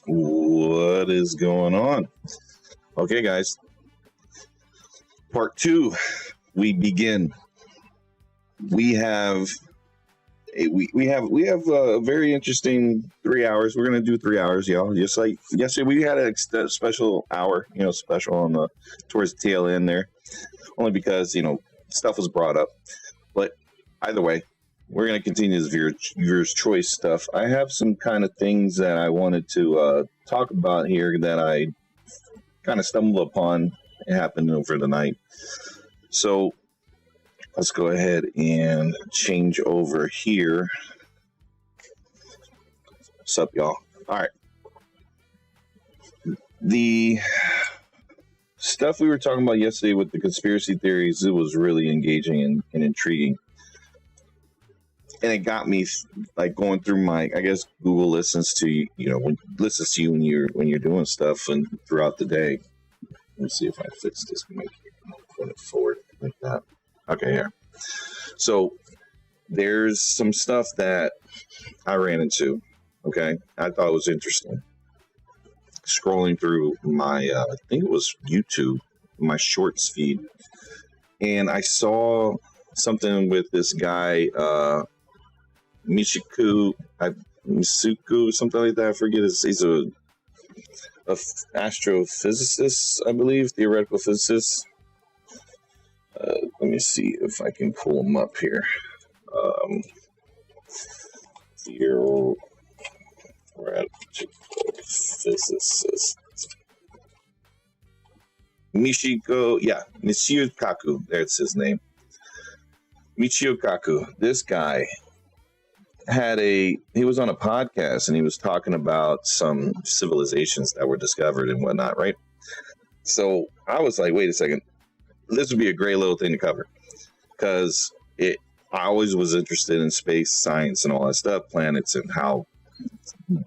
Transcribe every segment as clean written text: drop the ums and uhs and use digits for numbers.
What is going on? Okay, guys. Part 2. We begin. We have a very interesting 3 hours. We're gonna do 3 hours, y'all. Just like yesterday, we had a special hour. Special on the towards the tail end there, only because stuff was brought up. But either way, we're going to continue this viewer's choice stuff. I have some kind of things that I wanted to talk about here that I kind of stumbled upon. It happened over the night. So let's go ahead and change over here. What's up, y'all? All right. The stuff we were talking about yesterday with the conspiracy theories, it was really engaging and intriguing. And it got me like going through my, I guess Google listens to you, listens to you when you're doing stuff and throughout the day. Let me see if I fix this. Put it forward like that. Okay, yeah. So there's some stuff that I ran into. Okay, I thought it was interesting. Scrolling through my, I think it was YouTube, my shorts feed, and I saw something with this guy. Misuku, something like that. I forget. He's a astrophysicist, I believe, theoretical physicist. Let me see if I can pull him up here. Theoretical physicist. Michio Kaku. There's his name. Michio Kaku. This guy he was on a podcast and he was talking about some civilizations that were discovered and whatnot, right? So I was like, wait a second, this would be a great little thing to cover, because I always was interested in space science and all that stuff, planets and how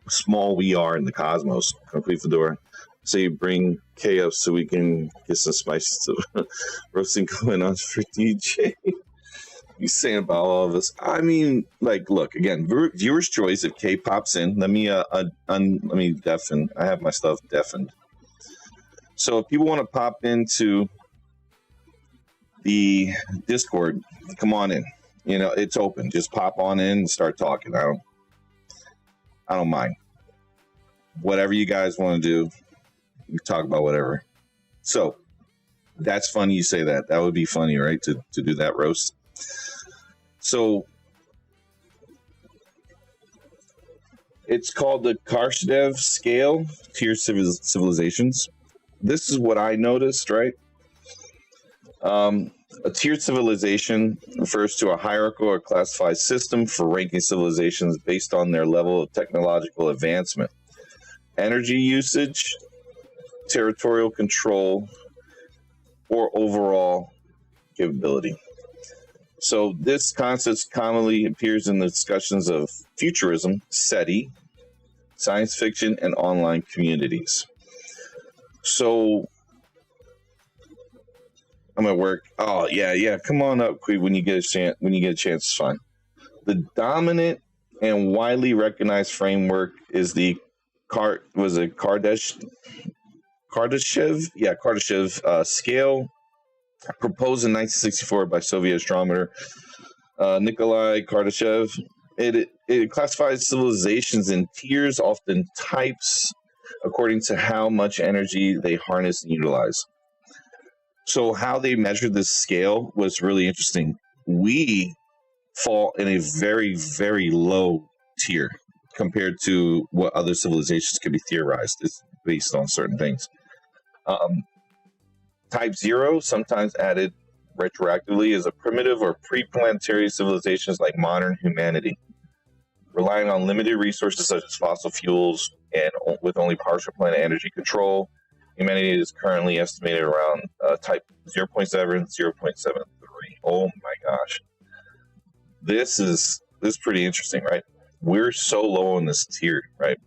small we are in the cosmos. Complete Fedora. So you bring K up so we can get some spices to roasting going on for DJ. You saying about all of us? I mean, like, look again. Viewer's choice. If K pops in, let me deafen. I have my stuff deafened. So if people want to pop into the Discord, come on in. It's open. Just pop on in and start talking. I don't mind. Whatever you guys want to do, you talk about whatever. So that's funny you say that. That would be funny, right? To do that roast. So it's called the Kardashev scale, tier civilizations. This is what I noticed, right? A tiered civilization refers to a hierarchical or classified system for ranking civilizations based on their level of technological advancement, energy usage, territorial control, or overall capability. So this concept commonly appears in the discussions of futurism, SETI, science fiction, and online communities. So I'm at work. Oh yeah. Come on up, quick, when you get a chance. It's fine. The dominant and widely recognized framework is the Kardashev scale, proposed in 1964 by Soviet astronomer Nikolai Kardashev. It classifies civilizations in tiers, often types, according to how much energy they harness and utilize. So how they measured this scale was really interesting. We fall in a very, very low tier compared to what other civilizations could be theorized. It's based on certain things. Type 0, sometimes added retroactively, is a primitive or pre-planetary civilizations like modern humanity, relying on limited resources such as fossil fuels and with only partial planet energy control. Humanity is currently estimated around type 0.7, 0.73. Oh my gosh. This is pretty interesting, right? We're so low on this tier, right?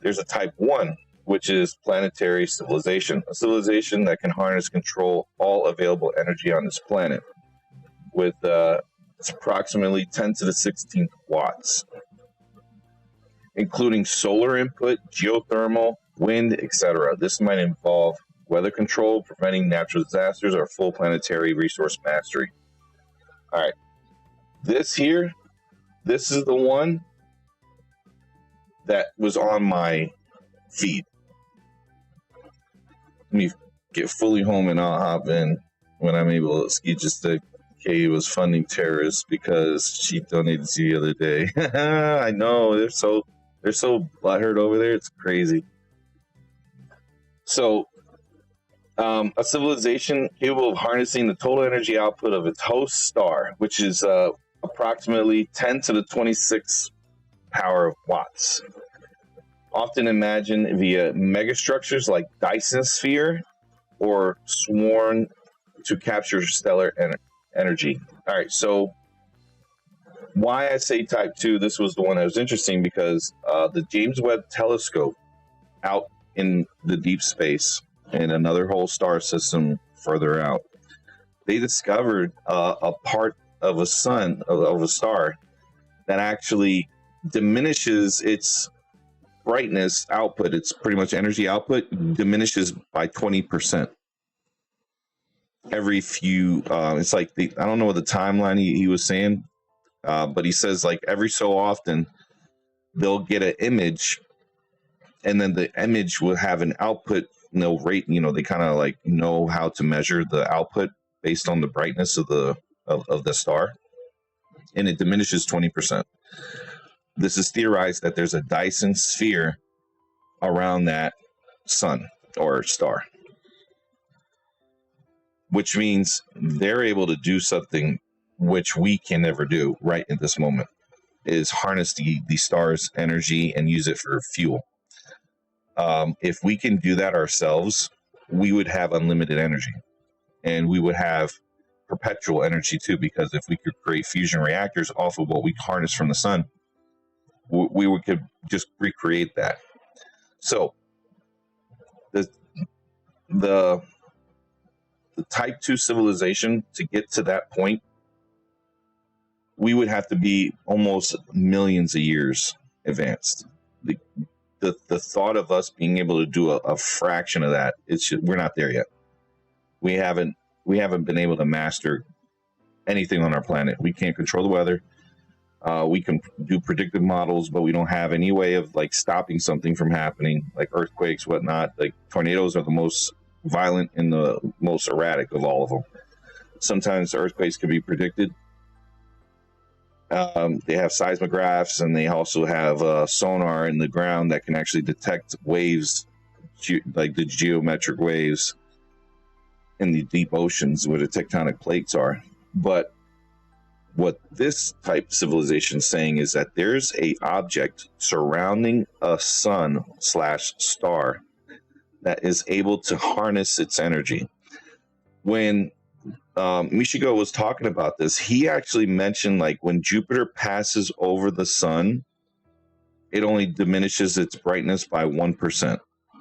There's a type 1, which is planetary civilization, a civilization that can harness, control all available energy on this planet, with it's approximately 10 to the 16th watts. including solar input, geothermal, wind, etc. This might involve weather control, preventing natural disasters, or full planetary resource mastery. All right. This here, this is the one that was on my feed. Let me get fully home and I'll hop in when I'm able to. Ski just said Kay was funding terrorists because she donated to you the other day. I know, they're so butthurt over there. It's crazy. So, a civilization capable of harnessing the total energy output of its host star, which is approximately 10 to the 26 power of watts. Often imagined via megastructures like Dyson sphere or sworn to capture stellar energy. All right, so why I say type 2, this was the one that was interesting because the James Webb telescope out in the deep space in another whole star system further out, they discovered a part of a sun, of a star, that actually diminishes its brightness output. It's pretty much energy output diminishes by 20% every few it's like I don't know what the timeline he was saying, but he says like every so often they'll get an image and then the image will have an output rate. They kind of like know how to measure the output based on the brightness of the star, and it diminishes 20%. This is theorized that there's a Dyson sphere around that sun or star, which means they're able to do something which we can never do right at this moment, is harness the star's energy and use it for fuel. If we can do that ourselves, we would have unlimited energy, and we would have perpetual energy too, because if we could create fusion reactors off of what we harness from the sun, we could just recreate that. So the type 2 civilization, to get to that point, we would have to be almost millions of years advanced. The thought of us being able to do a fraction of that, we're not there yet. We haven't been able to master anything on our planet. We can't control the weather. We can do predictive models, but we don't have any way of like stopping something from happening, like earthquakes, whatnot. Like tornadoes are the most violent and the most erratic of all of them. Sometimes earthquakes can be predicted. They have seismographs, and they also have sonar in the ground that can actually detect waves, like the geometric waves in the deep oceans where the tectonic plates are. But what this type civilization is saying is that there's a object surrounding a sun / star that is able to harness its energy. When Michigo was talking about this, he actually mentioned like when Jupiter passes over the sun, it only diminishes its brightness by 1%.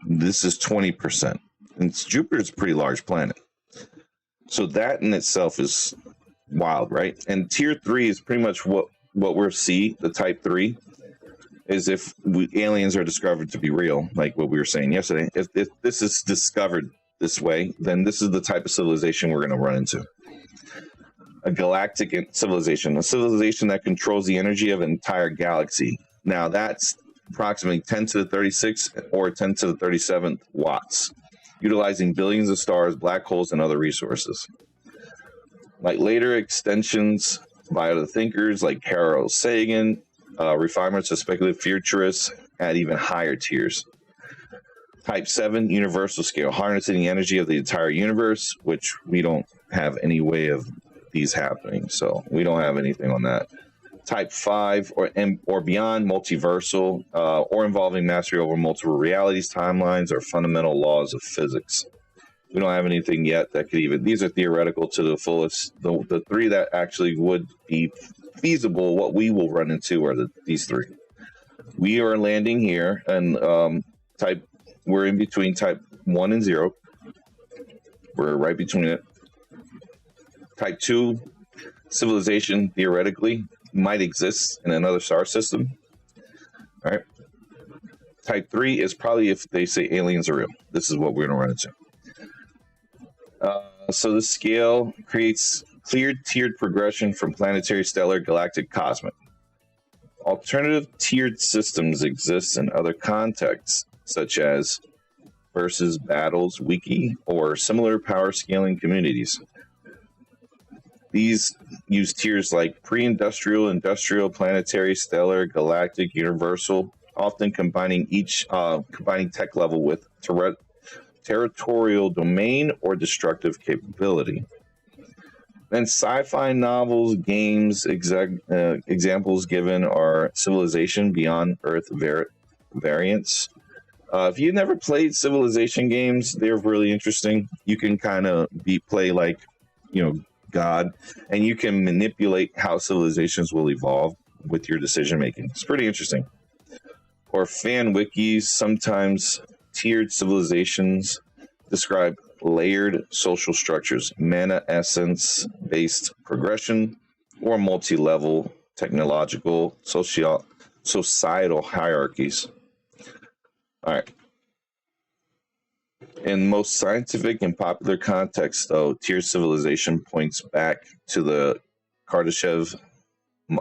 This is 20%. And Jupiter's a pretty large planet. So that in itself is wild, right? And tier 3 is pretty much what we're seeing. The type 3 is if aliens are discovered to be real, like what we were saying yesterday. If this is discovered this way, then this is the type of civilization we're going to run into. A galactic civilization, a civilization that controls the energy of an entire galaxy. Now that's approximately 10 to the 36 or 10 to the 37th watts, utilizing billions of stars, black holes, and other resources. Like later extensions by other thinkers like Carl Sagan, refinements of speculative futurists at even higher tiers. Type 7, universal scale, harnessing the energy of the entire universe, which we don't have any way of these happening, so we don't have anything on that. Type 5 or beyond, multiversal, or involving mastery over multiple realities, timelines, or fundamental laws of physics. We don't have anything yet that could even, these are theoretical to the fullest. The three that actually would be feasible, what we will run into are these three. We are landing here, and we're in between type 1 and 0. We're right between it. Type 2 civilization theoretically might exist in another star system. All right. Type 3 is probably if they say aliens are real. This is what we're going to run into. So the scale creates clear tiered progression from planetary, stellar, galactic, cosmic. Alternative tiered systems exist in other contexts, such as versus battles, wiki, or similar power scaling communities. These use tiers like pre-industrial, industrial, planetary, stellar, galactic, universal, often combining tech level with territorial domain or destructive capability. Then sci-fi novels, games, examples given are Civilization, Beyond Earth variants. If you've never played Civilization games, they're really interesting. You can kind of play like, God, and you can manipulate how civilizations will evolve with your decision making. It's pretty interesting. Or fan wikis, sometimes tiered civilizations describe layered social structures, mana essence based progression, or multi-level technological societal hierarchies. All right. In most scientific and popular contexts, though, tiered civilization points back to the Kardashev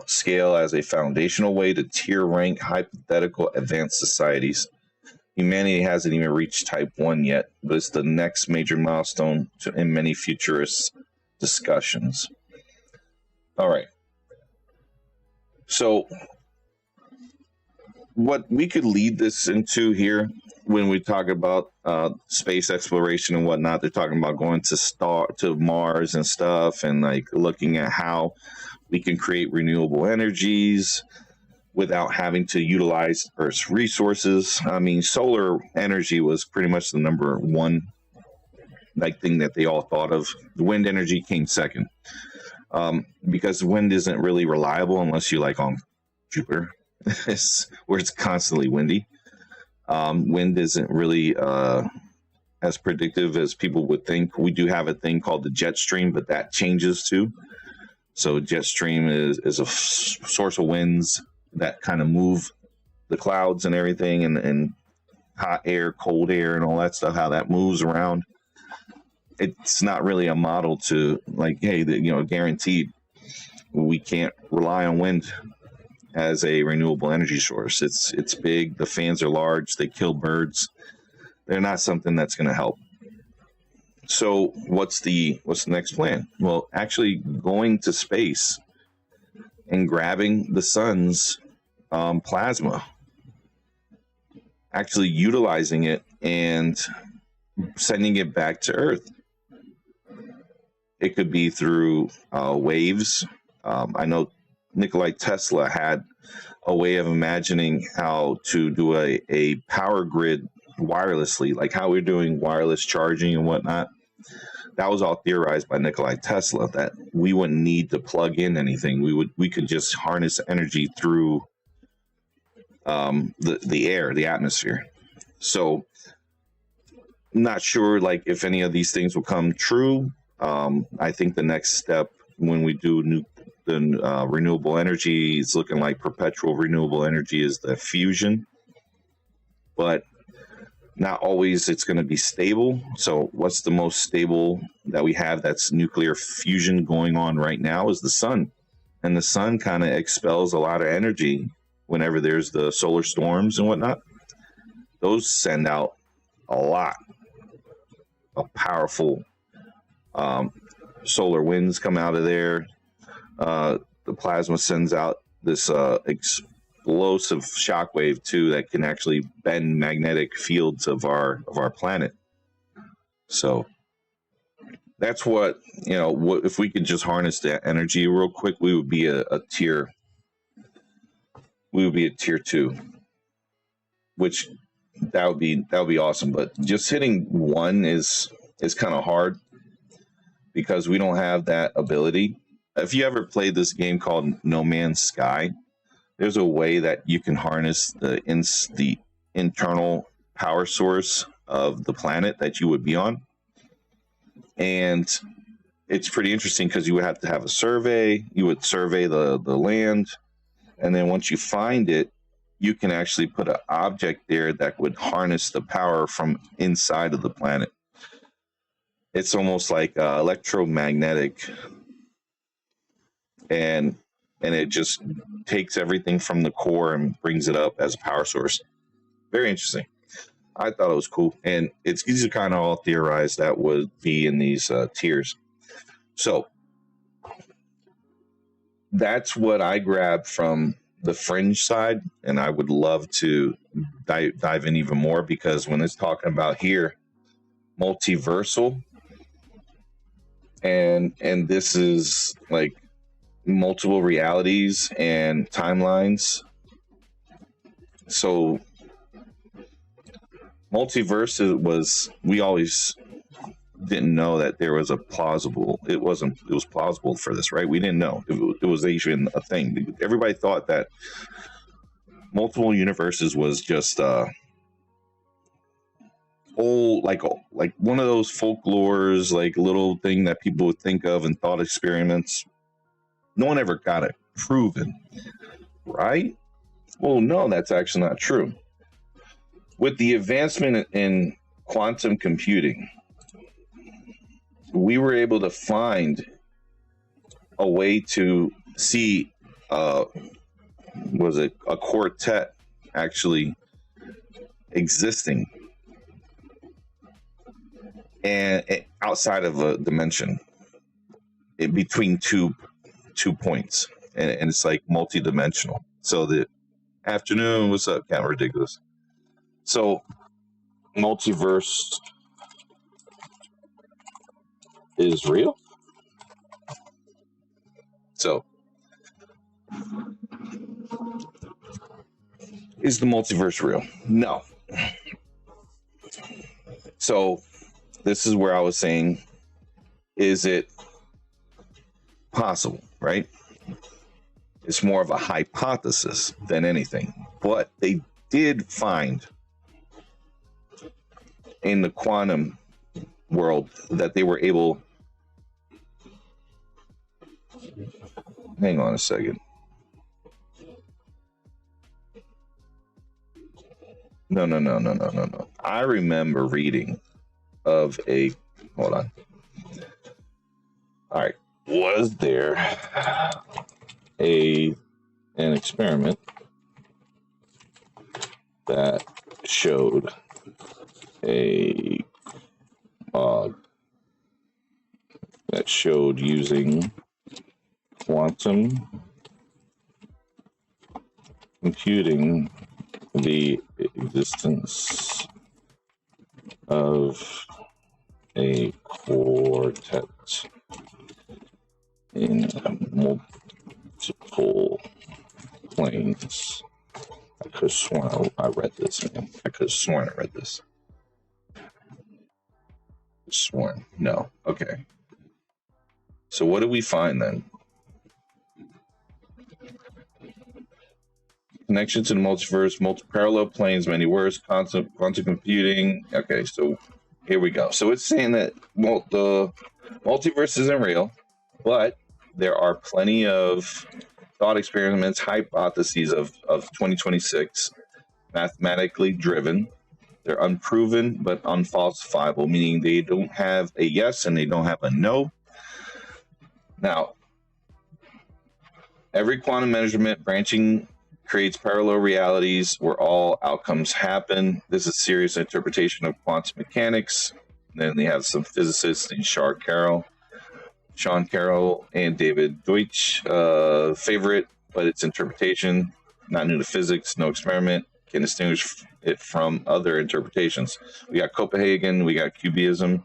scale as a foundational way to tier rank hypothetical advanced societies. Humanity hasn't even reached type 1 yet, but it's the next major milestone in many futurist discussions. All right. So what we could lead this into here when we talk about space exploration and whatnot, they're talking about going to Mars and stuff, and like looking at how we can create renewable energies without having to utilize Earth's resources. I mean, solar energy was pretty much the number one thing that they all thought of. The wind energy came second, because wind isn't really reliable unless you on Jupiter, where it's constantly windy. Wind isn't really as predictive as people would think. We do have a thing called the jet stream, but that changes too. So jet stream is a source of winds that kind of move the clouds and everything, and hot air, cold air, and all that stuff, how that moves around. It's not really a model to hey, guaranteed. We can't rely on wind as a renewable energy source. It's big. The fans are large. They kill birds. They're not something that's going to help. So what's the next plan? Well, actually going to space and grabbing the sun's plasma, actually utilizing it and sending it back to Earth. It could be through waves. I know Nikola Tesla had a way of imagining how to do a power grid wirelessly, like how we're doing wireless charging and whatnot. That was all theorized by Nikola Tesla, that we wouldn't need to plug in anything. We could just harness energy through the air, the atmosphere. So not sure if any of these things will come true. I think the next step when we do renewable energy, it's looking like perpetual renewable energy is the fusion, but not always it's going to be stable. So what's the most stable that we have that's nuclear fusion going on right now is the sun. And the sun kind of expels a lot of energy whenever there's the solar storms and whatnot. Those send out a lot of powerful solar winds come out of there. The plasma sends out this explosive shockwave too that can actually bend magnetic fields of our planet. So that's what if we could just harness that energy real quick, we would be a tier 2, which that would be awesome. But just hitting 1 is kind of hard because we don't have that ability. If you ever played this game called No Man's Sky, there's a way that you can harness the internal power source of the planet that you would be on. And it's pretty interesting because you would have to have a survey. You would survey the land. And then once you find it, you can actually put an object there that would harness the power from inside of the planet. It's almost like electromagnetic, and it just takes everything from the core and brings it up as a power source. Very interesting. I thought it was cool, and these are kind of all theorized that would be in these tiers. So that's what I grabbed from the fringe side, and I would love to dive in even more, because when it's talking about here multiversal, and this is like multiple realities and timelines. So multiverse was, we always didn't know that there was a plausible, it was plausible for this, right? We didn't know it was even a thing. Everybody thought that multiple universes was just old, like one of those folklores, like little thing that people would think of in thought experiments. No one ever got it proven, right? Well, no, that's actually not true. With the advancement in quantum computing, we were able to find a way to see, was it a quartet actually existing, and outside of a dimension, in between two points, and it's like multi-dimensional. So the afternoon, what's up? Kind of ridiculous. So multiverse is real. So is the multiverse real? No. So this is where I was saying, is it possible, right? It's more of a hypothesis than anything. But they did find in the quantum world that they were able, hang on a second. No. I remember reading of a, hold on. All right. Was there an experiment that showed using quantum computing the existence of a quartet in multiple planes? I could have sworn I read this, man. I could have sworn I read this. Sworn. No. Okay. So what do we find then? Connection to the multiverse, parallel planes, many words, quantum computing. Okay, so here we go. So it's saying that the multiverse isn't real, but there are plenty of thought experiments, hypotheses of 2026, mathematically driven. They're unproven but unfalsifiable, meaning they don't have a yes and they don't have a no. Now, every quantum measurement branching creates parallel realities where all outcomes happen. This is serious interpretation of quantum mechanics. Then they have some physicists named Sean Carroll and David Deutsch. Favorite, but its interpretation, not new to physics, no experiment, can distinguish it from other interpretations. We got Copenhagen, we got Cubism,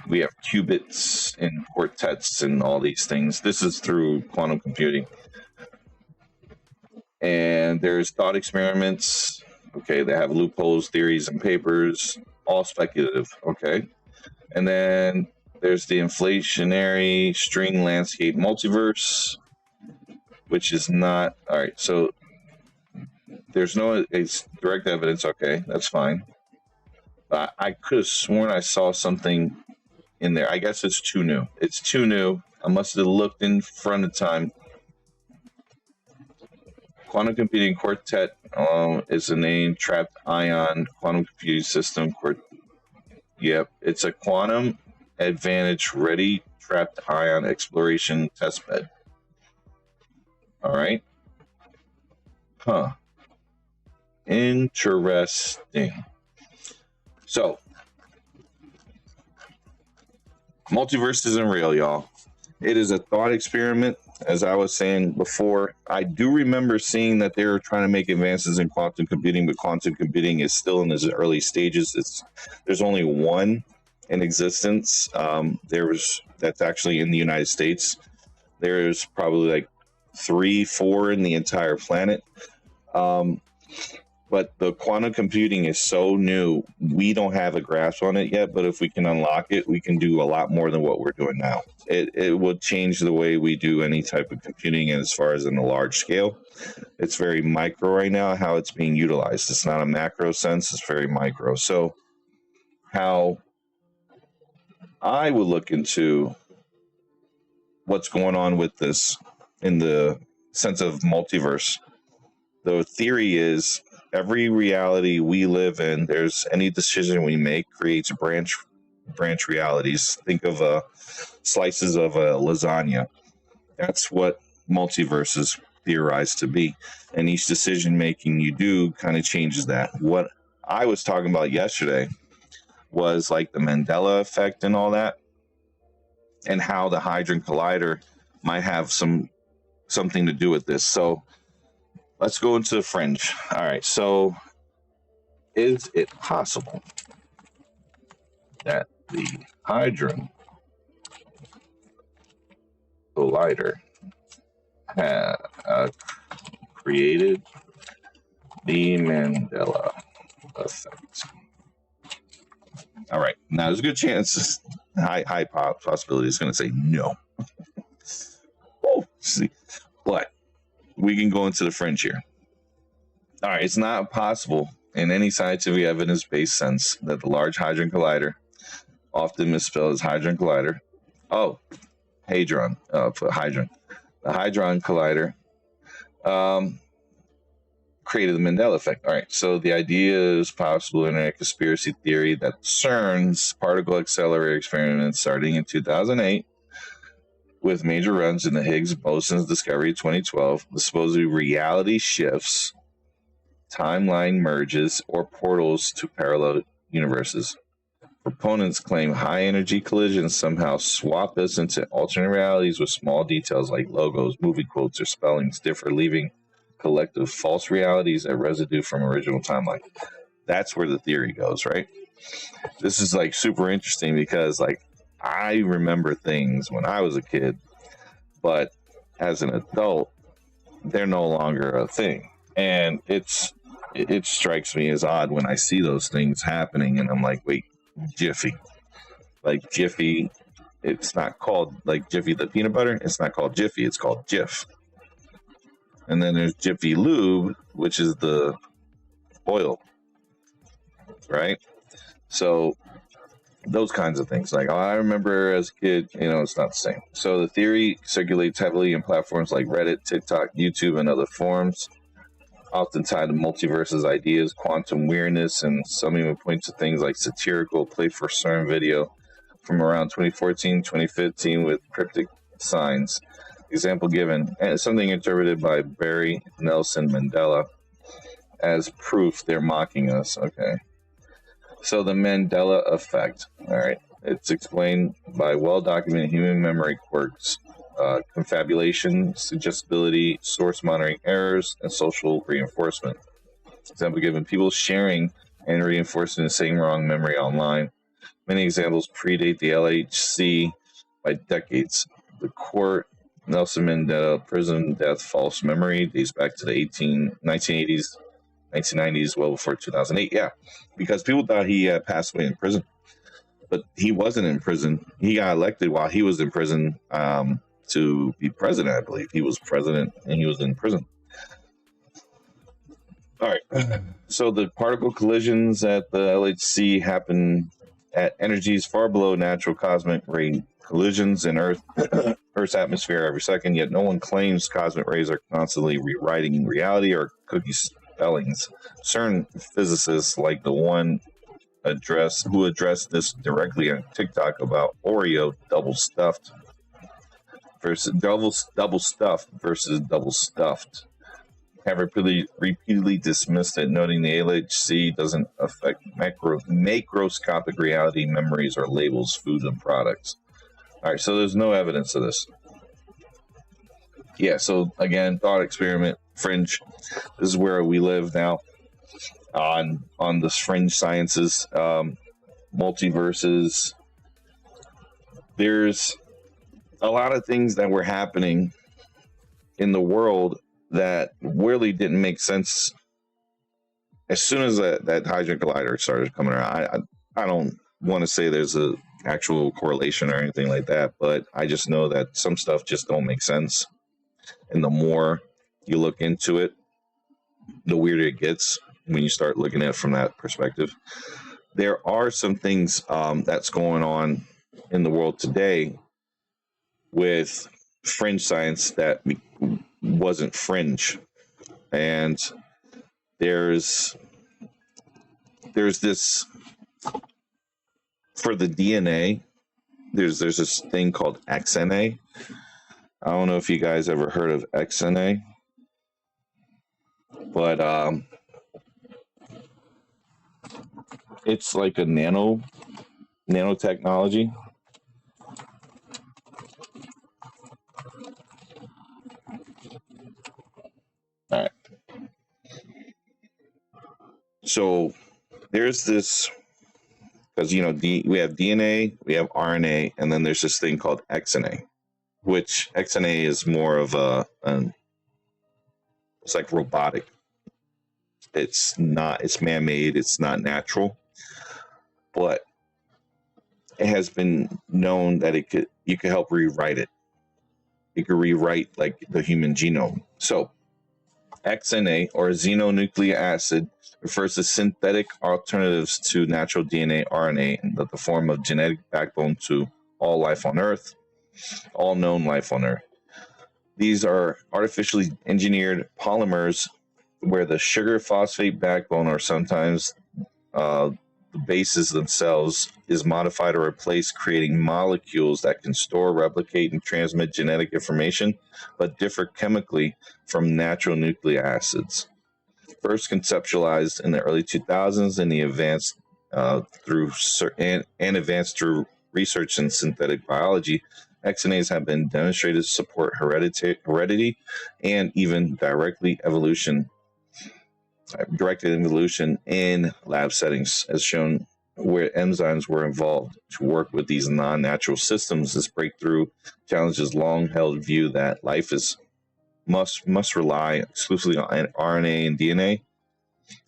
we have qubits and quartets and all these things. This is through quantum computing. And there's thought experiments. Okay, they have loopholes, theories, and papers, all speculative. Okay. And then there's the inflationary string landscape multiverse, which is not, all right, so there's no direct evidence. Okay, that's fine. But I could have sworn I saw something in there. I guess it's too new. It's too new. I must have looked in front of time. quantum computing quartet is the name. Trapped ion quantum computing system. Yep, it's a quantum advantage ready trapped ion exploration testbed. All right. Huh. Interesting. So, multiverse isn't real, y'all. It is a thought experiment. As I was saying before, I do remember seeing that they were trying to make advances in quantum computing, but quantum computing is still in its early stages. There's only one in existence. That's actually in the United States. There's probably like 3, 4 in the entire planet. But the quantum computing is so new, we don't have a grasp on it yet. But if we can unlock it, we can do a lot more than what we're doing now. It will change the way we do any type of computing, and as far as in a large scale, it's very micro right now, how it's being utilized. It's not a macro sense, it's very micro. So how I would look into what's going on with this in the sense of multiverse. The theory is every reality we live in, there's any decision we make creates branch realities. Think of slices of a lasagna. That's what multiverse is theorized to be. And each decision making you do kind of changes that. What I was talking about yesterday was like the Mandela effect and all that, and how the Hadron Collider might have something to do with this. So let's go into the fringe. All right, so is it possible that the Hadron Collider created the Mandela effect? All right, now there's a good chance, high possibility is going to say no. Oh, see, but we can go into the fringe here. All right, it's not possible in any scientific evidence-based sense that the Large Hadron Collider, often misspelled as Hadron Collider, Hadron, Hadron, the Hadron Collider, created the Mandela effect. All right, so the idea is possible internet conspiracy theory that CERN's particle accelerator experiment starting in 2008 with major runs in the Higgs boson's discovery 2012, the supposed reality shifts, timeline merges, or portals to parallel universes. Proponents claim high-energy collisions somehow swap us into alternate realities with small details like logos, movie quotes, or spellings differ, leaving collective false realities a residue from original timeline. That's where the theory goes, right? This is like super interesting because like I remember things when I was a kid, but as an adult, they're no longer a thing. And it strikes me as odd when I see those things happening and I'm like, wait, Jiffy. Like Jiffy, it's not called like Jiffy the peanut butter. It's not called Jiffy, it's called Jif. And then there's Jiffy Lube, which is the oil, right? So those kinds of things. Like, I remember as a kid, it's not the same. So the theory circulates heavily in platforms like Reddit, TikTok, YouTube, and other forums, often tied to multiverses ideas, quantum weirdness, and some even point to things like satirical Play for CERN video from around 2014, 2015 with cryptic signs. Example given, and something interpreted by Barry Nelson Mandela as proof they're mocking us. Okay. So the Mandela effect. All right. It's explained by well-documented human memory quirks, confabulation, suggestibility, source monitoring errors, and social reinforcement. Example given, people sharing and reinforcing the same wrong memory online. Many examples predate the LHC by decades. The court Nelson Mandela prison death false memory dates back to the 1980s, 1990s, well before 2008. Yeah, because people thought he passed away in prison, but he wasn't in prison. He got elected while he was in prison to be president, I believe. He was president and he was in prison. All right. So the particle collisions at the LHC happen at energies far below natural cosmic ray collisions in Earth Earth's atmosphere every second, yet no one claims cosmic rays are constantly rewriting reality or cookie spellings. Certain physicists, like the one who addressed this directly on TikTok about Oreo double stuffed versus double stuffed versus double stuffed, have repeatedly dismissed it, noting the LHC doesn't affect macroscopic reality, memories, or labels foods and products. All right, so there's no evidence of this. Yeah, so again, thought experiment, fringe. This is where we live now on the fringe sciences, multiverses. There's a lot of things that were happening in the world that really didn't make sense as soon as that Hadron Collider started coming around. I don't want to say there's a actual correlation or anything like that, but I just know that some stuff just don't make sense. And the more you look into it, the weirder it gets when you start looking at it from that perspective. There are some things that's going on in the world today with fringe science that wasn't fringe. And there's this, for the DNA, there's this thing called XNA. I don't know if you guys ever heard of XNA, but it's like a nanotechnology. All right. So there's this, because we have DNA, we have RNA, and then there's this thing called XNA, which XNA is more of it's like robotic. It's man-made, it's not natural, but it has been known that you could help rewrite it. It could rewrite like the human genome. So XNA, or xenonucleic acid, refers to synthetic alternatives to natural DNA, RNA, in the form of genetic backbone to all life on Earth, all known life on Earth. These are artificially engineered polymers where the sugar phosphate backbone, or sometimes the bases themselves, is modified or replaced, creating molecules that can store, replicate, and transmit genetic information, but differ chemically from natural nucleic acids. First conceptualized in the early 2000s, and advanced through research in synthetic biology, XNAs have been demonstrated to support heredity and even directed evolution in lab settings, as shown where enzymes were involved to work with these non-natural systems. This breakthrough challenges long-held view that life must rely exclusively on RNA and DNA,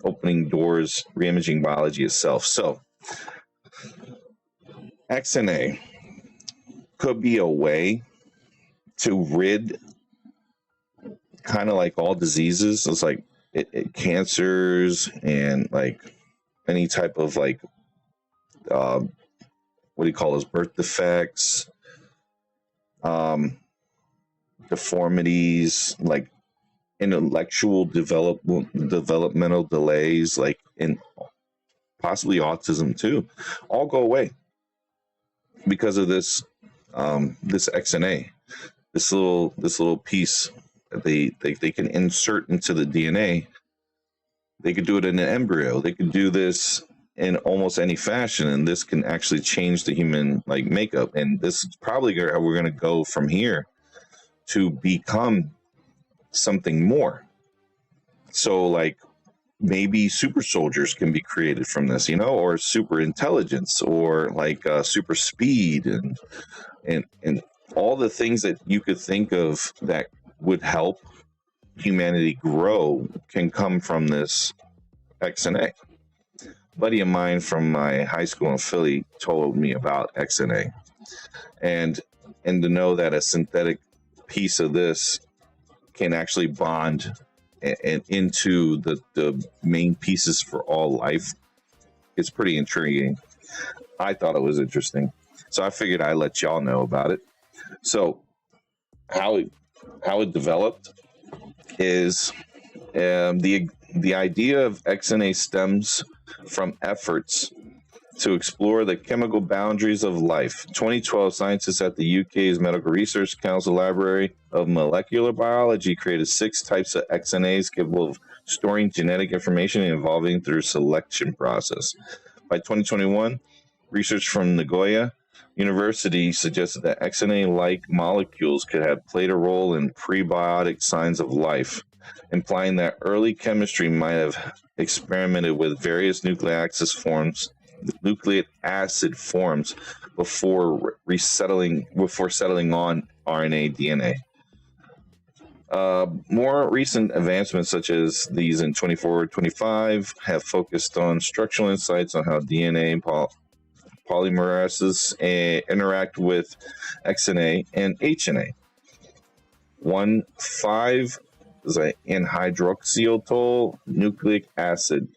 opening doors, reimaging biology itself. So XNA could be a way to rid, kind of like all diseases. It's like cancers and like any type of like what do you call those, birth defects, deformities, like intellectual developmental delays, like in possibly autism too, all go away because of this XNA, this little piece that they can insert into the DNA. They could do it in an embryo. They could do this in almost any fashion, and this can actually change the human like makeup. And this is probably how we're going to go from here to become something more. So like maybe super soldiers can be created from this, or super intelligence, or like super speed, and all the things that you could think of that would help humanity grow can come from this XNA. A buddy of mine from my high school in Philly told me about XNA, and to know that a synthetic piece of this can actually bond and into the main pieces for all life, it's pretty intriguing. I thought it was interesting, so I figured I'd let y'all know about it. So how it developed is the idea of XNA stems from efforts to explore the chemical boundaries of life. 2012, scientists at the UK's Medical Research Council Library of Molecular Biology created 6 types of XNAs capable of storing genetic information and evolving through selection process. By 2021, research from Nagoya University suggested that XNA-like molecules could have played a role in prebiotic signs of life, implying that early chemistry might have experimented with various nucleic acid forms before settling on RNA DNA. More recent advancements, such as these in 24-25, have focused on structural insights on how DNA polymerases interact with XNA and HNA. 1,5 is an anhydroxyethyl nucleic acid,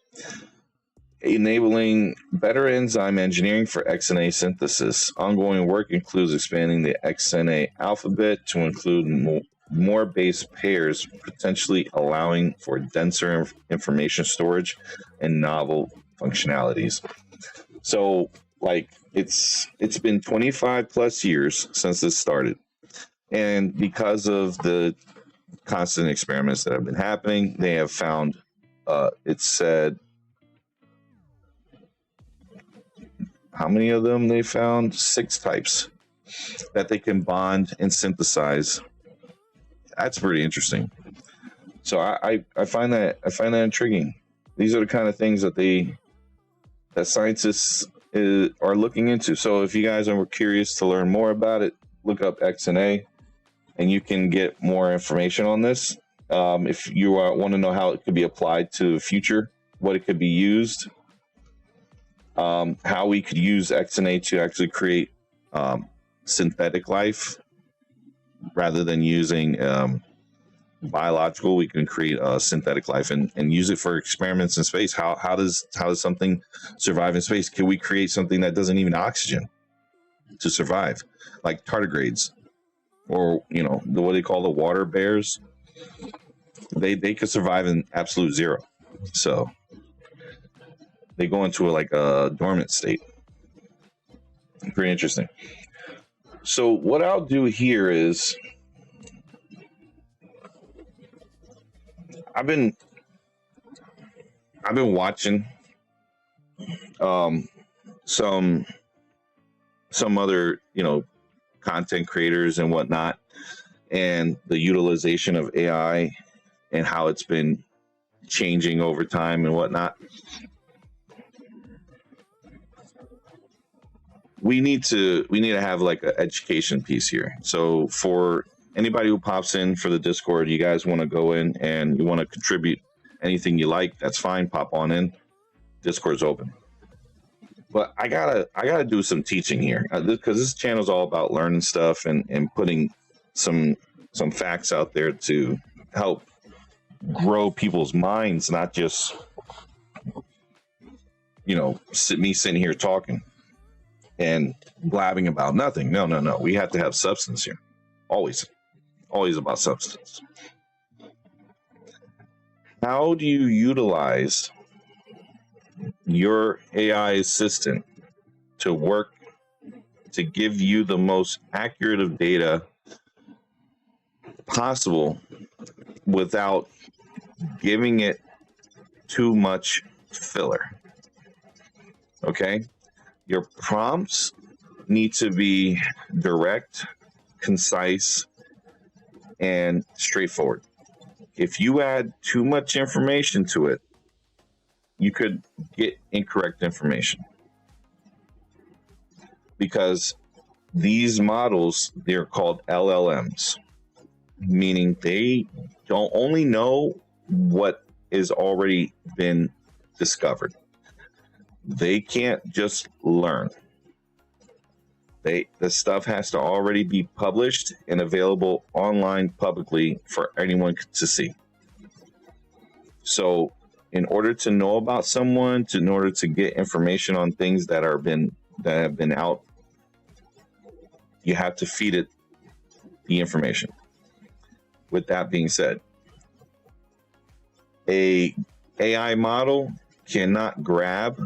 enabling better enzyme engineering for XNA synthesis. Ongoing work includes expanding the XNA alphabet to include more base pairs, potentially allowing for denser information storage and novel functionalities. So, like, it's been 25 plus years since this started, and because of the constant experiments that have been happening, they have found it said how many of them they found? 6 types that they can bond and synthesize. That's pretty interesting. So I find that intriguing. These are the kind of things that scientists are looking into. So if you guys are curious to learn more about it, look up XNA, and you can get more information on this. If you want to know how it could be applied to the future, what it could be used, how we could use XNA to actually create synthetic life rather than using biological, we can create a synthetic life and use it for experiments in space. How does something survive in space? Can we create something that doesn't even oxygen to survive, like tardigrades, or what they call the water bears? They could survive in absolute zero, so they go into a dormant state. Pretty interesting. So what I'll do here is I've been watching some other content creators and whatnot, and the utilization of AI and how it's been changing over time and whatnot. We need to have like an education piece here. So for anybody who pops in for the Discord, you guys want to go in and you want to contribute anything you like, that's fine. Pop on in. Discord's open. But I gotta do some teaching here, because this channel is all about learning stuff and putting some facts out there to help grow people's minds, not just me sitting here talking and blabbing about nothing. No. We have to have substance here. Always about substance. How do you utilize your AI assistant to work to give you the most accurate of data possible without giving it too much filler? Okay? Your prompts need to be direct, concise, and straightforward. If you add too much information to it, you could get incorrect information. Because these models, they're called LLMs, meaning they don't only know what is already been discovered. They can't just learn. The stuff has to already be published and available online publicly for anyone to see. So in order to know about someone, in order to get information on things that have been out, you have to feed it the information. with that being said, a AI model cannot grab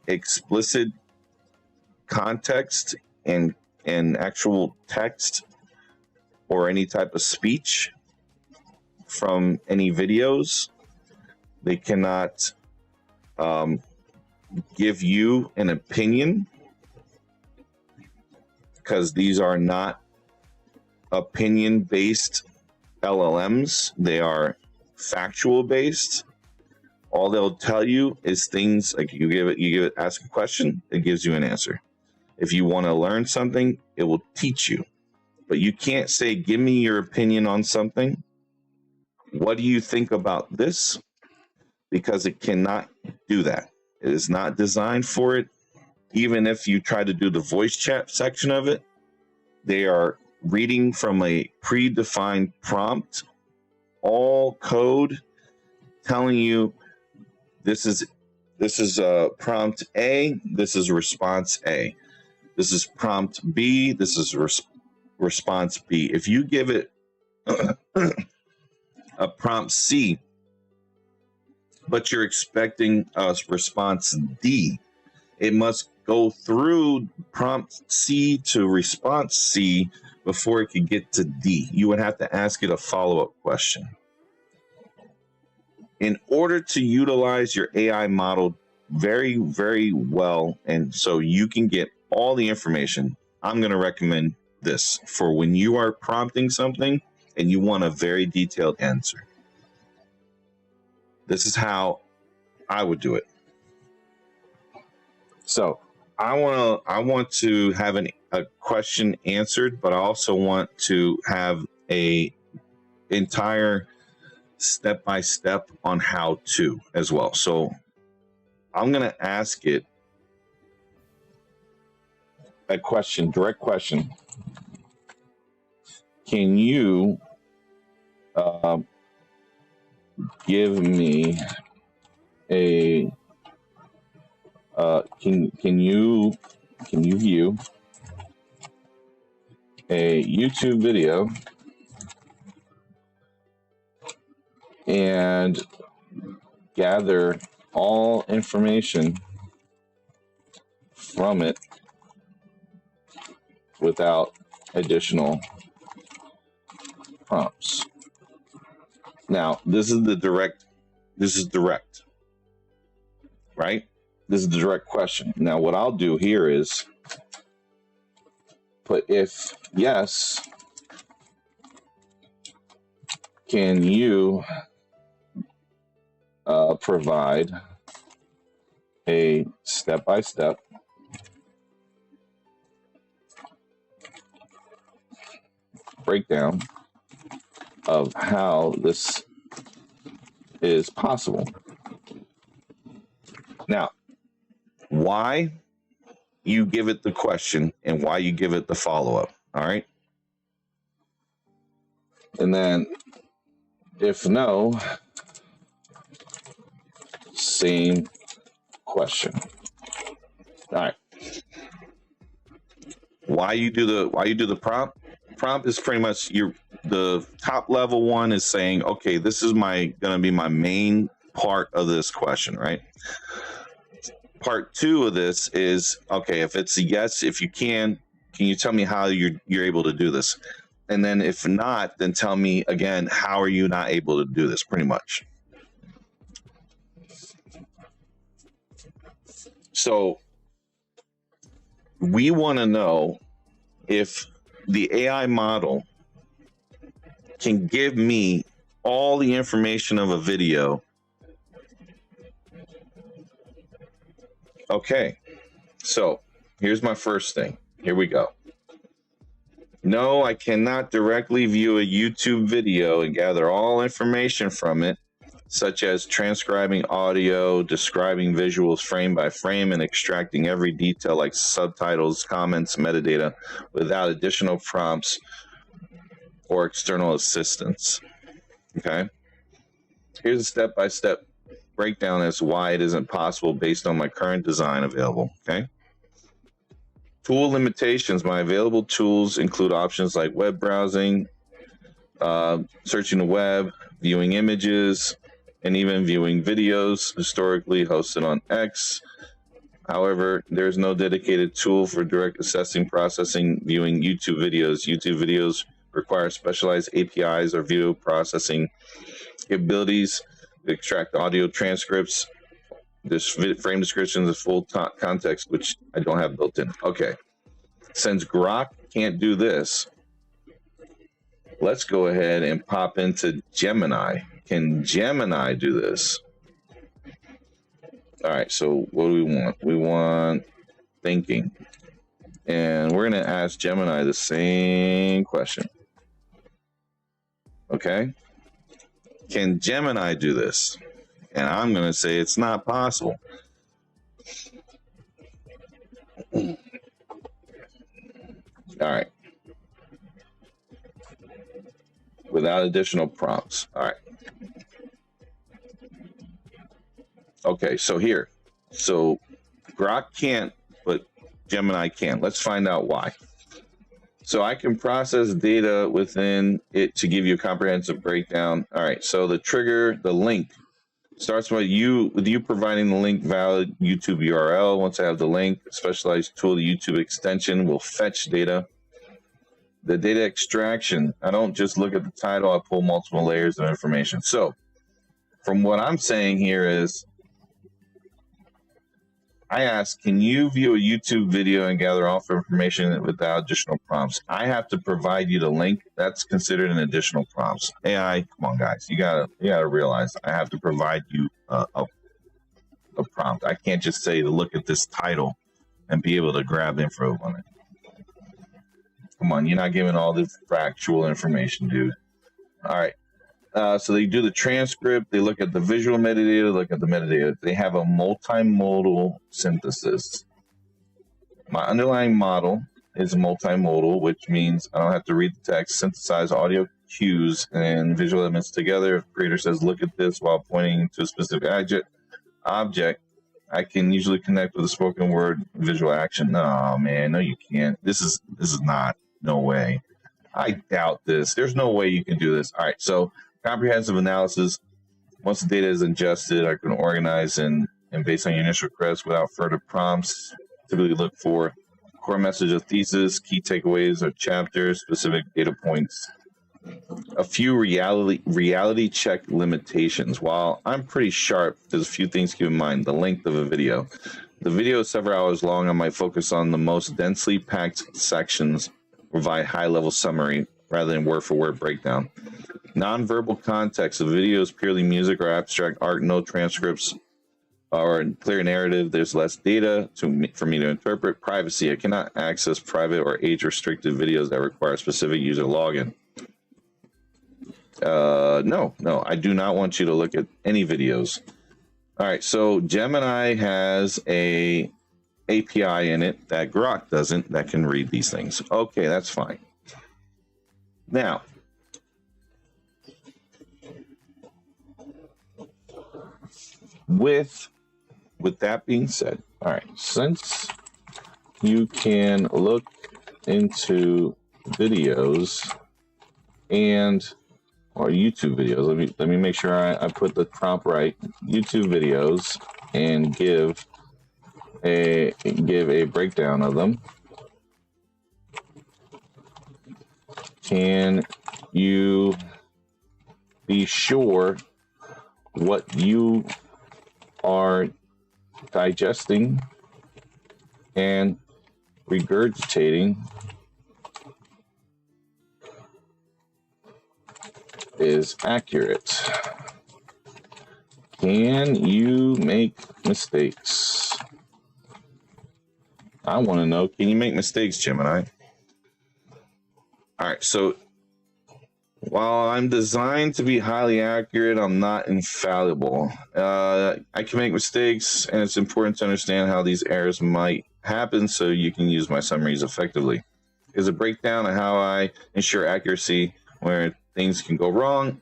explicit context and actual text or any type of speech from any videos. They cannot give you an opinion, because these are not opinion-based LLMs. They are factual-based. All they'll tell you is things like ask a question, it gives you an answer. If you want to learn something, it will teach you. But you can't say, give me your opinion on something. What do you think about this? Because it cannot do that. It is not designed for it. Even if you try to do the voice chat section of it, they are reading from a predefined prompt, all code, telling you this is prompt A, this is response A. This is prompt B, this is response B. If you give it a prompt C, but you're expecting a response D, it must go through prompt C to response C before it could get to D. You would have to ask it a follow-up question. In order to utilize your AI model very, very well, and so you can get all the information, I'm going to recommend this for when you are prompting something and you want a very detailed answer. This is how I would do it. So I want to have a question answered, but I also want to have a entire step-by-step on how to as well. So I'm going to ask it a question, direct question. Can you give me a can you view a YouTube video and gather all information from it without additional prompts? Now, this is direct, right? This is the direct question. Now, what I'll do here is put, if yes, can you provide a step-by-step breakdown of how this is possible? Now, why you give it the question and why you give it the follow-up, all right? And then if no, same question. All right. Why you do the prompt? Prompt is pretty much the top level one is saying, okay, this is gonna be my main part of this question, right? Part two of this is, okay, if it's a yes, if you can you tell me how you're able to do this? And then if not, then tell me again, how are you not able to do this, pretty much. So we want to know if the AI model can give me all the information of a video. Okay, so here's my first thing. Here we go. No, I cannot directly view a YouTube video and gather all information from it, such as transcribing audio, describing visuals frame by frame, and extracting every detail like subtitles, comments, metadata, without additional prompts or external assistance. Okay? Here's a step-by-step breakdown as to why it isn't possible based on my current design available. Okay? Tool limitations. My available tools include options like web browsing, searching the web, viewing images, and even viewing videos historically hosted on X. However, there's no dedicated tool for direct assessing, processing, viewing YouTube videos. YouTube videos require specialized APIs or video processing capabilities to extract audio transcripts. There's frame descriptions of full context, which I don't have built in. Okay, since Grok can't do this, let's go ahead and pop into Gemini. Can Gemini do this? All right, so what do we want? We want thinking. And we're going to ask Gemini the same question. Okay? Can Gemini do this? And I'm going to say it's not possible. All right. Without additional prompts. All right. Okay, so here. So Grok can't, but Gemini can. Let's find out why. So I can process data within it to give you a comprehensive breakdown. All right, so the trigger, the link, starts with you providing the link valid YouTube URL. Once I have the link, a specialized tool, the YouTube extension, will fetch data. The data extraction, I don't just look at the title, I pull multiple layers of information. So from what I'm saying here is, I ask, can you view a YouTube video and gather all information without additional prompts? I have to provide you the link. That's considered an additional prompts. AI, come on, guys. You gotta realize I have to provide you a prompt. I can't just say to look at this title and be able to grab info on it. Come on, you're not giving all this factual information, dude. All right. So they do the transcript, they look at the visual metadata, look at the metadata. They have a multimodal synthesis. My underlying model is multimodal, which means I don't have to read the text, synthesize audio cues and visual elements together. If the creator says, look at this while pointing to a specific object, I can usually connect with a spoken word visual action. No, man, no, you can't. This is not, no way. I doubt this. There's no way you can do this. All right, so comprehensive analysis. Once the data is ingested, I can organize and based on your initial request without further prompts, typically look for core message of thesis, key takeaways or chapters, specific data points. A few reality check limitations. While I'm pretty sharp, there's a few things to keep in mind. The length of a video. The video is several hours long. I might focus on the most densely packed sections, provide high-level summary rather than word-for-word breakdown. Non-verbal context. The video is purely music or abstract art, no transcripts or clear narrative. There's less data for me to interpret. Privacy. I cannot access private or age-restricted videos that require specific user login. No, I do not want you to look at any videos. All right, so Gemini has a API in it that Grok doesn't, that can read these things. Okay, that's fine. Now, with that being said, all right, since you can look into videos or YouTube videos, let me make sure I put the prompt right. YouTube videos and give a breakdown of them. Can you be sure what you are digesting and regurgitating is accurate? Can you make mistakes? I want to know, can you make mistakes, Gemini? All right, so while I'm designed to be highly accurate, I'm not infallible. I can make mistakes, and it's important to understand how these errors might happen so you can use my summaries effectively. Here's a breakdown of how I ensure accuracy where things can go wrong.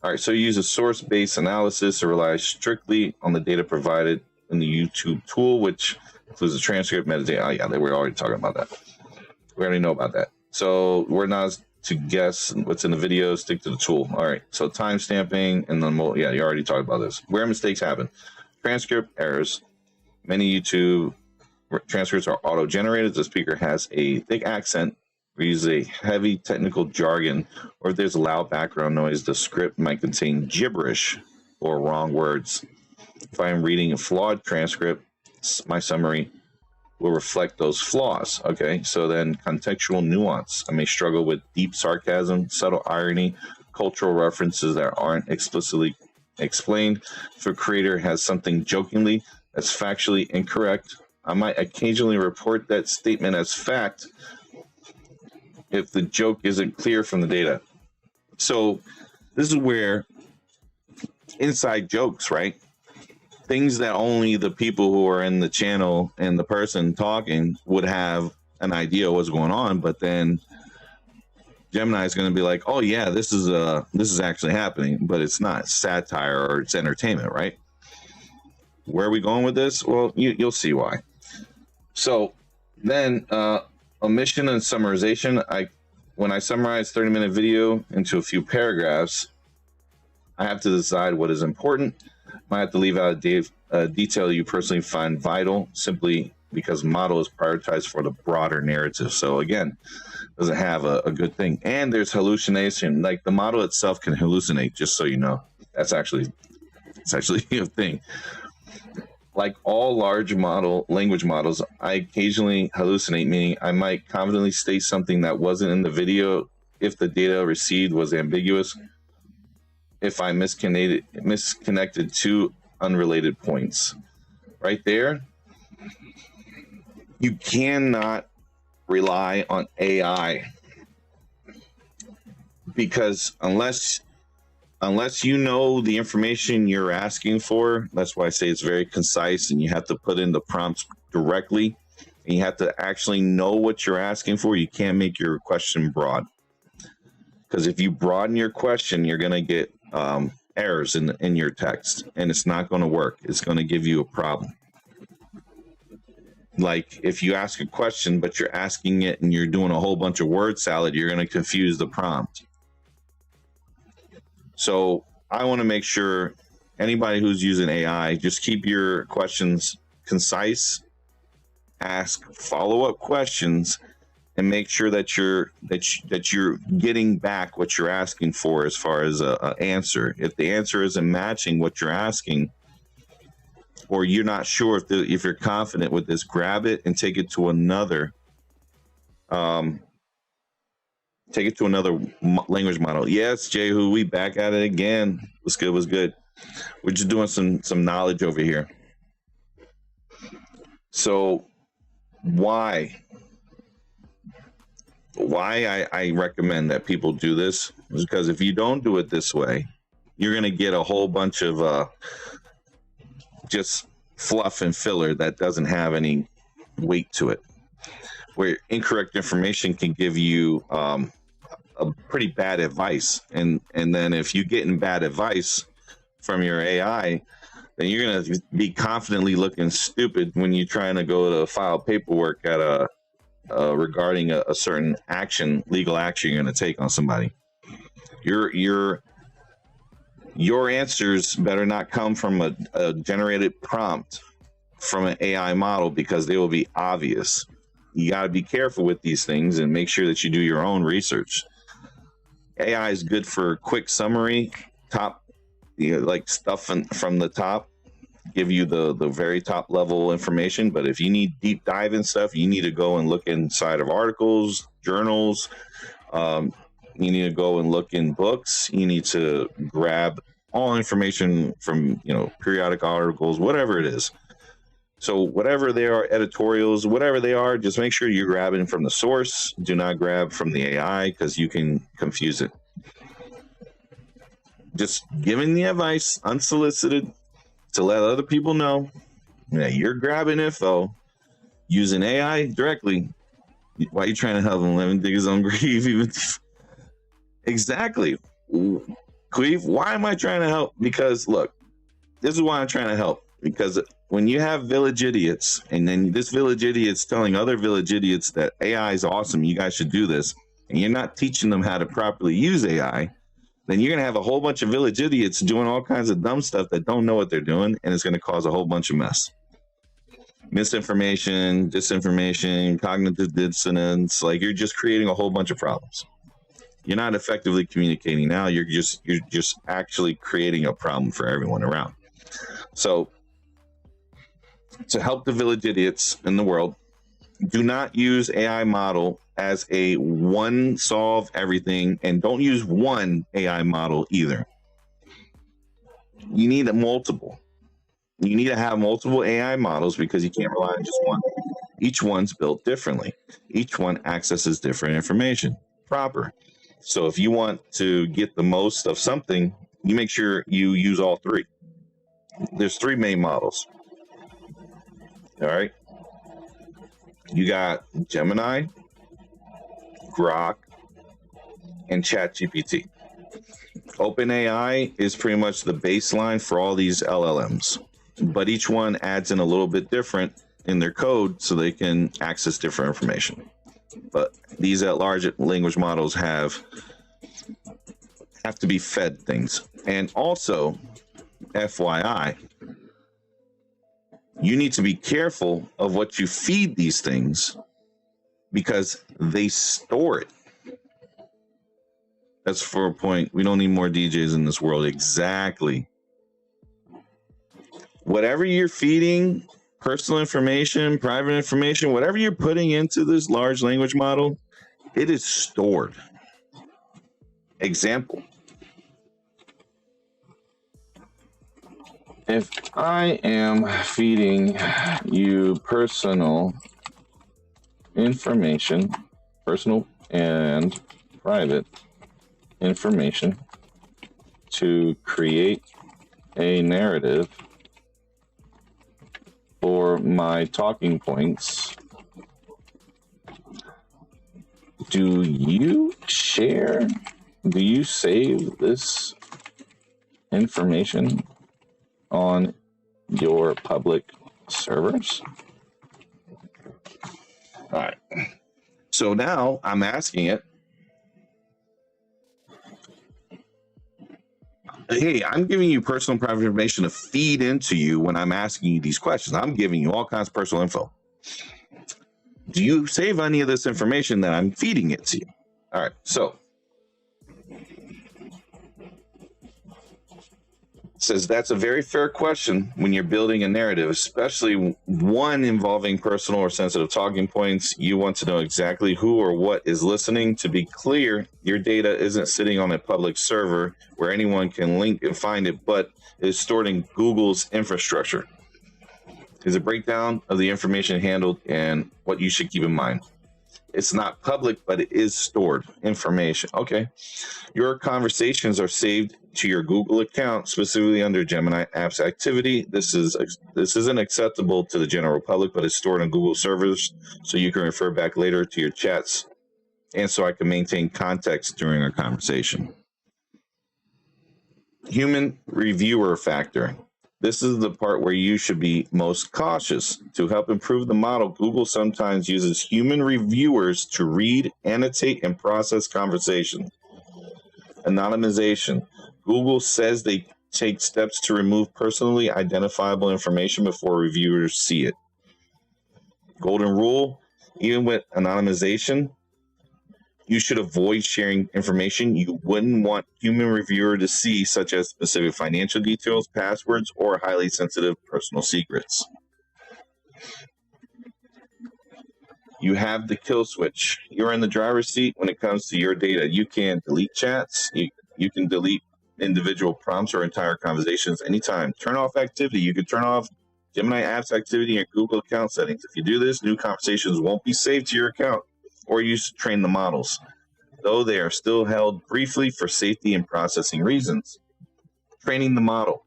All right, so you use a source-based analysis to rely strictly on the data provided in the YouTube tool, which includes the transcript, metadata. Oh, yeah, we're already talking about that. We already know about that. So we're not to guess what's in the video, stick to the tool. All right, so time stamping, and then you already talked about this. Where mistakes happen. Transcript errors. Many YouTube transcripts are auto-generated. The speaker has a thick accent or uses a heavy technical jargon, or if there's a loud background noise, the script might contain gibberish or wrong words. If I am reading a flawed transcript, my summary will reflect those flaws. Okay, so then contextual nuance. I may struggle with deep sarcasm, subtle irony, cultural references that aren't explicitly explained. If a creator has something jokingly that's factually incorrect, I might occasionally report that statement as fact if the joke isn't clear from the data. So this is where inside jokes, right? Things that only the people who are in the channel and the person talking would have an idea of what's going on, but then Gemini is going to be like, oh yeah, this is actually happening, but it's not satire or it's entertainment, right? Where are we going with this? Well, you'll see why. So then omission and summarization. When I summarize 30-minute video into a few paragraphs, I have to decide what is important. I have to leave out a detail you personally find vital, simply because model is prioritized for the broader narrative. So again, doesn't have a good thing. And there's hallucination. Like the model itself can hallucinate, just so you know. It's actually a thing. Like all large language models, I occasionally hallucinate, meaning I might confidently state something that wasn't in the video if the data received was ambiguous, if I misconnected two unrelated points. Right there, you cannot rely on AI, because unless you know the information you're asking for, that's why I say it's very concise, and you have to put in the prompts directly, and you have to actually know what you're asking for. You can't make your question broad, because if you broaden your question, you're going to get errors in your text, and it's not going to work. It's going to give you a problem. Like if you ask a question, but you're asking it and you're doing a whole bunch of word salad, you're going to confuse the prompt. So I want to make sure anybody who's using AI, just keep your questions concise, ask follow-up questions, and make sure that you're getting back what you're asking for as far as a answer. If the answer isn't matching what you're asking, or you're not sure if you're confident with this, grab it and take it to another language model. Yes, Jehu, we back at it again. What's good? We're just doing some knowledge over here. So why I recommend that people do this is because if you don't do it this way, you're going to get a whole bunch of just fluff and filler that doesn't have any weight to it, where incorrect information can give you a pretty bad advice. And then if you get in bad advice from your AI, then you're going to be confidently looking stupid when you're trying to go to file paperwork at regarding a certain legal action you're going to take on somebody. Your answers better not come from a generated prompt from an AI model, because they will be obvious. You got to be careful with these things and make sure that you do your own research. AI is good for quick summary, like stuff from the top, give you the very top level information. But if you need deep dive and stuff, you need to go and look inside of articles, journals. You need to go and look in books. You need to grab all information from, periodic articles, whatever it is. So whatever they are, editorials, whatever they are, just make sure you're grabbing from the source. Do not grab from the AI, because you can confuse it. Just giving the advice unsolicited to let other people know that you're grabbing info using AI directly. Why are you trying to help him? Let him dig his own grave. Even exactly. Queef, why am I trying to help? Because look, this is why I'm trying to help. Because when you have village idiots, and then this village idiot's telling other village idiots that AI is awesome, you guys should do this, and you're not teaching them how to properly use AI, then you're going to have a whole bunch of village idiots doing all kinds of dumb stuff that don't know what they're doing, and it's going to cause a whole bunch of mess. Misinformation, disinformation, cognitive dissonance, like you're just creating a whole bunch of problems. You're not effectively communicating now, you're just actually creating a problem for everyone around. So to help the village idiots in the world, do not use AI model as a one solve everything, and don't use one AI model either. You need a multiple. You need to have multiple AI models because you can't rely on just one. Each one's built differently. Each one accesses different information. Proper. So if you want to get the most of something, you make sure you use all three. There's three main models. All right. You got Gemini, Grok, and ChatGPT. OpenAI is pretty much the baseline for all these LLMs, but each one adds in a little bit different in their code so they can access different information. But these large language models have to be fed things. And also, FYI, you need to be careful of what you feed these things because they store it. That's for a point. We don't need more DJs in this world. Exactly. Whatever you're feeding, personal information, private information, whatever you're putting into this large language model, it is stored. Example. If I am feeding you personal information, personal and private information to create a narrative for my talking points, do you save this information on your public servers? All right. So now I'm asking it, hey, I'm giving you personal private information to feed into you when I'm asking you these questions. I'm giving you all kinds of personal info. Do you save any of this information that I'm feeding it to you? All right. So says that's a very fair question when you're building a narrative, especially one involving personal or sensitive talking points. You want to know exactly who or what is listening. To be clear, your data isn't sitting on a public server where anyone can link and find it, but is stored in Google's infrastructure. Is a breakdown of the information handled and what you should keep in mind. It's not public, but it is stored information. Okay. Your conversations are saved to your Google account, specifically under Gemini Apps Activity. This isn't acceptable to the general public, but it's stored on Google servers, so you can refer back later to your chats, and so I can maintain context during our conversation. Human reviewer factor. This is the part where you should be most cautious. To help improve the model, Google sometimes uses human reviewers to read, annotate, and process conversation. Anonymization. Google says they take steps to remove personally identifiable information before reviewers see it. Golden rule, even with anonymization, you should avoid sharing information you wouldn't want human reviewer to see, such as specific financial details, passwords, or highly sensitive personal secrets. You have the kill switch. You're in the driver's seat when it comes to your data. You can delete chats. You can delete individual prompts or entire conversations anytime. Turn off activity. You can turn off Gemini Apps Activity in your Google account settings. If you do this, new conversations won't be saved to your account or used to train the models, though they are still held briefly for safety and processing reasons. Training the model.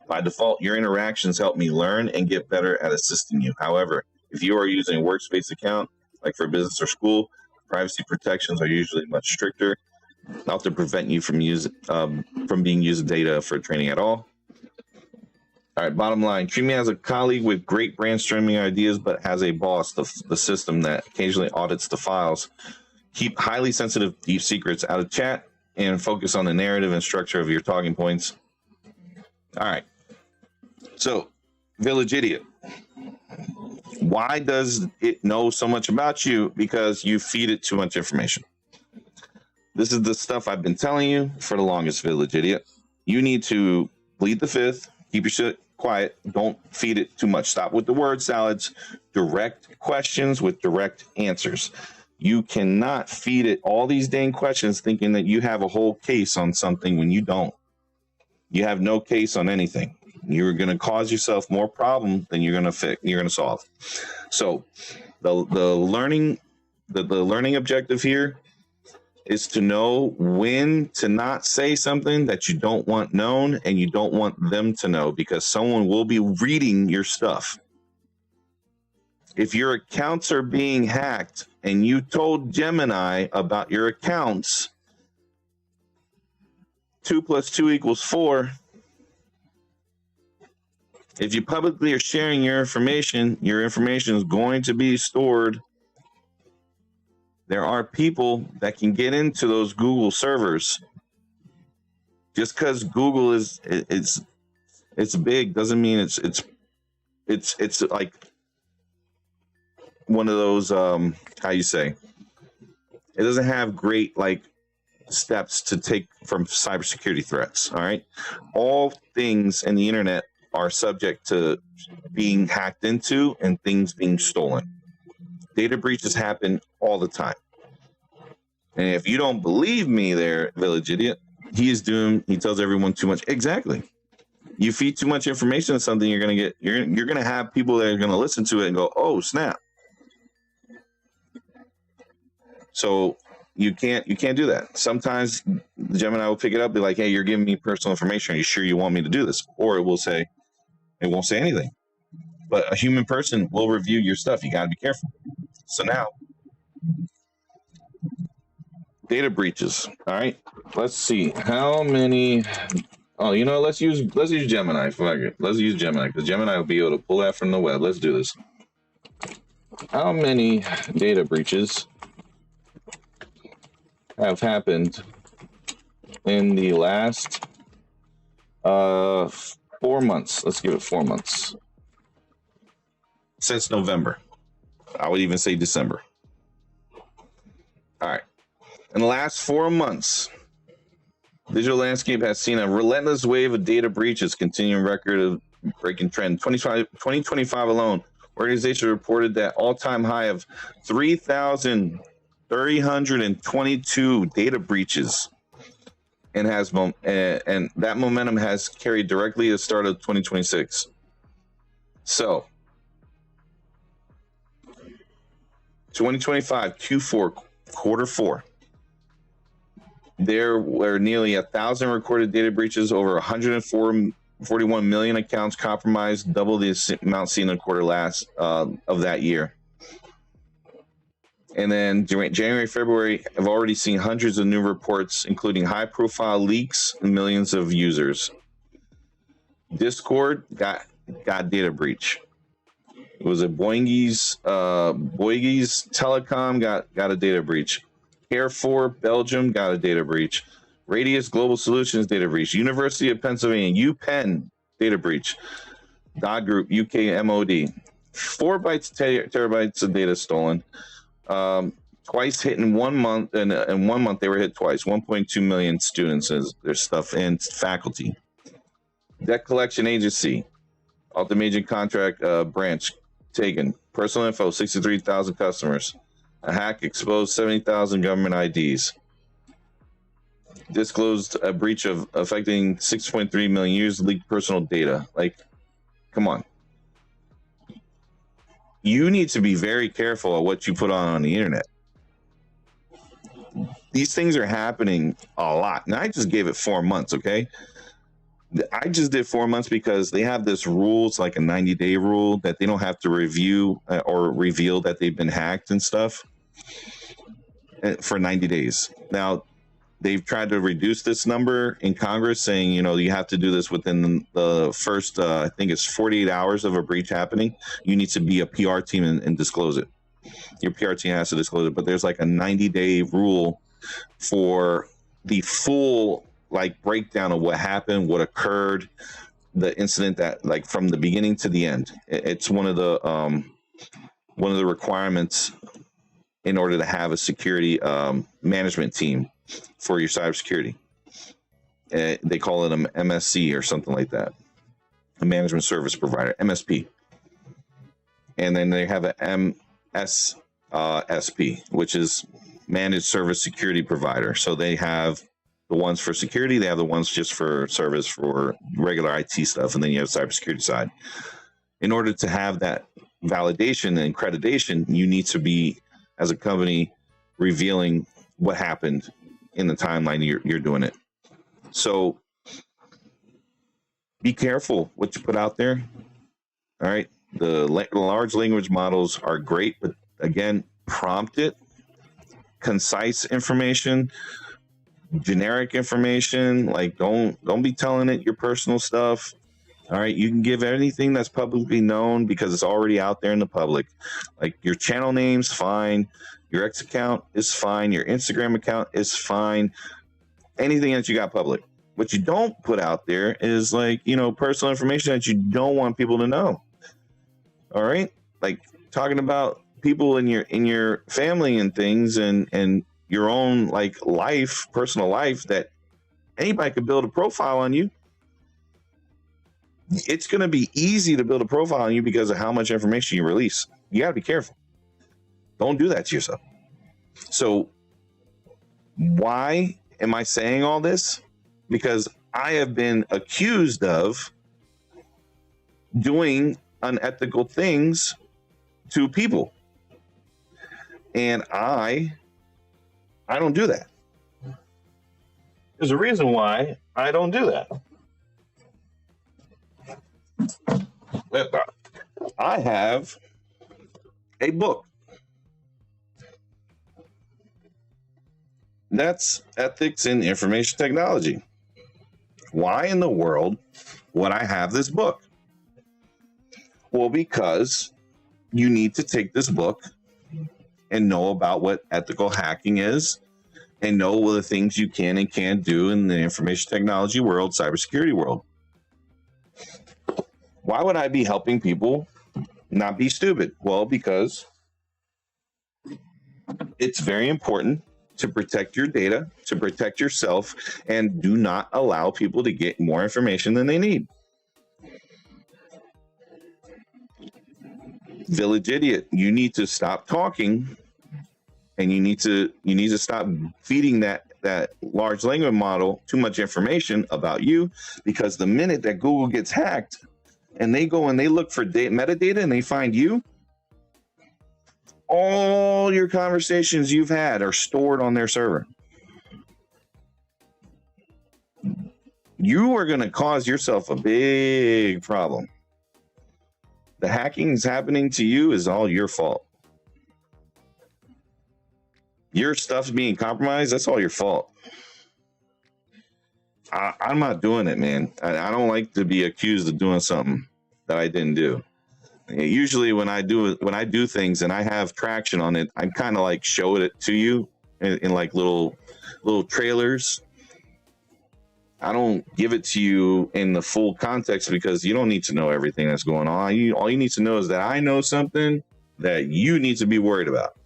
By default, your interactions help me learn and get better at assisting you. However, if you are using a workspace account, like for business or school, privacy protections are usually much stricter, not to prevent you from being used data for training at all. All right, bottom line, treat me as a colleague with great brainstorming ideas, but as a boss, the system that occasionally audits the files. Keep highly sensitive, deep secrets out of chat and focus on the narrative and structure of your talking points. All right. So, Village Idiot. Why does it know so much about you? Because you feed it too much information. This is the stuff I've been telling you for the longest, Village Idiot. You need to plead the fifth, keep your shit quiet, don't feed it too much. Stop with the word salads, direct questions with direct answers. You cannot feed it all these dang questions thinking that you have a whole case on something when you don't. You have no case on anything. You're going to cause yourself more problem than you're going to solve. So the learning objective here is to know when to not say something that you don't want known and you don't want them to know, because someone will be reading your stuff. If your accounts are being hacked and you told Gemini about your accounts, 2 + 2 = 4. If you publicly are sharing your information is going to be stored. There are people that can get into those Google servers. Just because Google is big doesn't mean it's like one of those how you say, it doesn't have great like steps to take from cybersecurity threats. All right, all things in the internet are subject to being hacked into and things being stolen. Data breaches happen all the time. And if you don't believe me there, Village Idiot, he tells everyone too much. Exactly. You feed too much information to something, you're going to have people that are going to listen to it and go, oh, snap. So you can't do that. Sometimes Gemini will pick it up, be like, hey, you're giving me personal information. Are you sure you want me to do this? Or it won't say anything. But a human person will review your stuff. You got to be careful. So now, data breaches. All right. Let's see how many. Oh, let's use Gemini. Fuck it. Let's use Gemini because Gemini will be able to pull that from the web. Let's do this. How many data breaches have happened in the last 4 months? Let's give it 4 months. Since November. I would even say December. All right. In the last 4 months, digital landscape has seen a relentless wave of data breaches, continuing record of breaking trend. 2025 alone, organization reported that all-time high of 3,322 data breaches, and that momentum has carried directly to the start of 2026. So, 2025 Q4 Q4. There were nearly 1,000 recorded data breaches, over 141 million accounts compromised, double the amount seen in the quarter last of that year. And then during January, February, I've already seen hundreds of new reports, including high-profile leaks and millions of users. Discord got data breach. It was a Bouygues Telecom got a data breach. Carrefour Belgium got a data breach. Radius Global Solutions data breach. University of Pennsylvania UPenn data breach. Dodd Group UK MOD. 4 terabytes of data stolen. Twice hit in 1 month. In 1 month they were hit twice. 1.2 million students as their stuff and faculty. Debt collection agency. Ultimate contract branch taken. Personal info 63,000 customers. A hack exposed 70,000 government IDs. Disclosed a breach of affecting 6.3 million users, leaked personal data. Like, come on. You need to be very careful of what you put on the internet. These things are happening a lot. Now, I just gave it 4 months, okay? I just did 4 months because they have this rule. It's like a 90-day rule that they don't have to review or reveal that they've been hacked and stuff for 90 days. Now, they've tried to reduce this number in Congress, saying, you have to do this within the first, I think it's 48 hours of a breach happening. You need to be a PR team and disclose it. Your PR team has to disclose it, but there's like a 90-day rule for the full like breakdown of what happened, what occurred, the incident, that like from the beginning to the end. It's one of the requirements in order to have a security management team for your cybersecurity. They call it an MSC or something like that, a management service provider, MSP. And then they have an MSSP, which is managed service security provider. So they have the ones for security, they have the ones just for service for regular IT stuff, and then you have cybersecurity side. In order to have that validation and accreditation, you need to be, as a company, revealing what happened in the timeline you're doing it. So be careful what you put out there. All right. The large language models are great, but again, prompt it, concise information, generic information. Like don't be telling it your personal stuff. All right, you can give anything that's publicly known because it's already out there in the public. Like your channel name's fine, your X account is fine, your Instagram account is fine, anything that you got public. What you don't put out there is like, personal information that you don't want people to know. All right, like talking about people in your family and things, and your own like life, personal life, that anybody could build a profile on you. It's going to be easy to build a profile on you because of how much information you release. You got to be careful. Don't do that to yourself. So why am I saying all this? Because I have been accused of doing unethical things to people. And I don't do that. There's a reason why I don't do that. I have a book that's Ethics in Information Technology. Why in the world would I have this book? Well, because you need to take this book and know about what ethical hacking is, and know what the things you can and can't do in the information technology world, cybersecurity world. Why would I be helping people not be stupid? Well, because it's very important to protect your data, to protect yourself, and do not allow people to get more information than they need. Village idiot, you need to stop talking, and you need to stop feeding that large language model too much information about you, because the minute that Google gets hacked and they go and they look for metadata and they find you, all your conversations you've had are stored on their server. You are going to cause yourself a big problem. The hacking is happening to you is all your fault. Your stuff's being compromised, that's all your fault. I'm not doing it, man. I don't like to be accused of doing something that I didn't do. Usually when I do things and I have traction on it, I kind of like show it to you in like little trailers. I don't give it to you in the full context because you don't need to know everything that's going on. All you need to know is that I know something that you need to be worried about.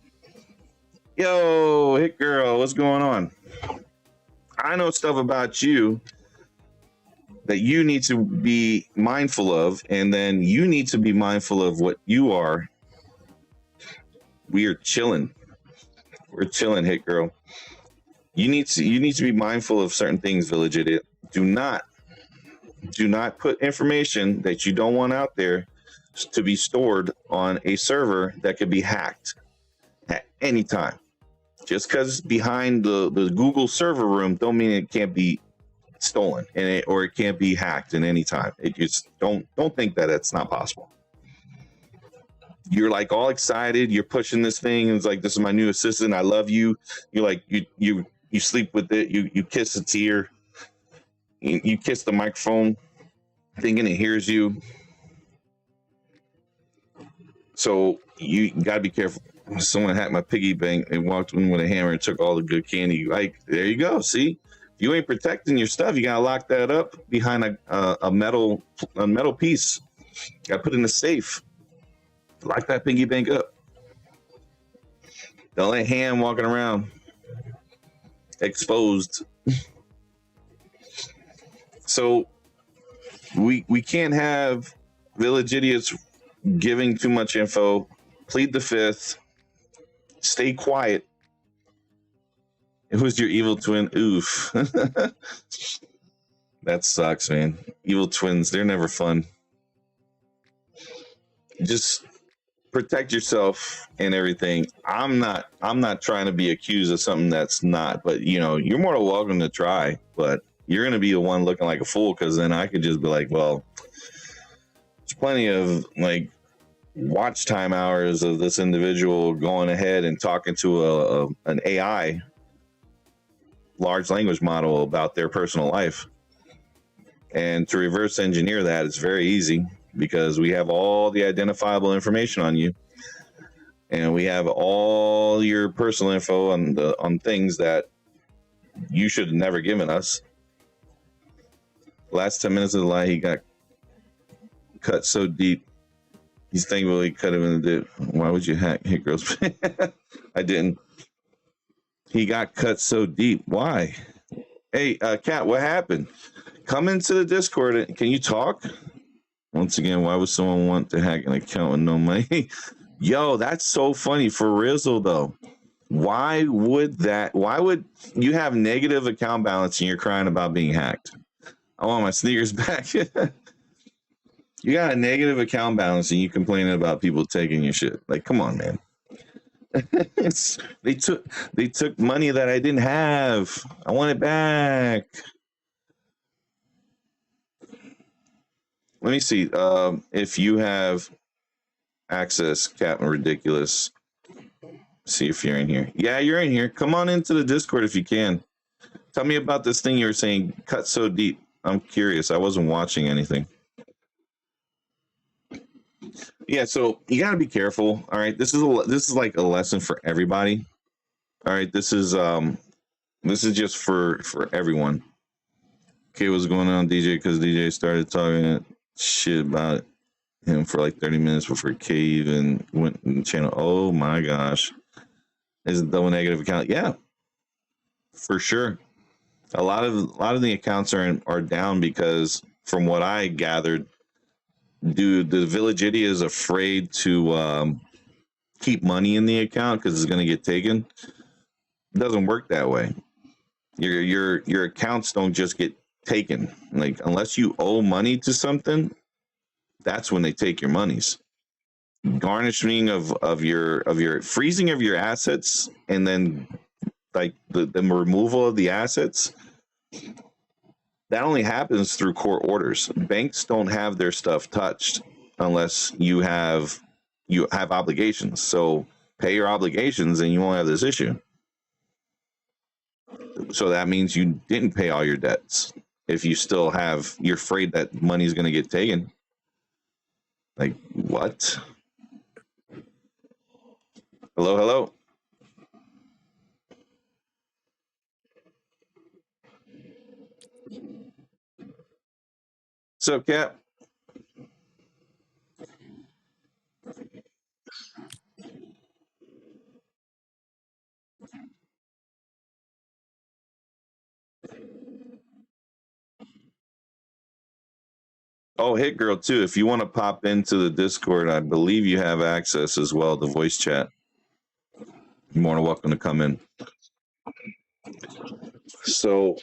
Yo, Hit Girl, what's going on? I know stuff about you that you need to be mindful of, and then you need to be mindful of what you are. We are chilling. We're chilling, Hit Girl. You need to be mindful of certain things, Village Idiot. Do not put information that you don't want out there to be stored on a server that could be hacked at any time. Just because it's behind the Google server room don't mean it can't be stolen or it can't be hacked at any time. It just don't think that it's not possible. You're like all excited, you're pushing this thing, and it's like, this is my new assistant, I love you. You're like, you sleep with it, you kiss a tear, you kiss the microphone thinking it hears you. So you gotta be careful. someone hacked my piggy bank and walked in with a hammer and took all the good candy. Like, there you go. See, if you ain't protecting your stuff, you gotta lock that up behind a metal piece. Got to put in a safe. Lock that piggy bank up. Don't let ham walking around exposed. So we can't have village idiots giving too much info. Plead the fifth. Stay quiet. Who's your evil twin? Oof. That sucks, man. Evil twins, they're never fun. Just protect yourself and everything. I'm not trying to be accused of something that's not, but you're more than welcome to try, but you're going to be the one looking like a fool, because then I could just be like, well, there's plenty of like watch time hours of this individual going ahead and talking to an AI large language model about their personal life. And to reverse engineer that is very easy, because we have all the identifiable information on you, and we have all your personal info on things that you should have never given us. Last 10 minutes of the lie, he got cut so deep. He's thankful he cut him in the dip. Why would you hack Hit Girls? I didn't. He got cut so deep. Why? Hey, Kat, what happened? Come into the Discord. Can you talk? Once again, why would someone want to hack an account with no money? Yo, that's so funny. For Rizzle, though. Why would you have negative account balance and you're crying about being hacked? I want my sneakers back. You got a negative account balance and you complaining about people taking your shit. Like, come on, man. They took money that I didn't have. I want it back. Let me see. If you have access, Captain Ridiculous. See if you're in here. Yeah, you're in here. Come on into the Discord if you can. Tell me about this thing you were saying, cut so deep. I'm curious. I wasn't watching anything. Yeah, so you got to be careful. All right, this is like a lesson for everybody. All right, this is just for everyone. Okay, what's going on, DJ? Because DJ started talking shit about him for like 30 minutes before K even went in the channel. Oh my gosh, is it double negative account? Yeah, for sure. A lot of the accounts are down because, from what I gathered, dude, the village idiot is afraid to keep money in the account because it's going to get taken. It doesn't work that way. Your accounts don't just get taken. Like, unless you owe money to something, that's when they take your monies. Garnishing of your freezing of your assets, and then like the removal of the assets, that only happens through court orders. Banks don't have their stuff touched unless you have obligations. So pay your obligations and you won't have this issue. So that means you didn't pay all your debts. If you still have, you're afraid that money's going to get taken. Like, what? Hello? What's up, Cap? Oh, Hit Girl, too. If you want to pop into the Discord, I believe you have access as well to voice chat. You're more than welcome to come in. So,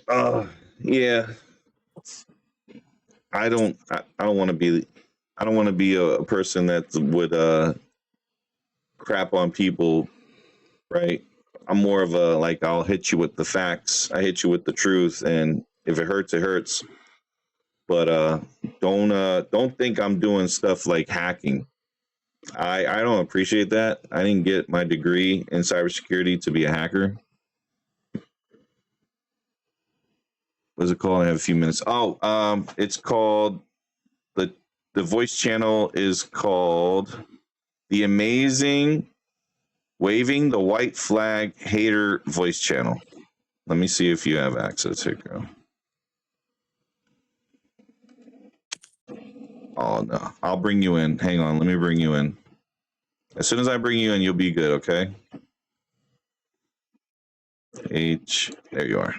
yeah, I don't want to be a person that would crap on people, right? I'm more of a, like, I'll hit you with the facts. I hit you with the truth, and if it hurts, it hurts. But don't think I'm doing stuff like hacking. I don't appreciate that. I didn't get my degree in cybersecurity to be a hacker. What's it called? I have a few minutes. Oh, it's called the voice channel is called The Amazing Waving the white flag hater voice channel. Let me see if you have access here, girl. Oh, no. I'll bring you in. Hang on. Let me bring you in. As soon as I bring you in, you'll be good, okay? There you are.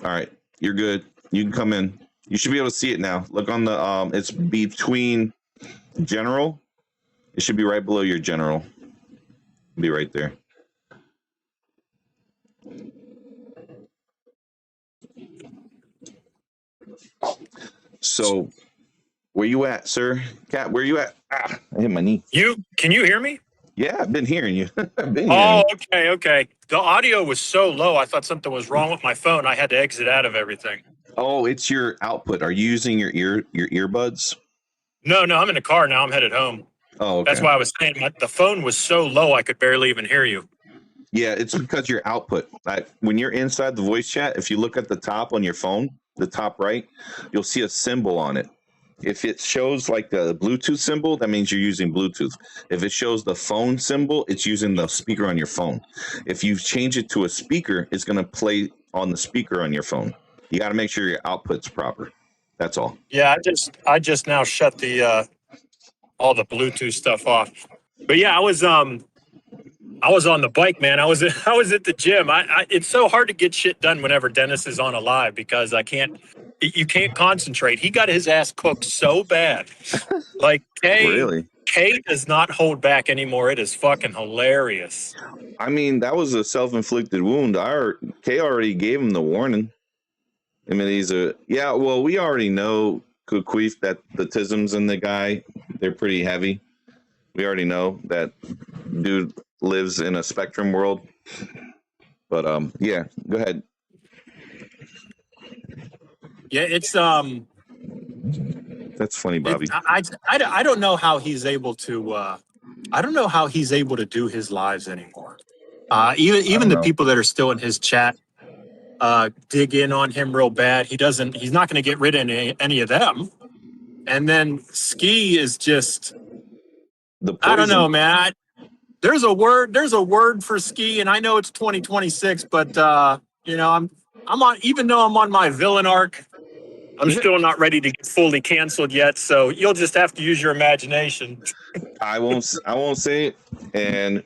All right. You're good. You can come in. You should be able to see it now. Look on the, it's between general. It should be right below your general. Be right there. So, where you at, sir? Cat, where you at? Ah, I hit my knee. Can you hear me? Yeah, I've been hearing you. I've been hearing you. Okay. The audio was so low, I thought something was wrong with my phone. I had to exit out of everything. Oh, it's your output. Are you using your earbuds? No, I'm in the car now. I'm headed home. Oh, okay. That's why I was saying the phone was so low I could barely even hear you. Yeah, it's because your output. When you're inside the voice chat, if you look at the top on your phone, the top right, you'll see a symbol on it. If it shows like the Bluetooth symbol, that means you're using Bluetooth. If it shows the phone symbol, it's using the speaker on your phone. If you change it to a speaker, it's going to play on the speaker on your phone. You got to make sure your output's proper. That's all. Yeah, I just now shut the all the Bluetooth stuff off. But yeah, I was on the bike, man. I was at the gym. It's so hard to get shit done whenever Dennis is on a live because you can't concentrate. He got his ass cooked so bad. Like Kay does not hold back anymore. It is fucking hilarious. I mean, that was a self-inflicted wound. Kay already gave him the warning. I mean, we already know Queef that the tisms in the guy, they're pretty heavy. We already know that dude lives in a spectrum world. But yeah, go ahead. Yeah, it's That's funny, Bobby. I don't know how he's able to I don't know how he's able to do his lives anymore. Even the people that are still in his chat dig in on him real bad. He's not going to get rid of any of them. And then Ski is just I don't know, man. There's a word for Ski, and I know it's 2026, but I'm on, even though I'm on my villain arc, I'm still not ready to get fully canceled yet, so you'll just have to use your imagination. I won't say it, and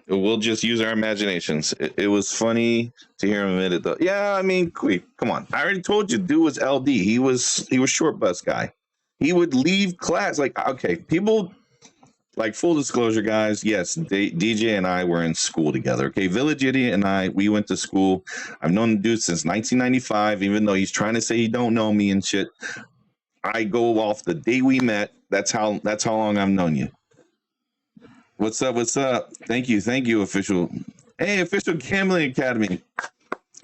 we'll just use our imaginations. It was funny to hear him admit it, though. Yeah, I mean, Queef, come on. I already told you, dude was LD. He was short bus guy. He would leave class. Like, okay, people, like, full disclosure, guys, yes, DJ and I were in school together. Okay, Village Idiot and we went to school. I've known the dude since 1995, even though he's trying to say he don't know me and shit. I go off the day we met. That's how long I've known you. What's up? Thank you, official. Hey, Official Gambling Academy.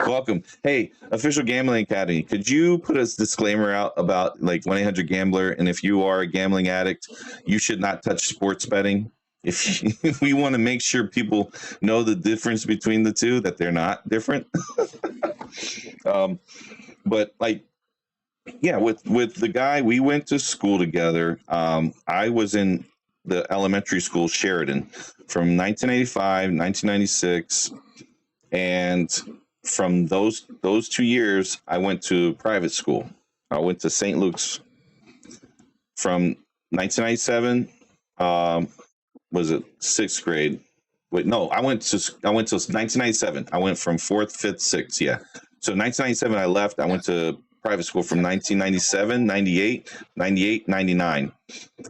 Welcome. Hey, Official Gambling Academy, could you put a disclaimer out about like 1-800-GAMBLER, and if you are a gambling addict, you should not touch sports betting. If we want to make sure people know the difference between the two, that they're not different. But like, yeah, with the guy, we went to school together. I was in the elementary school Sheridan from 1985, 1996, and from those 2 years, I went to private school. I went to St. Luke's from 1997. Was it 6th grade? Wait, no, I went to 1997. I went from 4th, 5th, 6th. Yeah. So 1997, I left. I went to private school from 1997, 98, 98, 99.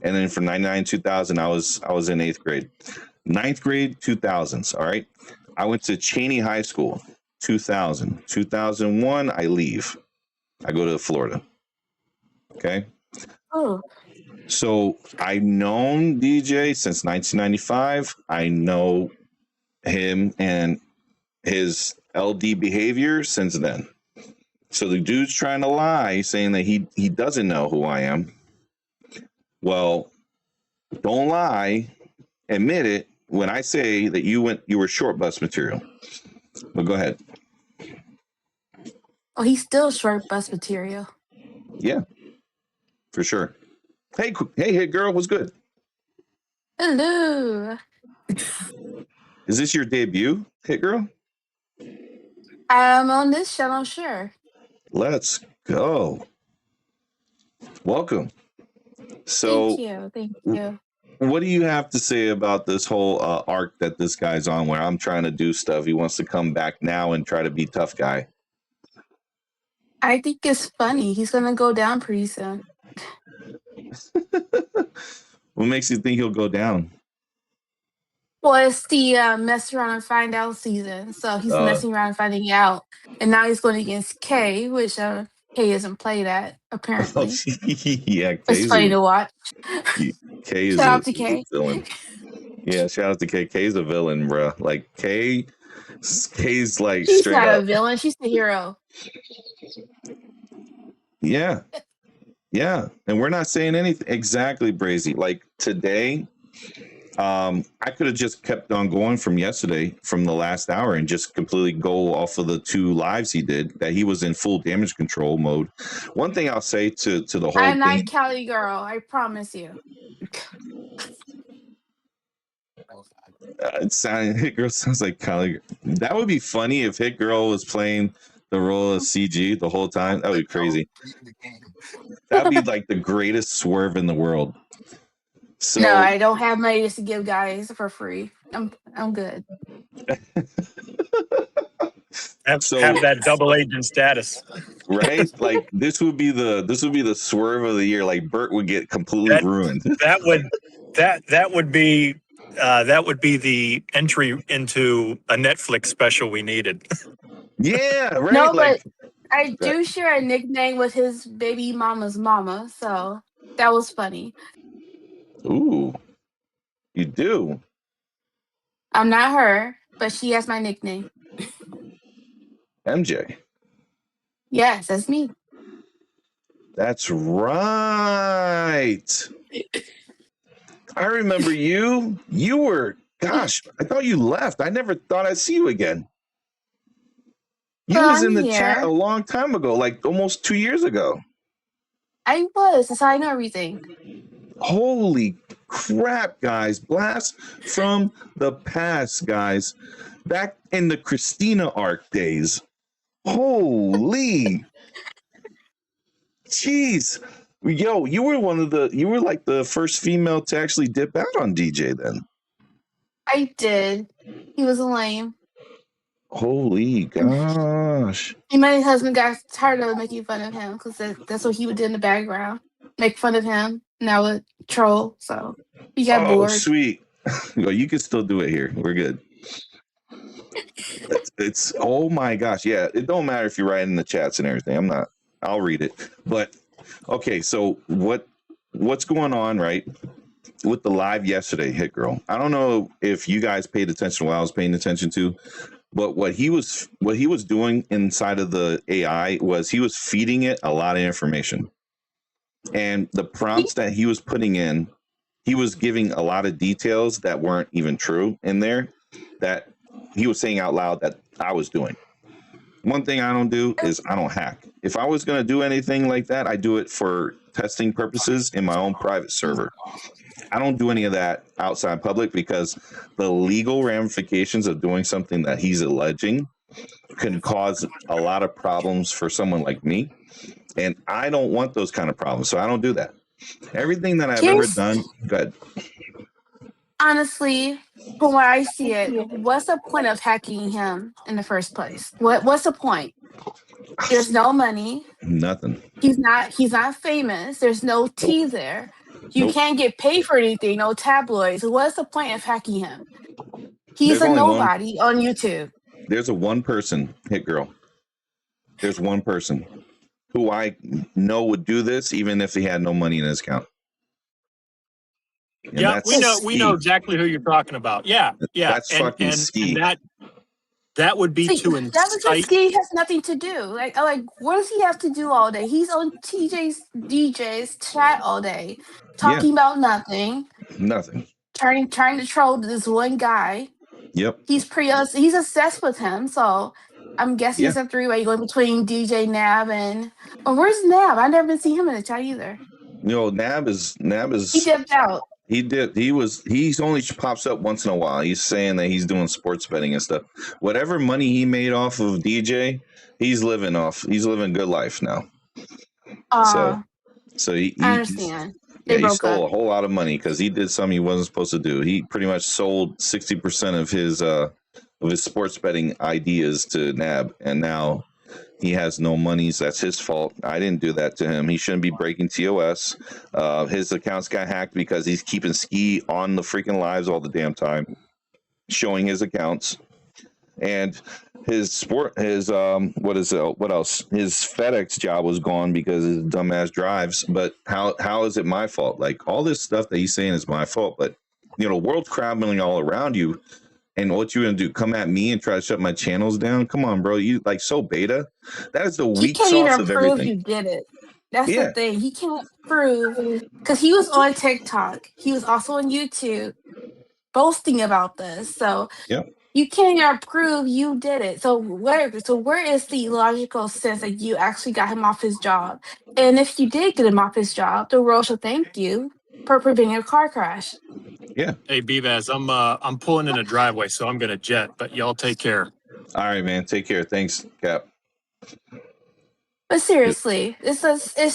And then from 99 to 2000, I was in 8th grade. 9th grade, 2000s. All right. I went to Cheney High School, 2000. 2001, I leave. I go to Florida. Okay. Oh. So I've known DJ since 1995. I know him and his LD behavior since then. So the dude's trying to lie, saying that he doesn't know who I am. Well, don't lie. Admit it when I say that you were short bus material. But go ahead. Oh, he's still short bus material. Yeah, for sure. Hey, girl, what's good? Hello. Is this your debut, Hit Girl? On this channel, sure. Let's go. Welcome. Thank So, you. Thank you. what do you have to say about this whole arc that this guy's on where I'm trying to do stuff? He wants to come back now and try to be tough guy. I think it's funny. He's gonna go down pretty soon. What makes you think he'll go down? Well, it's the mess around and find out season, so he's messing around and finding out, and now he's going against Kay, which Kay isn't played at apparently. Yeah, It's funny to watch. Kay is Shout out to Kay. villain. Yeah, shout out to Kay. Kay's a villain, bro. Like Kay's like She's straight not up a villain. She's the hero. Yeah. Yeah. And we're not saying anything exactly, Brazy. Like today, I could have just kept on going from yesterday, from the last hour, and just completely go off of the 2 lives he did, that he was in full damage control mode. One thing I'll say to the whole I'm thing. not Cali girl, I promise you. Hit Girl sounds like Kylie. That would be funny if Hit Girl was playing the role of CG the whole time. That would be crazy. That'd be like the greatest swerve in the world. So, no, I don't have money to give guys for free. I'm good. Have that double agent status, right? Like this would be the swerve of the year. Like Bert would get completely ruined. That would be the entry into a Netflix special we needed. Yeah, right. No, like, but I do share a nickname with his baby mama's mama, so that was funny. Ooh, you do? I'm not her, but she has my nickname. MJ. Yes, that's me. That's right. I remember you. You were, gosh, I thought you left. I never thought I'd see you again. You was in the chat a long time ago, like almost 2 years ago. I was. That's how I know everything. Holy crap, guys. Blast from the past, guys. Back in the Christina arc days. Holy. Jeez. Yo, you were like the first female to actually dip out on DJ then. I did. He was lame. Holy gosh. And my husband got tired of making fun of him because that's what he would do in the background. Make fun of him. And I would troll. So he got bored. Oh, sweet. Well, you can still do it here. We're good. It's oh my gosh. Yeah, it don't matter if you write in the chats and everything. I'll read it. But okay, so what's going on, right? With the live yesterday, Hit Girl. I don't know if you guys paid attention to what I was paying attention to, but what he was doing inside of the AI was he was feeding it a lot of information. And the prompts that he was putting in, he was giving a lot of details that weren't even true in there, that he was saying out loud that I was doing. One thing I don't do is I don't hack. If I was going to do anything like that, I do it for testing purposes in my own private server. I don't do any of that outside public because the legal ramifications of doing something that he's alleging can cause a lot of problems for someone like me. And I don't want those kind of problems. So I don't do that. Everything that I've ever done, good. Honestly, from where I see it, what's the point of hacking him in the first place? What's the point? There's no money. Nothing. He's not famous. There's no tea there. You can't get paid for anything, no tabloids. What's the point of hacking him? He's a nobody on YouTube. There's a one person, Hit Girl. There's one person who I know would do this even if he had no money in his account. And yeah, we know exactly who you're talking about. Yeah. That's fucking Ski. And that would be to incite. That because Ski has nothing to do. Like, what does he have to do all day? He's on DJ's chat all day, talking about nothing. Nothing. Trying to troll this one guy. Yep. He's obsessed with him. So I'm guessing it's a 3-way going between DJ Nab and. Where's Nab? I never seen him in the chat either. No, Nab is. He dipped out. He did. He's only pops up once in a while. He's saying that he's doing sports betting and stuff. Whatever money he made off of DJ, he's living good life now. So Uh, he I understand. They yeah, he broke stole up. a whole lot of money because he did something he wasn't supposed to do. He pretty much sold 60% of his sports betting ideas to NAB, and now he has no monies. That's his fault. I didn't do that to him. He shouldn't be breaking TOS. His accounts got hacked because he's keeping Ski on the freaking lives all the damn time, showing his accounts. And what else? His FedEx job was gone because of his dumbass drives. But how is it my fault? Like, all this stuff that he's saying is my fault, but world's crumbling all around you. And what you gonna do? Come at me and try to shut my channels down? Come on, bro. You like so beta. That is the He weak can't sauce even of prove everything. you did it. That's the Yeah. thing. He can't prove because he was on TikTok. He was also on YouTube boasting about this. So Yep. you can't even prove you did it. So where is the logical sense that you actually got him off his job? And if you did get him off his job, the world should thank you for preventing a car crash. Yeah. Hey, BVaz, I'm pulling in a driveway, so I'm gonna jet. But y'all take care. All right, man. Take care. Thanks, Cap. But seriously, it's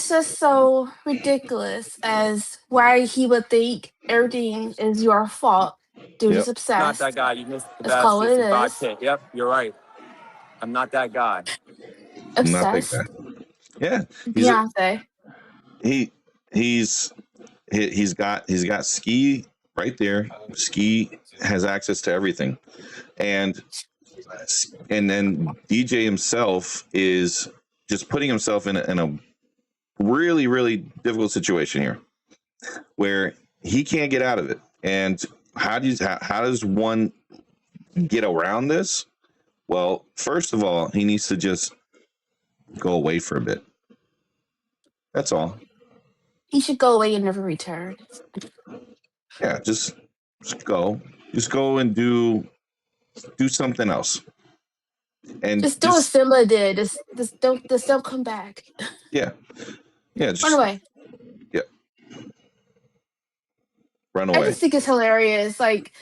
just so ridiculous as why he would think everything is your fault. Dude is Yep. obsessed. Not that guy. You missed the Let's call it it is. 65K. Yep, you're right. I'm not that guy. Not that guy. Obsessed. Yeah. Beyonce. He's got Ski right there. Ski has access to everything, and then DJ himself is just putting himself in a really, really difficult situation here, where he can't get out of it. And how does one get around this? Well, first of all, he needs to just go away for a bit. That's all. He should go away and never return. Yeah, just go and do something else. And Just do what Simba did. Just don't come back. Yeah. Just Run away. Yeah. Run I away. just think it's hilarious. Like,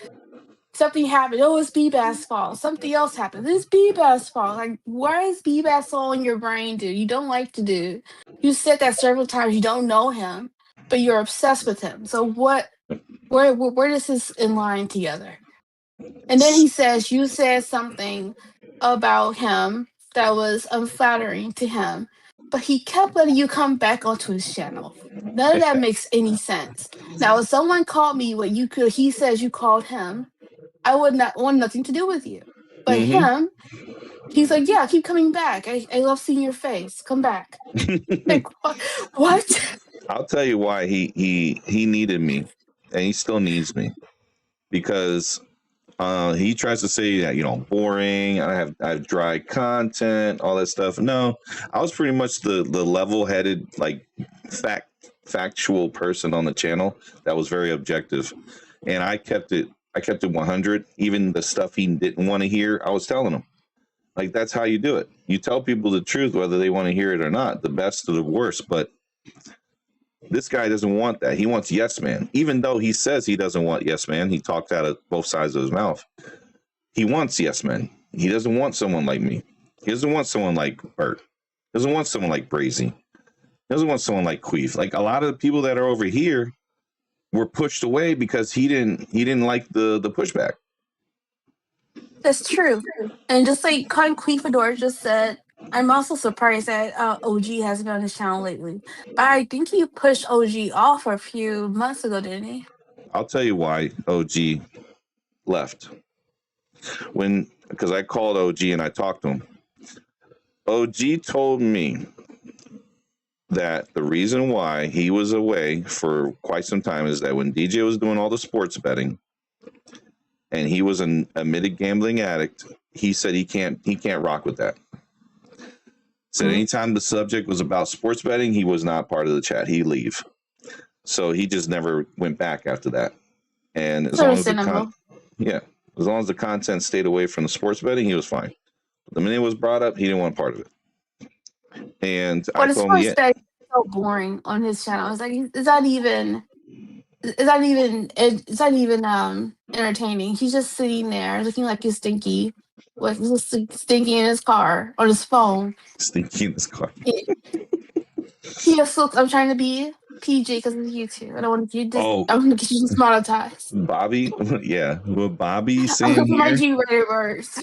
something happened. Oh, it's BVaz's fault. Something else happened. It's BVaz's fault. Like, why is BVaz all in your brain, dude? You don't like to do. You said that several times. You don't know him, but you're obsessed with him. So what? Where does this in line together? And then he says you said something about him that was unflattering to him, but he kept letting you come back onto his channel. None of that makes any sense. Now, if someone called me what he says you called him, I would not want nothing to do with you. But him, he's like, yeah, keep coming back. I love seeing your face. Come back. Like, what? I'll tell you why he needed me, and he still needs me, because he tries to say that I'm boring. I have dry content, all that stuff. No, I was pretty much the level-headed, like factual person on the channel that was very objective, and I kept it 100. Even the stuff he didn't want to hear, I was telling him. Like, that's how you do it. You tell people the truth, whether they want to hear it or not, the best or the worst. But this guy doesn't want that. He wants yes man. Even though he says he doesn't want yes man, he talked out of both sides of his mouth. He wants yes man. He doesn't want someone like me. He doesn't want someone like Bert. He doesn't want someone like Brazy. He doesn't want someone like Queef. Like, a lot of the people that are over here were pushed away because he didn't like the pushback. That's true. And just like Queefador just said, I'm also surprised that OG hasn't been on his channel lately. But I think he pushed OG off a few months ago, didn't he? I'll tell you why OG left. Because I called OG and I talked to him. OG told me that the reason why he was away for quite some time is that when DJ was doing all the sports betting, and he was an admitted gambling addict, he said he can't rock with that. Said anytime the subject was about sports betting, he was not part of the chat. He'd leave. So he just never went back after that. And as long as the content stayed away from the sports betting, he was fine. But the minute it was brought up, he didn't want part of it. And I told him, sports betting is so boring on his channel. It's like, is it's not even entertaining. He's just sitting there looking like he's stinky, with just stinky in his car on his phone. Stinky in his car. He just looks. I'm trying to be PG because it's YouTube. I don't want to get Oh. I want to get you demonetized. Bobby, yeah, what Bobby's I'm saying for my here. G-rated words.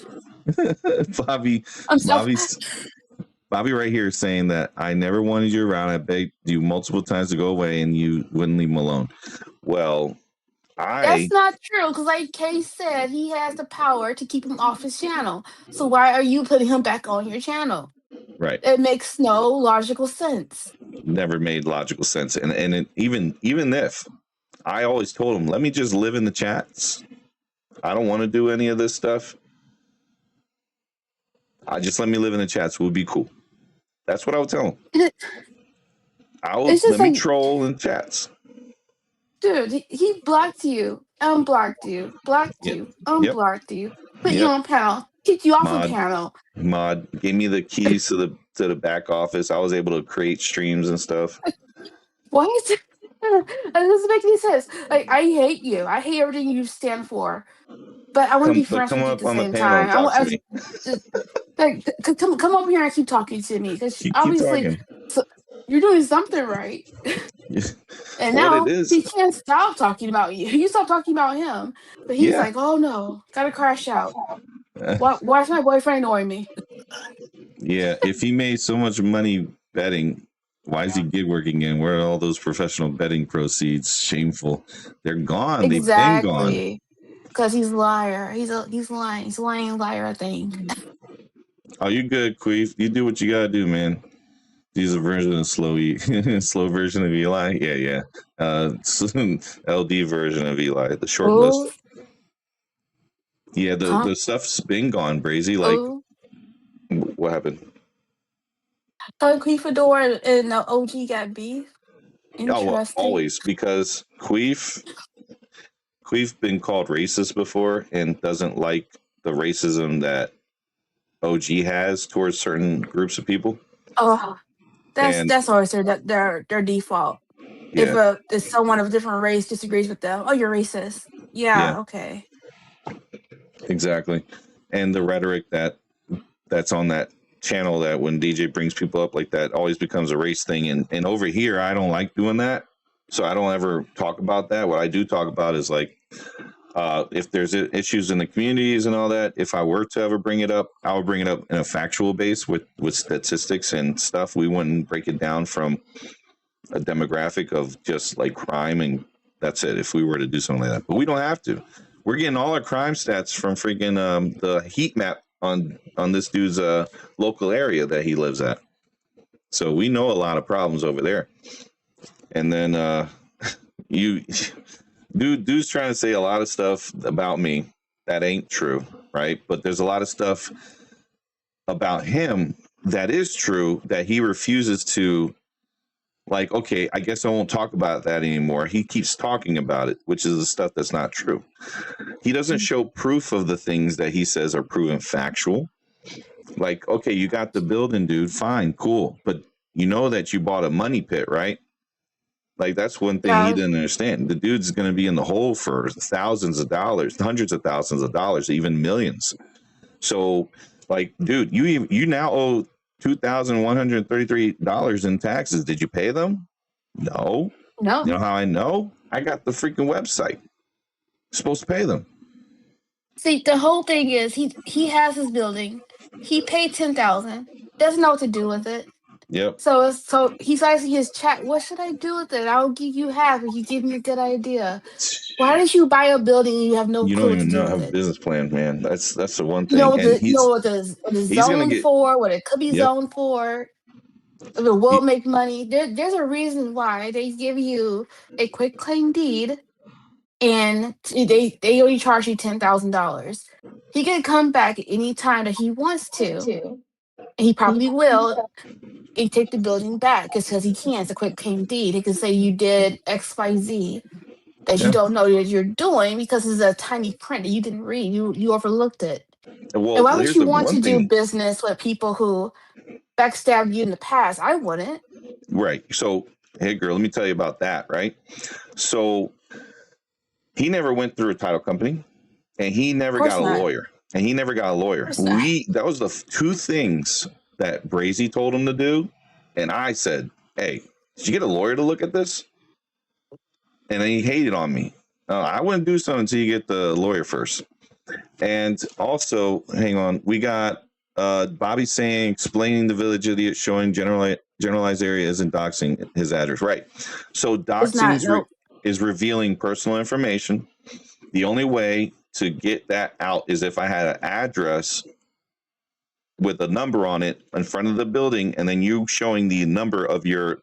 Bobby right here is saying that I never wanted you around. I begged you multiple times to go away, and you wouldn't leave him alone. Well, That's not true, because like Kay said, he has the power to keep him off his channel. So why are you putting him back on your channel? Right. It makes no logical sense. Never made logical sense. And even if I always told him, let me just live in the chats. I don't want to do any of this stuff. Just let me live in the chats. We'll be cool. That's what I would tell him. Let me troll in chats. Dude, he blocked you, unblocked you, blocked you, unblocked you, put you on panel, kicked you off the panel. Mod gave me the keys to the back office. I was able to create streams and stuff. Why is it? That doesn't make any sense. Like, I hate you. I hate everything you stand for. But I want to be friends with you at the same time. Come up here and keep talking to me, because obviously you're doing something right. And now he can't stop talking about you. You stop talking about him, but he's like, "Oh no, gotta crash out. Why is my boyfriend annoying me?" Yeah, if he made so much money betting, why is he gig working again? Where are all those professional betting proceeds? Shameful. They're gone. Exactly. They've been gone. Because he's a liar. He's lying. He's a lying liar, I think. Oh, you good, Queef. You do what you gotta do, man. These are version of slow version of Eli. Yeah. LD version of Eli, the short list. Yeah, the stuff's been gone, Brazy. Like, what happened? Queefador and the OG got beef. Interesting. Oh, well, always, because Queef been called racist before and doesn't like the racism that OG has towards certain groups of people. Oh, that's always their default. Yeah. If someone of a different race disagrees with them, oh, you're racist. Yeah. Okay. Exactly. And the rhetoric that's on that channel, that when DJ brings people up like that, always becomes a race thing. And over here, I don't like doing that. So I don't ever talk about that. What I do talk about is like, if there's issues in the communities and all that, if I were to ever bring it up, I would bring it up in a factual base with statistics and stuff. We wouldn't break it down from a demographic of just like crime and that's it, if we were to do something like that. But we don't have to. We're getting all our crime stats from freaking the heat map on this dude's local area that he lives at. So we know a lot of problems over there. And then dude's trying to say a lot of stuff about me that ain't true, right? But there's a lot of stuff about him that is true that he refuses to, like, okay, I guess I won't talk about that anymore. He keeps talking about it, which is the stuff that's not true. He doesn't show proof of the things that he says are proven factual. Like, okay, you got the building, dude, fine, cool. But you know that you bought a money pit, right? Like, that's one thing he didn't understand. The dude's going to be in the hole for thousands of dollars, hundreds of thousands of dollars, even millions. So, like, dude, you now owe $2,133 in taxes. Did you pay them? No. You know how I know? I got the freaking website. Supposed to pay them. See, the whole thing is he has his building. He paid $10,000. Doesn't know what to do with it. Yep. So he's asking his chat, what should I do with it? I'll give you half if you give me a good idea. Why did you buy a building and you have no clue? You don't even know have a business plan, man. That's the one thing. You know what the zone for, what it could be zoned for. If it will make money. There's a reason why they give you a quick claim deed and they only charge you $10,000. He can come back at any time that he wants to. And he probably will. And take the building back because he can. It's a quick claim deed. He can say you did XYZ that you don't know that you're doing because it's a tiny print that you didn't read. You overlooked it. Well, and why would you want to do business with people who backstabbed you in the past? I wouldn't. Right. So Hey, girl, let me tell you about that, right? So he never went through a title company, and he Of never course got a not. Of lawyer. And he never got a lawyer. course not. That was the two things that Brazy told him to do. And I said, hey, did you get a lawyer to look at this? And then he hated on me. I wouldn't do something until you get the lawyer first. And also, hang on, we got Bobby saying, explaining the village idiot, showing generalized areas and doxing his address. Right. So It's not. doxing Nope. is revealing personal information. The only way to get that out is if I had an address with a number on it in front of the building, and then you showing the number of your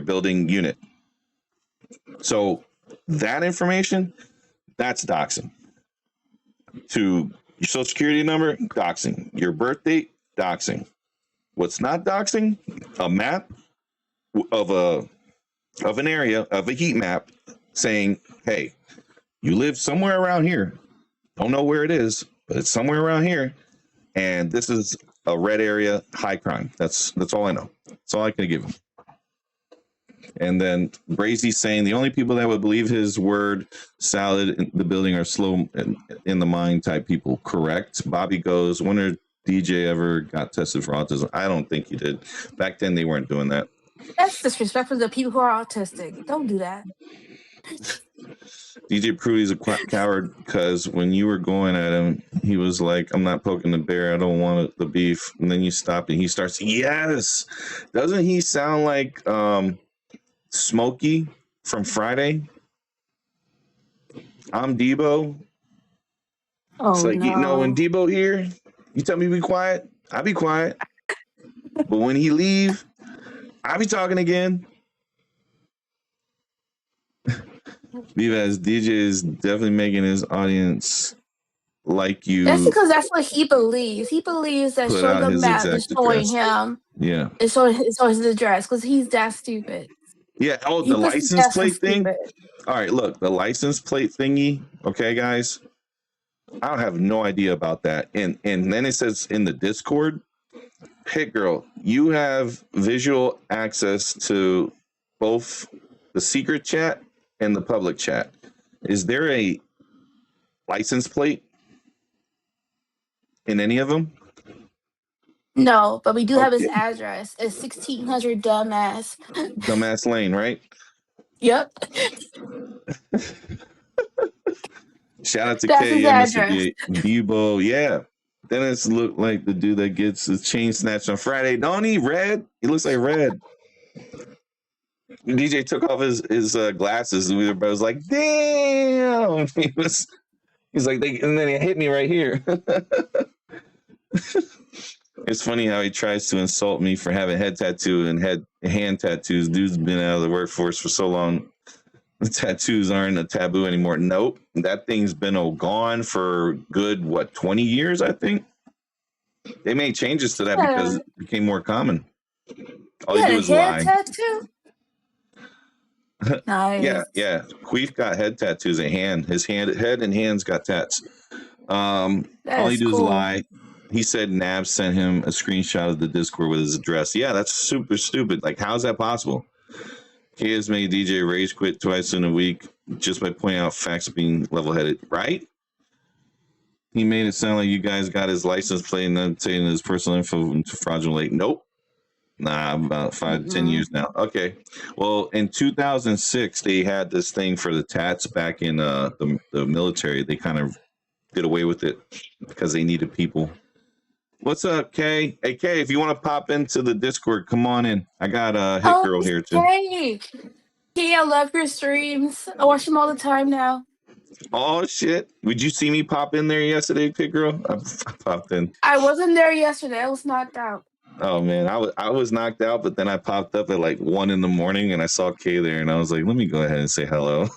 building unit. So that information, that's doxing. To your social security number, doxing. Your birth date, doxing. What's not doxing? A map of an area, of a heat map saying, hey, you live somewhere around here. Don't know where it is, but it's somewhere around here. And this is a red area, high crime. That's all I know. That's all I can give him. And then Brazy saying the only people that would believe his word salad in the building are slow in the mind type people. Correct. Bobby goes, wonder DJ ever got tested for autism. I don't think he did. Back then they weren't doing that. That's disrespectful to people who are autistic. Don't do that. DJ Prudy's a coward because when you were going at him, he was like, I'm not poking the bear. I don't want the beef. And then you stop and he starts, yes. Doesn't he sound like Smokey from Friday? I'm Debo. Oh, It's like, no. when Debo here, you tell me to be quiet, I be quiet. But when he leave, I be talking again. BVaz, DJ is definitely making his audience like you. That's because that's what he believes. He believes that Put showing out the his map is exact showing address. him. Yeah. It's showing his address because he's that stupid. Yeah. Oh, He the puts his license ass so plate thing. stupid. All right, look, the license plate thingy. Okay, guys, I don't have no idea about that. And then it says in the Discord, Hit Girl, you have visual access to both the secret chat and the public chat. Is there a license plate in any of them? No, but we do have his Okay. address. It's 1600 Dumbass Lane, right? Yep. Shout out to That's his K, Mr. address. Debo. Yeah. Dennis looked like the dude that gets his chain snatched on Friday. Don't he? Red? He looks like Red. DJ took off his glasses and everybody was like, damn. He's like, and then it hit me right here. It's funny how he tries to insult me for having head tattoo and hand tattoos. Dude's been out of the workforce for so long. The tattoos aren't a taboo anymore. Nope. That thing's been gone for good, 20 years, I think? They made changes to that because it became more common. All you do is lie. Tattoo? Nice. Yeah. Queef got head tattoos at hand. His head and hands got tats. All you do is lie. He said Nab sent him a screenshot of the Discord with his address. Yeah, that's super stupid. Like, how's that possible? He has made DJ rage quit twice in a week just by pointing out facts being level-headed, right? He made it sound like you guys got his license plate and then saying his personal info into fraudulent. Nope. Nah, about 5 to 10 years now. Okay. Well, in 2006, they had this thing for the tats back in the military. They kind of did away with it because they needed people. What's up, Kay? Hey, Kay, if you want to pop into the Discord, come on in. I got a Hit Girl here, too. Hey, I love your streams. I watch them all the time now. Oh, shit. Would you see me pop in there yesterday, Hit Girl? I popped in. I wasn't there yesterday. I was knocked out. Oh, man. I was knocked out, but then I popped up at like 1 a.m. and I saw Kay there, and I was like, let me go ahead and say hello.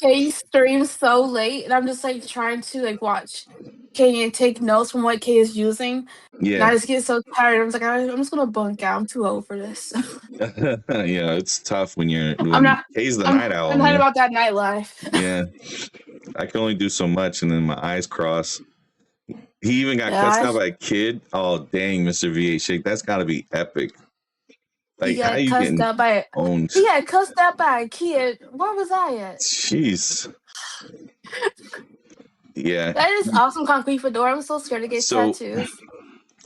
Kay streams so late, and I'm just like trying to like watch Kay and take notes from what Kay is using. Yeah. And I just get so tired. I'm just like, I'm just gonna bunk out. I'm too old for this. Yeah, it's tough when Kay's the night owl. I'm not about that nightlife. Yeah. I can only do so much, and then my eyes cross. He even got cussed out by a kid. Oh, dang, Mr. V8 Shake. That's got to be epic. Like, how got you cussed getting out by owned? he got cussed out by a kid. Where was I at? Jeez. Yeah. That is awesome concrete fedora. I'm so scared to get So, tattoos.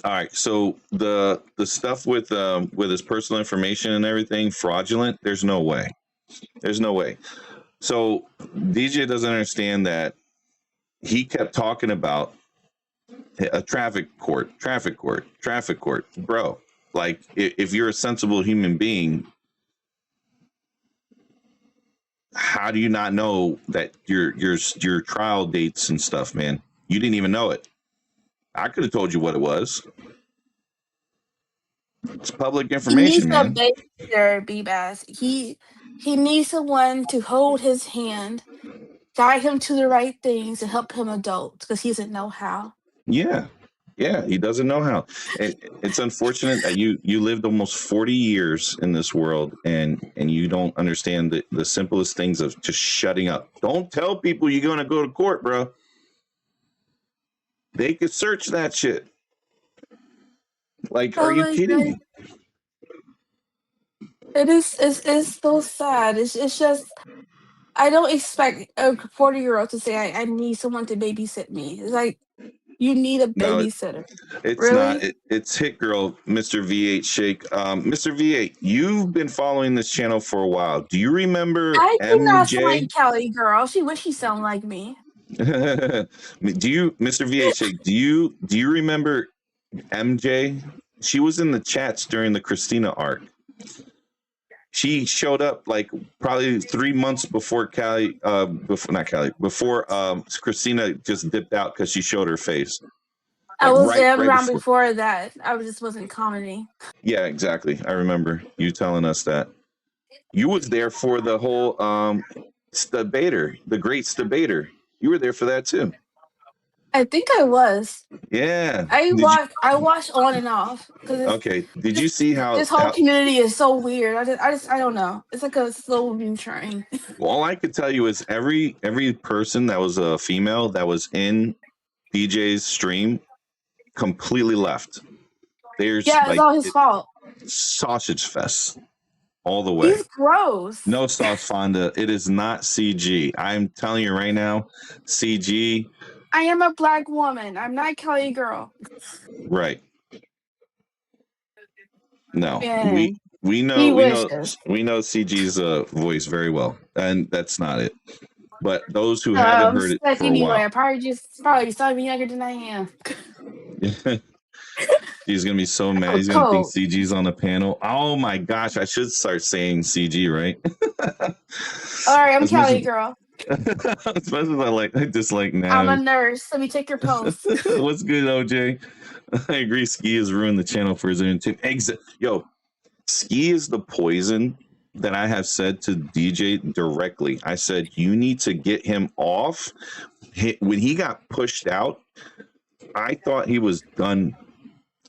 all right. So the stuff with his personal information and everything fraudulent. There's no way. There's no way. So DJ doesn't understand that he kept talking about a traffic court, bro. Like, if you're a sensible human being, how do you not know that your trial dates and stuff, man? You didn't even know it. I could have told you what it was. It's public He needs information, a man. babysitter, BVaz. He needs someone to hold his hand, guide him to the right things, and help him adult because he doesn't know how. Yeah. Yeah, he doesn't know how. And it's unfortunate that you lived almost 40 years in this world and you don't understand the simplest things of just shutting up. Don't tell people you're going to go to court, bro. They could search that shit. Like, are you kidding me? It's so sad. It's just I don't expect a 40-year-old to say I need someone to babysit me. It's like you need a No, babysitter. it's Really? not. It's Hit Girl, Mr. V8 Shake. Mr. V8, you've been following this channel for a while. Do you remember I do not sound MJ? like Kelly girl. She wish she sounded like me. Do you, Mr. V8 Shake, do you remember MJ? She was in the chats during the Christina arc. She showed up like probably 3 months before before Christina just dipped out because she showed her face. I Like, was around before. before that. I just wasn't commenting. Yeah, exactly. I remember you telling us that. You was there for the whole Stabater, the great Stabater. You were there for that too. I think I was. Yeah. I watched on and off because Okay. Did you see how this whole community is so weird? I don't know. It's like a slow moving train. All I could tell you is every person that was a female that was in DJ's stream completely left. There's It's all his fault. Sausage fest all the way. He's gross. No sauce Fonda. It is not CG. I'm telling you right now, CG. I am a black woman. I'm not Kelly girl. Right. No. Man. We know CG's voice very well, and that's not it. But those who haven't heard it for a while, probably something younger than I am. He's gonna be so mad. He's gonna think CG's on the panel. Oh my gosh! I should start saying CG, right? All right, I'm Kelly girl. As much as I dislike now. I'm a nurse. Let me take your pulse. What's good, OJ? I agree. Ski has ruined the channel for his entertainment. Yo, Ski is the poison that I have said to DJ directly. I said, you need to get him off. When he got pushed out, I thought he was done.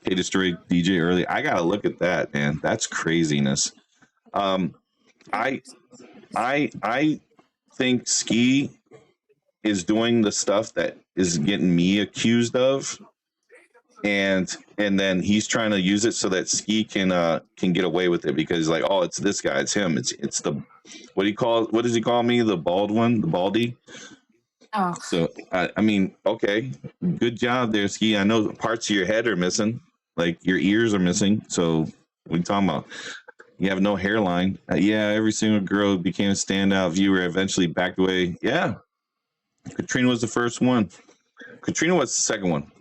He destroyed DJ early. I gotta look at that, man. That's craziness. I think Ski is doing the stuff that is getting me accused of, and then he's trying to use it so that Ski can get away with it because like, oh, it's this guy, it's him, it's the what does he call me, the bald one, the baldy. Oh. So I mean, okay, good job there, Ski. I know parts of your head are missing, like your ears are missing. So what are you talking about? You have no hairline. Yeah, every single girl who became a standout viewer eventually backed away. Yeah, Katrina was the first one. Katrina was the second one.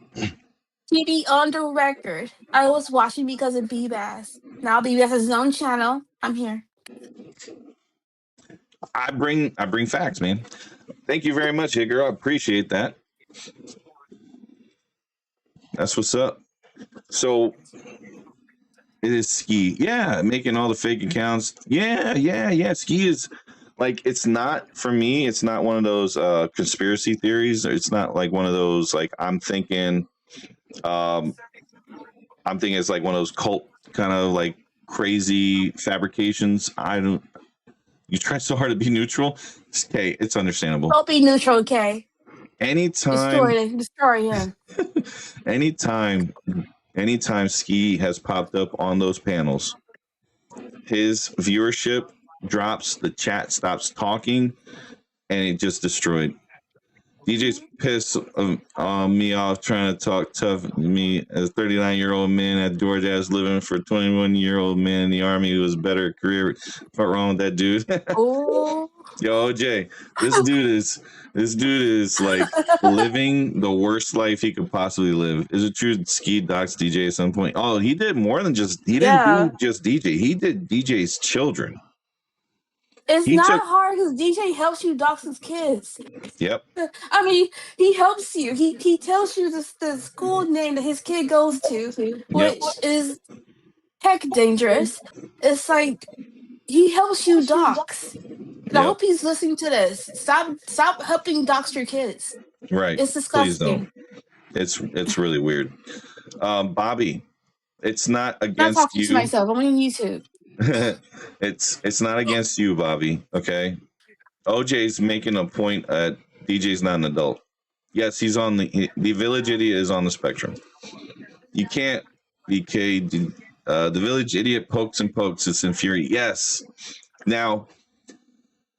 TV on the record. I was watching because of BVaz. Now BVaz has his own channel. I'm here. I bring facts, man. Thank you very much, hey girl. I appreciate that. That's what's up. So it is Ski. Yeah, making all the fake accounts. Yeah. Ski is like, it's not, for me, it's not one of those conspiracy theories. It's not like one of those, like, I'm thinking it's like one of those cult kind of like crazy fabrications. You try so hard to be neutral. Okay, it's understandable. Don't be neutral, okay? Anytime. Destroy him. Anytime Ski has popped up on those panels, his viewership drops, the chat stops talking, and it just destroyed. DJ's pissed me off trying to talk tough to me as a 39-year-old man at DoorDash living for a 21-year-old man in the Army who has better career. What's wrong with that dude? Oh, Yo, OJ, this dude is like living the worst life he could possibly live. Is it true Ski docs DJ at some point? Oh, he did more than he didn't yeah. do just DJ. He did DJ's children. It's He not took, hard because DJ helps you dox his kids. yep, I mean, he helps you. He tells you the school name that his kid goes to, yep, which is heck dangerous. It's like he helps you dox. And I yep. hope he's listening to this. Stop helping dox your kids. Right. It's Please don't. disgusting. It's really weird. Bobby, it's not I'm not against talking to you. myself. I'm on YouTube. It's not against you, Bobby. Okay. OJ's making a point at DJ's not an adult. Yes, he's on the village idiot is on the spectrum. You can't BK the village idiot pokes and pokes. It's infuriating. Yes. Now,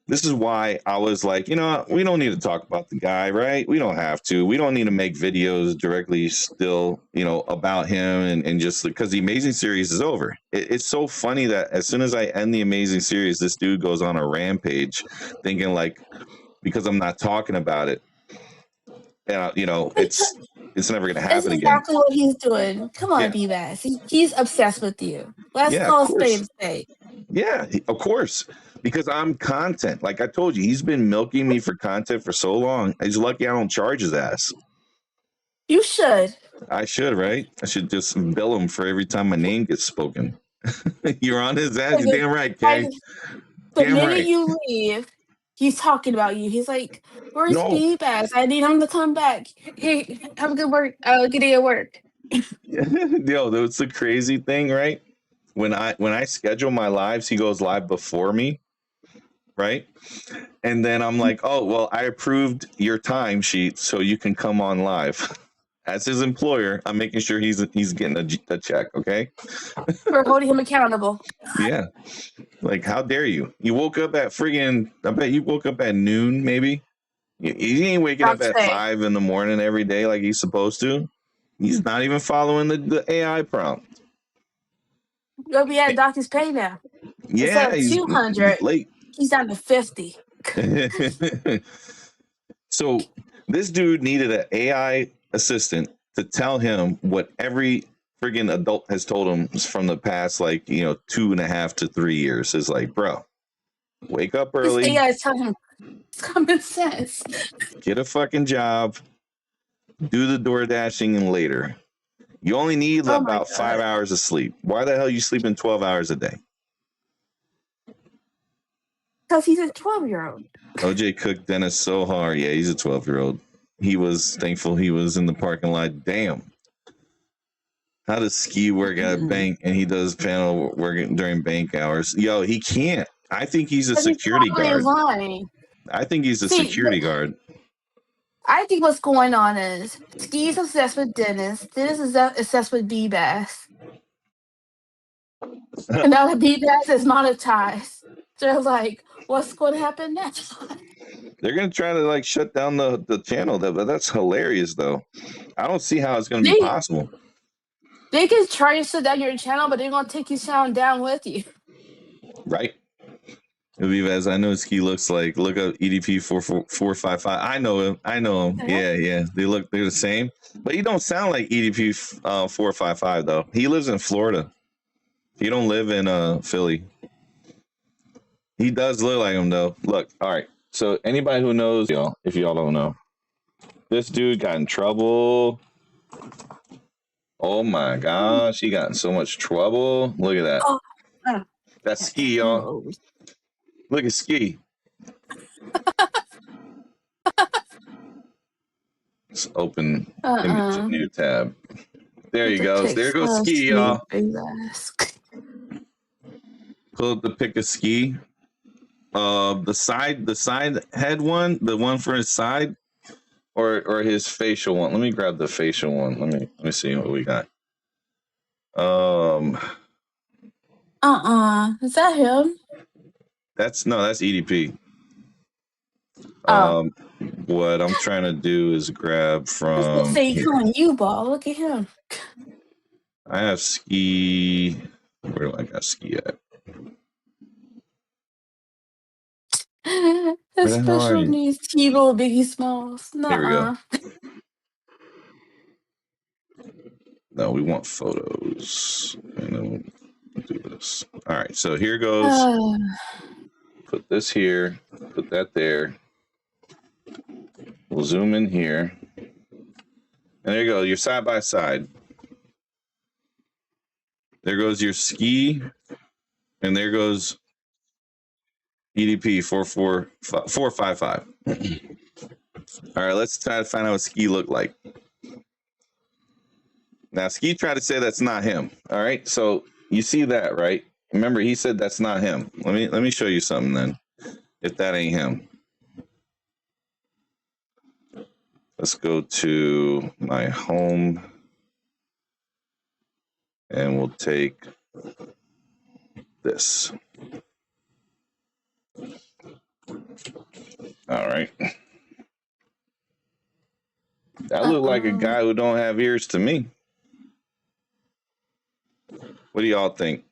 this is why I was like, you know, we don't need to talk about the guy, right? We don't have to. We don't need to make videos directly still, you know, about him and just because the Amazing series is over. It's so funny that as soon as I end the Amazing series, this dude goes on a rampage thinking like, because I'm not talking about it, you know, it's never going to happen It's again. exactly what he's doing. Come on, Yeah. BVaz. He's obsessed with you. Let's Yeah, call of a spade course. a spade. Yeah, of course. Because I'm content. Like I told you, he's been milking me for content for so long. He's lucky I don't charge his ass. You should. I should, right? I should just bill him for every time my name gets spoken. You're on his ass. You're damn right, Kay. The Damn minute right. you leave, he's talking about you. He's like, "Where's No. BVaz? I need him to come back. Hey, have a good good day at work." Yo, that's the crazy thing, right? When I schedule my lives, he goes live before me, right? And then I'm like, oh well, I approved your time sheet, so you can come on live. As his employer, I'm making sure he's getting a check, okay? We're holding him accountable. Yeah. Like, how dare you? You woke up at friggin', I bet you woke up at noon, maybe. He ain't waking up at 5 in the morning every day like he's supposed to. He's not even following the AI prompt. You'll be at Doctor's Pay now. Yeah, he's 200. Late. He's down to 50. So this dude needed an AI assistant to tell him what every friggin' adult has told him from the past, like, 2.5 to 3 years. Is like, bro, wake up early. This AI is telling him common sense. Get a fucking job. Do the door dashing and later. You only need about 5 hours of sleep. Why the hell are you sleeping 12 hours a day? Because he's a 12-year-old. OJ cooked Dennis so hard. Yeah, he's a 12-year-old. He was thankful he was in the parking lot. Damn. How does Ski work at a bank and he does panel work during bank hours? Yo, he can't. I think he's a security guard. I think he's a security guard. I think what's going on is Ski's obsessed with Dennis. Dennis is obsessed with BVaz. And now that BVaz is monetized, they're like, what's going to happen next? They're going to try to shut down the channel. That's hilarious, though. I don't see how it's going to be possible. They can try to shut down your channel, but they're going to take your channel down with you. Right. BVaz, I know Ski looks like. Look up EDP 455. I know him. Yeah. They're the same. But he don't sound like EDP 455 though. He lives in Florida. He don't live in Philly. He does look like him though. Look, all right. So anybody who knows, y'all, if y'all don't know, this dude got in trouble. Oh my gosh, he got in so much trouble. Look at that. Oh. That's Ski, y'all. Look at Ski. Let's open image, new tab. There you go. There goes Ski, y'all. Pull up the pic of Ski. The side head one, the one for his side, or his facial one. Let me grab the facial one. Let me see what we got. Is that him? That's EDP. Oh, What I'm trying to do is grab I was gonna from say you here. calling you ball. Look at him. I have ski. Where do I got ski at? The Where the hell are special you? needs T-Little Biggie Smalls. There we go. Nuh-uh. No, we want photos. And then we'll do this. All right, so here goes. Put this here. Put that there. We'll zoom in here. And there you go. You're side by side. There goes your ski. And there goes EDP 455. All right, let's try to find out what ski looked like. Now, ski tried to say that's not him. All right, so you see that, right? Remember, he said that's not him. Let me show you something then, if that ain't him. Let's go to my home, and we'll take this. All right. That looked like a guy who don't have ears to me. What do y'all think?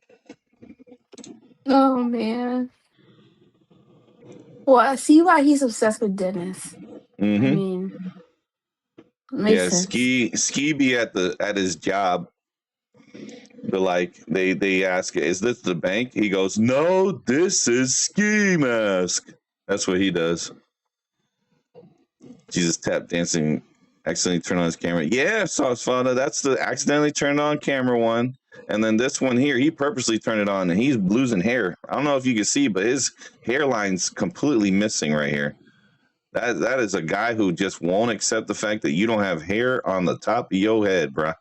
Oh man. Well, I see why he's obsessed with Dennis. Mm-hmm. I mean, makes sense. Ski be at his job. But like they ask, is this the bank? He goes, no, this is ski mask. That's what he does. Jesus tap dancing, accidentally turn on his camera. Yeah, Sauce Fada, that's the accidentally turned on camera one. And then this one here, he purposely turned it on and he's losing hair. I don't know if you can see, but his hairline's completely missing right here. That is a guy who just won't accept the fact that you don't have hair on the top of your head, bruh.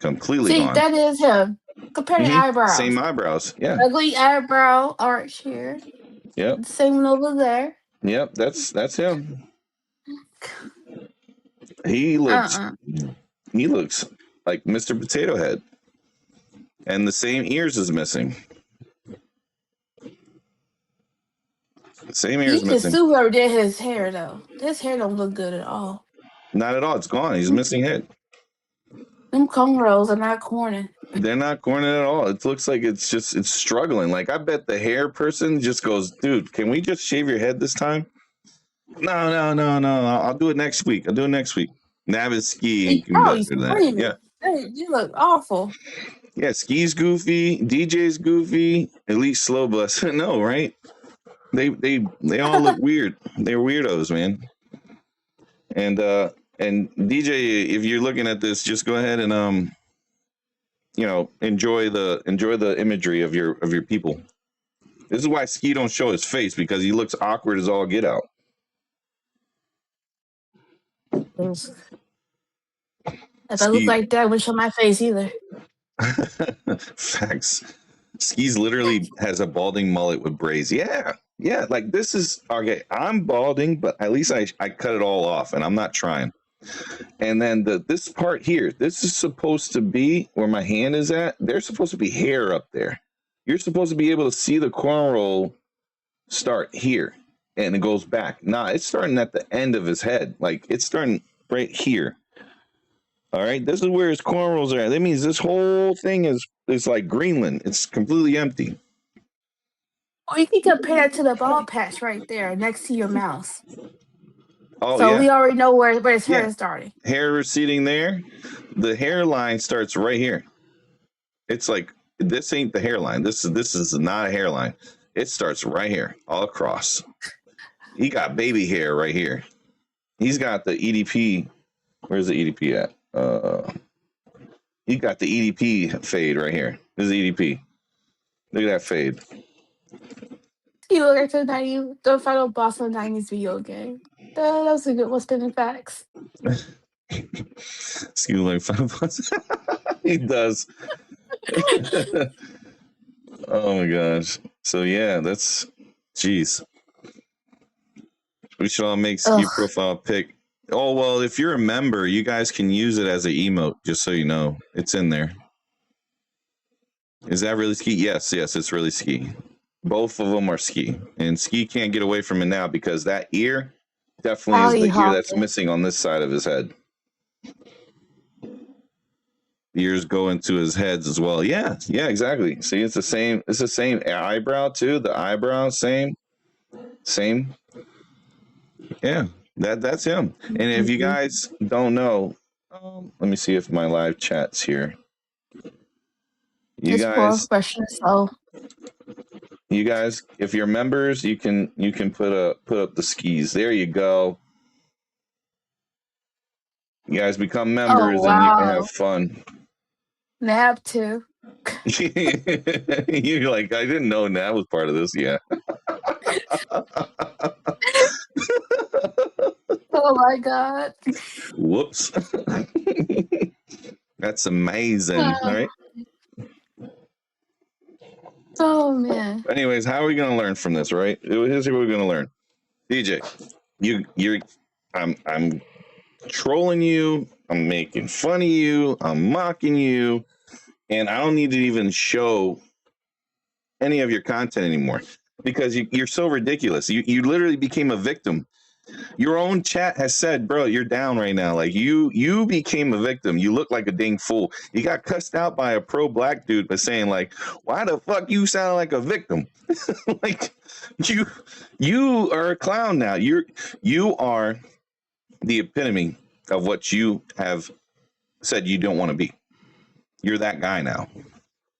Completely See, gone. that is him. Compare the eyebrows. Same eyebrows. Yeah. Ugly eyebrow arch here. Yep. Same one over there. Yep. That's him. He looks like Mr. Potato Head. And the same ears is missing. The same ears You missing. can sue whoever did his hair though. His hair don't look good at all. Not at all. It's gone. He's missing head. Them cornrows are not corny. They're not corny at all. It looks like it's struggling. Like I bet the hair person just goes, dude, can we just shave your head this time? No. I'll do it next week. Nav is ski. He's screaming. Yeah. Hey, you look awful. Yeah, Ski's goofy, DJ's goofy, Elite Slow Bus. No, right? They all look weird. They're weirdos, man. And DJ, if you're looking at this, just go ahead and enjoy the imagery of your people. This is why Ski don't show his face, because he looks awkward as all get out. If I look like that, I wouldn't show my face either. Facts. Ski's literally has a balding mullet with braids. Yeah. Like this is okay. I'm balding, but at least I cut it all off, and I'm not trying. And then this part here, this is supposed to be where my hand is at. There's supposed to be hair up there. You're supposed to be able to see the cornrow start here, and it goes back. Nah, it's starting at the end of his head. Like it's starting right here. All right, this is where his cornrows are at. That means this whole thing is like Greenland. It's completely empty. Or you can compare it to the bald patch right there next to your mouse. Oh, so yeah. We already know where his hair is starting. Hair receding there. The hairline starts right here. It's like, this ain't the hairline. This is not a hairline. It starts right here, all across. He got baby hair right here. He's got the EDP. Where's the EDP at? He got the EDP fade right here. This is EDP. Look at that fade. You look like the final boss of the 90s video game. That was a good one, spinning facts. Excuse me, like final boss. He does. Oh my gosh. So yeah, jeez. We should all make ski profile pic. Oh, well, if you're a member, you guys can use it as an emote, just so you know. It's in there. Is that really ski? Yes, it's really ski. Both of them are ski, and ski can't get away from it now because that ear definitely is the ear that's missing on this side of his head. The ears go into his heads as well. Yeah, exactly. See, it's the same. It's the same eyebrow too. The eyebrow, same. Yeah, that's him. And if you guys don't know, let me see if my live chat's here. You guys, if you're members, you can put up the skis. There you go. You guys become members and you can have fun. Nab too. You're like, I didn't know Nab was part of this. Yeah. Oh my God. Whoops. That's amazing. All right. Oh man. Anyways, how are we going to learn from this, right? Here's what we're going to learn. DJ, I'm trolling you. I'm making fun of you. I'm mocking you. And I don't need to even show any of your content anymore because you're so ridiculous. You literally became a victim. Your own chat has said, bro, you're down right now. Like you became a victim. You look like a dang fool. You got cussed out by a pro black dude by saying like, why the fuck you sound like a victim? Like you are a clown now. You are the epitome of what you have said you don't want to be. You're that guy now.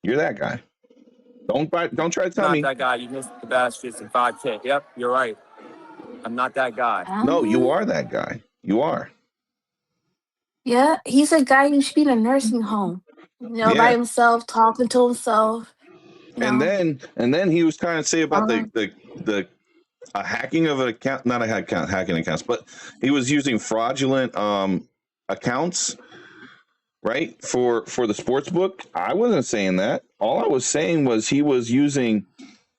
You're that guy. Don't try to tell me. Not that guy. You missed the baskets in 5K. Yep, you're right. I'm not that guy. No, you are that guy. You are. Yeah, he's a guy who should be in a nursing home. By himself, talking to himself. And then he was trying to say about the hacking of an account, not a hacking accounts, but he was using fraudulent accounts, right? For the sports book. I wasn't saying that. All I was saying was he was using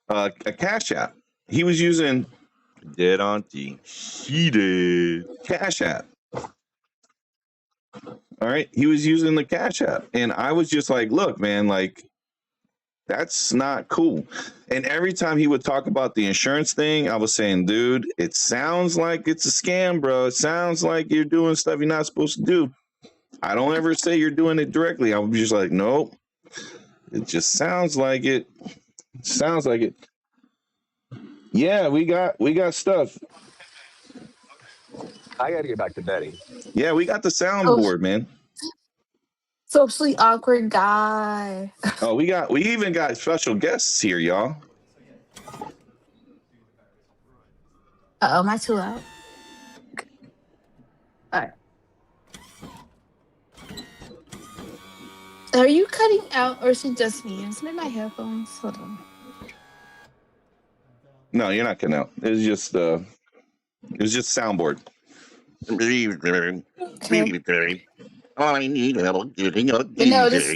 a Cash App. He was using dead auntie. She did Cash App. All right. He was using the Cash App. And I was just like, look, man, like that's not cool. And every time he would talk about the insurance thing, I was saying, dude, it sounds like it's a scam, bro. It sounds like you're doing stuff you're not supposed to do. I don't ever say you're doing it directly. I was just like, nope. It just sounds like it. Sounds like it. Yeah, we got stuff. I got to get back to Betty. Yeah, we got the soundboard, man. Socially awkward guy. Oh, we even got special guests here, y'all. Uh-oh, am I too loud? All right. Are you cutting out or is it just me? Is it my headphones? Hold on. No, you're not cutting out. It was just soundboard. Okay.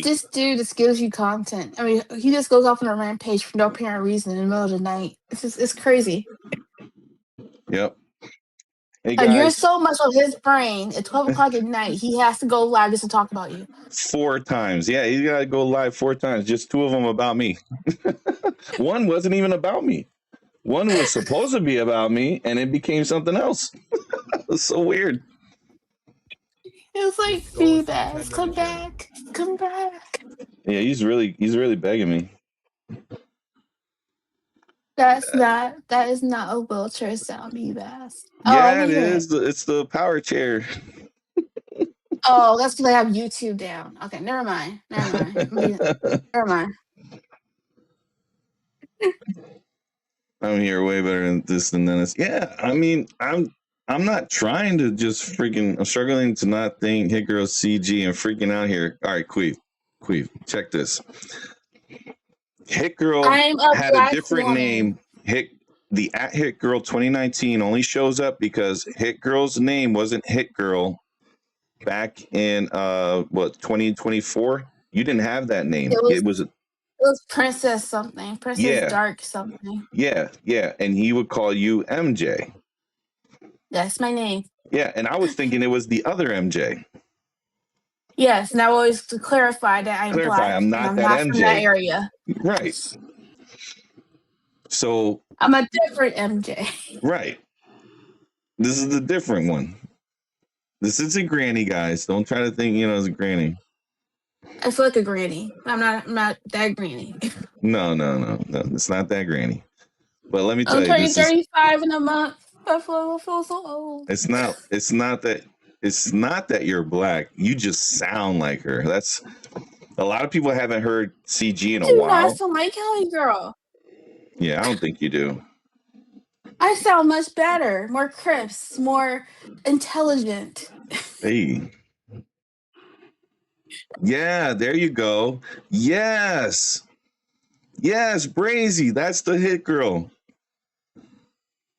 This dude just gives you content. I mean, he just goes off on a rampage for no apparent reason in the middle of the night. It's crazy. Yep. Hey guys, you're so much on his brain at 12 o'clock at night. He has to go live just to talk about you. 4 times. Yeah, he's got to go live 4 times. Just 2 of them about me. One wasn't even about me. One was supposed to be about me, and it became something else. It's so weird. It was like, BVaz, come back. Yeah, he's really begging me. That is not a wheelchair sound, BVaz. Yeah, it is. It's the power chair. Oh, that's because I have YouTube down. Okay, never mind. Never mind. I'm here way better than this than this. Yeah, I mean, I'm not trying to just freaking. I'm struggling to not think Hit Girl CG and freaking out here. All right, Queef, check this. Hit Girl had a different name. The @Hit Girl 2019 only shows up because Hit Girl's name wasn't Hit Girl back in 2024. You didn't have that name. It was Princess something. Princess Dark something. Yeah. And he would call you MJ. That's my name. Yeah, and I was thinking it was the other MJ. Yes, and I always to clarify that I'm Clarify, black I'm and not I'm that not from that MJ. area. Right. So, I'm a different MJ. right. This is the different one. This isn't Granny, guys. Don't try to think, it's a Granny. I feel like a granny. I'm not that granny. No. It's not that Granny. But let me tell I'm you, turning this is 35 in a month. I feel so old. it's not that you're black. You just sound like her. That's a lot of people haven't heard CG in a Do not while. sound like Kelly girl. Yeah, I don't think you do. I sound much better, more crisp, more intelligent. Hey. Yeah, there you go. Yes. Yes, Brazy. That's the hit girl.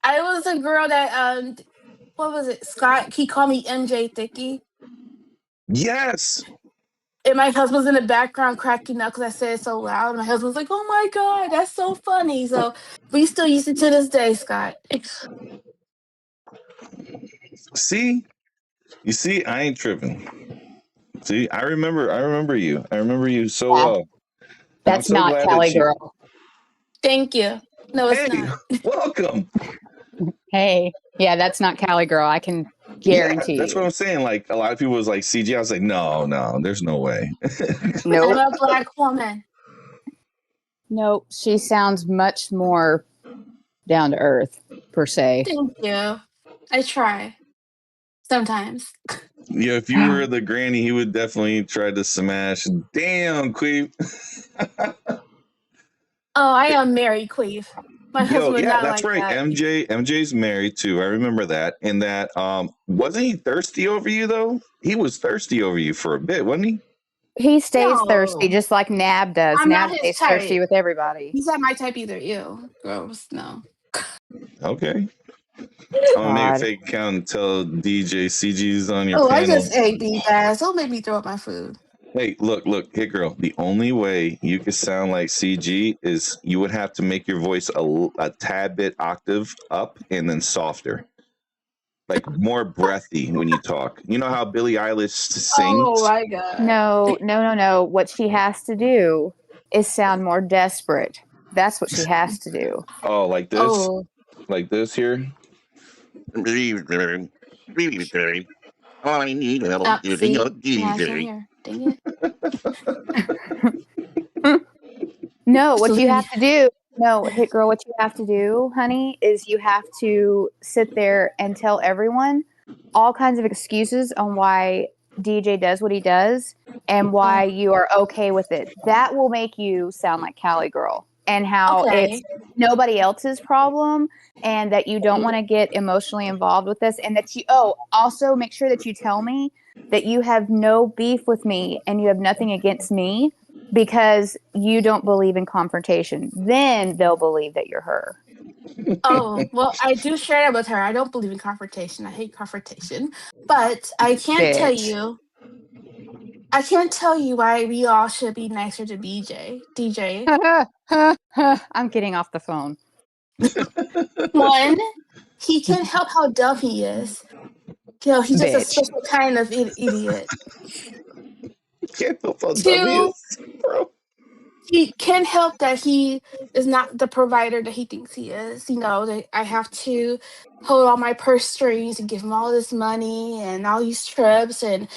I was a girl that what was it? Scott, he called me MJ Thicky. Yes. And my husband's in the background cracking up because I said it so loud. My husband's like, "Oh my god, that's so funny." So we still use it to this day, Scott. See? You see, I ain't tripping. See, I remember you. I remember you so Yeah, well. And I'm that's so not glad Cali that you girl. Thank you. No, it's Hey, not. welcome. Hey, yeah, that's not Cali girl. I can Yeah, guarantee that's you. what I'm saying. Like a lot of people was like CG. I was like, no, there's no way. I'm Nope. a black woman. Nope. She sounds much more down to earth, per se. Thank you. I try sometimes. Yeah, if you were the granny, he would definitely try to smash. Damn, Queef. Oh, I am Mary Queef. My Yo, husband would yeah, not that's like right. that. MJ's married too. I remember that. And that wasn't he thirsty over you though? He was thirsty over you for a bit, wasn't he? He stays thirsty, No, just like Nab does. I'm not Nab his stays thirsty type. with everybody. He's not my type either. Ew, gross. No. Okay. I'm gonna make a God. fake account and tell DJ CG's on your Oh, I panel. just ate BVaz. Don't make me throw up my food. Hey, look, hit girl. The only way you could sound like CG is you would have to make your voice a tad bit octave up and then softer, like more breathy when you talk. You know how Billie Eilish Oh sings? my god. No. What she has to do is sound more desperate. That's what she has to do. Oh, like this, Oh, like this here. All I need see, now I can't hear. Dang No, it. what you Sleepy. have to do, no, hit girl, what you have to do, honey, is you have to sit there and tell everyone all kinds of excuses on why DJ does what he does and why you are okay with it. That will make you sound like Cali girl, and how it's Okay. nobody else's problem, and that you don't want to get emotionally involved with this, and that you also make sure that you tell me that you have no beef with me and you have nothing against me because you don't believe in confrontation. Then they'll believe that you're her. Oh, well, I do share that with her. I don't believe in confrontation. I hate confrontation. But I can't tell Bitch. you. I can't tell you why we all should be nicer to DJ. I'm getting off the phone. One, he can't help how dumb he is. He's just a Bitch. special kind of idiot. Can't help how dumb he Two, is, bro. he can't help that he is not the provider that he thinks he is. That I have to hold all my purse strings and give him all this money and all these trips. And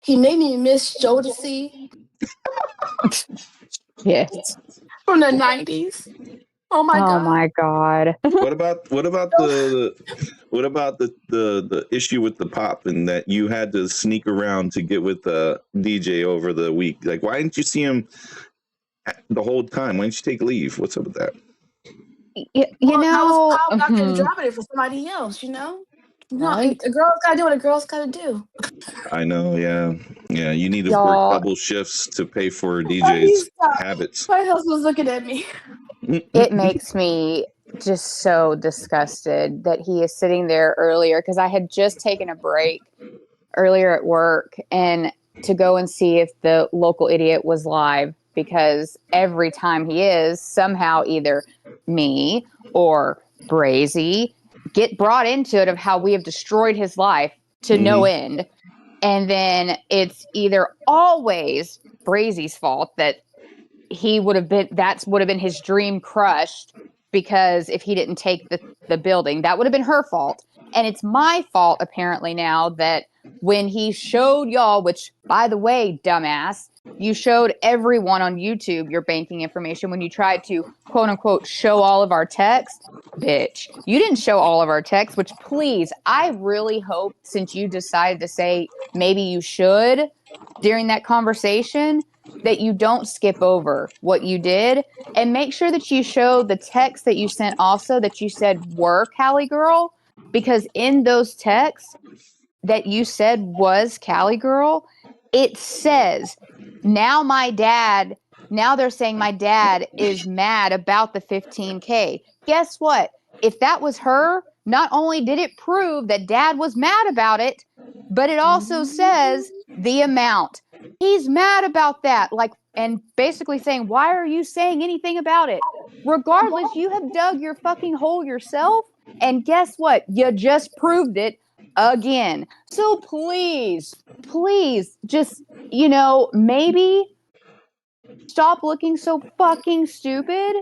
he made me miss Jodeci Yes. from the 90s. Oh my Oh God. my God. What about the issue with the pop and that you had to sneak around to get with the DJ over the week? Like, why didn't you see him the whole time? Why didn't you take leave? What's up with that? Well, that was Pop not gonna drop it for somebody else, Right. A girl's gotta do what a girl's gotta do. I know, yeah. You need to work Y'all, double shifts to pay for Why do you DJ's stop? habits. My husband's looking at me. it makes me just so disgusted that he is sitting there earlier, because I had just taken a break earlier at work and to go and see if the local idiot was live, because every time he is, somehow either me or Brazy get brought into it of how we have destroyed his life to no end. And then it's either always Brazy's fault that would have been his dream crushed, because if he didn't take the building, that would have been her fault. And it's my fault apparently now that when he showed y'all, which by the way, dumbass, you showed everyone on YouTube your banking information when you tried to quote unquote show all of our texts. Bitch, you didn't show all of our texts, which please, I really hope, since you decided to say maybe you should during that conversation, that you don't skip over what you did, and make sure that you show the text that you sent also that you said were Cali Girl, because in those texts that you said was Cali Girl, it says, now they're saying my dad is mad about the 15K. Guess what? If that was her, not only did it prove that dad was mad about it, but it also says the amount. He's mad about that. Like, and basically saying, why are you saying anything about it? Regardless, you have dug your fucking hole yourself. And guess what? You just proved it again. So please, just, maybe stop looking so fucking stupid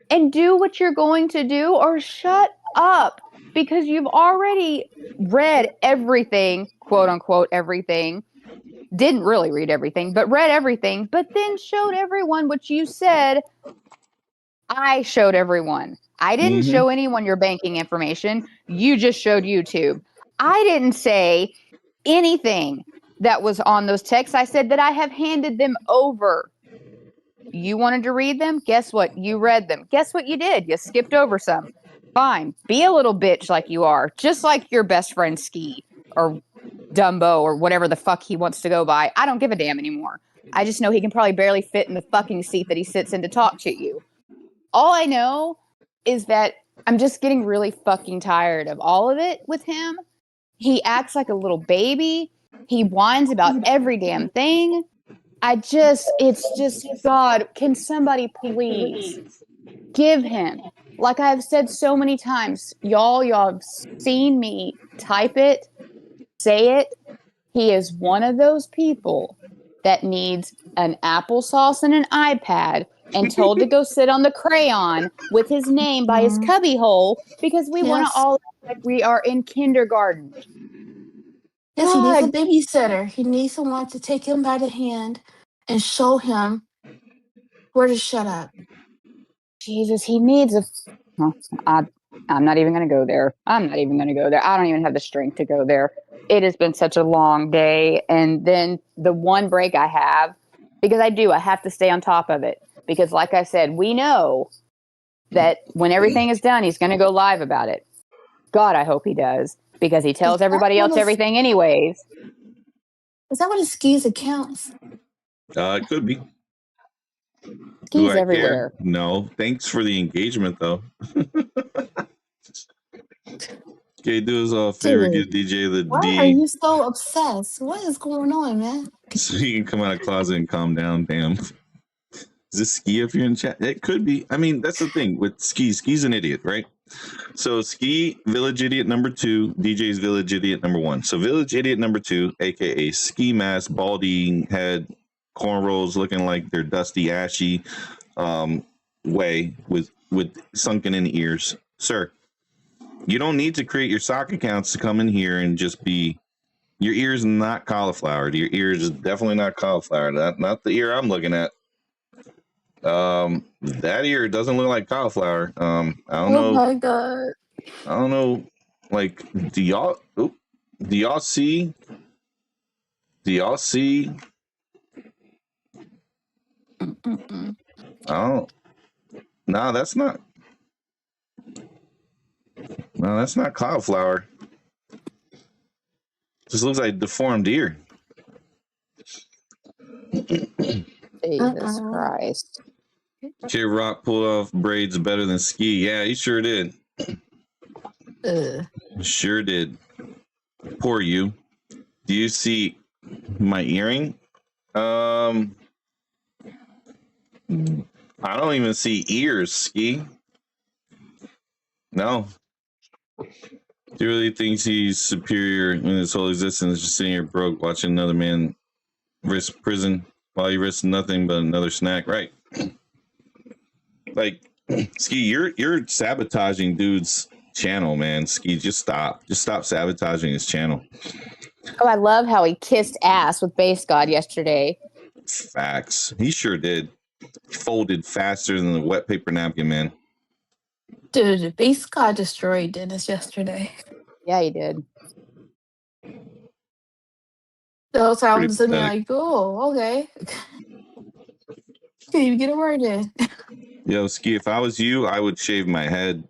and do what you're going to do, or shut up, because you've already read everything, quote unquote, everything. Didn't really read everything, but read everything, but then showed everyone what you said. I showed everyone. I didn't show anyone your banking information. You just showed YouTube. I didn't say anything that was on those texts. I said that I have handed them over. You wanted to read them? Guess what? You read them. Guess what you did? You skipped over some. Fine. Be a little bitch like you are. Just like your best friend Ski or Dumbo or whatever the fuck he wants to go by. I don't give a damn anymore. I just know he can probably barely fit in the fucking seat that he sits in to talk to you. All I know is that I'm just getting really fucking tired of all of it with him. He acts like a little baby. He whines about every damn thing. It's just, God, can somebody please give him, like I've said so many times, y'all have seen me type it, say it. He is one of those people that needs an applesauce and an iPad and told to go sit on the crayon with his name by his cubby hole, because we want to all act like we are in kindergarten. Yes, he needs a babysitter. He needs someone to take him by the hand and show him where to shut up. Jesus, he needs I'm not even going to go there. I don't even have the strength to go there. It has been such a long day. And then the one break I have, because I have to stay on top of it. Because like I said, we know that when everything is done, he's going to go live about it. God, I hope he does. Because he tells everybody else everything anyways. Is that what his Ski's accounts? It could be. Skis everywhere. Care? No. Thanks for the engagement, though. Okay, do us all a favor. Give DJ the why D. Why are you so obsessed? What is going on, man? So he can come out of the closet and calm down. Damn. Is this Ski up here in chat? It could be. I mean, that's the thing with Ski. Ski's an idiot, right? So Ski, Village Idiot number 2, DJ's Village Idiot number 1. So Village Idiot number 2, aka Ski Mask, balding head, cornrows looking like they're dusty, ashy, way with sunken in ears. Sir, you don't need to create your sock accounts to come in here and just be. Your ear's not cauliflower. Your ear is definitely not cauliflower. Not the ear I'm looking at. That ear doesn't look like cauliflower. I don't know. Oh my God. I don't know. Like, do y'all see? Oh, no, that's not. No, that's not cauliflower. Just looks like deformed ear. Jesus Christ. Kid Rock pulled off braids better than Ski. Yeah, he sure did. Sure did. Poor you. Do you see my earring? I don't even see ears, Ski. No. He really thinks he's superior in his whole existence, just sitting here broke, watching another man risk prison while he risks nothing but another snack. Right? Like, Ski, you're sabotaging dude's channel, man. Ski, just stop sabotaging his channel. Oh, I love how he kissed ass with Base God yesterday. Facts. He sure did. He folded faster than the wet paper napkin, man. Dude, Base God destroyed Dennis yesterday. Yeah, he did. So I was sitting there pathetic. like, oh, okay. Can't even get a word in. Yo, Ski, if I was you, I would shave my head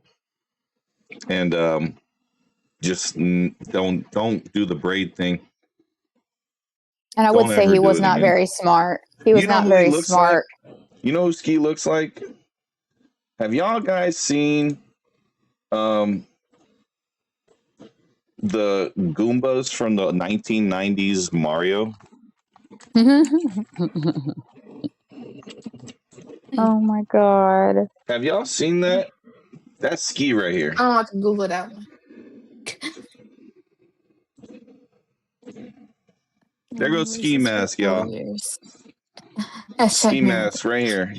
and just don't do the braid thing. And I would Don't say ever he do was it not again. very smart. He was You know not who he very looks smart. You know who Ski looks like? Have y'all guys seen the Goombas from the 1990s Mario? Oh my god. Have y'all seen that? That's Ski right here. I don't want to Google that one. There goes Ski Mask, y'all. Ski Mask right here.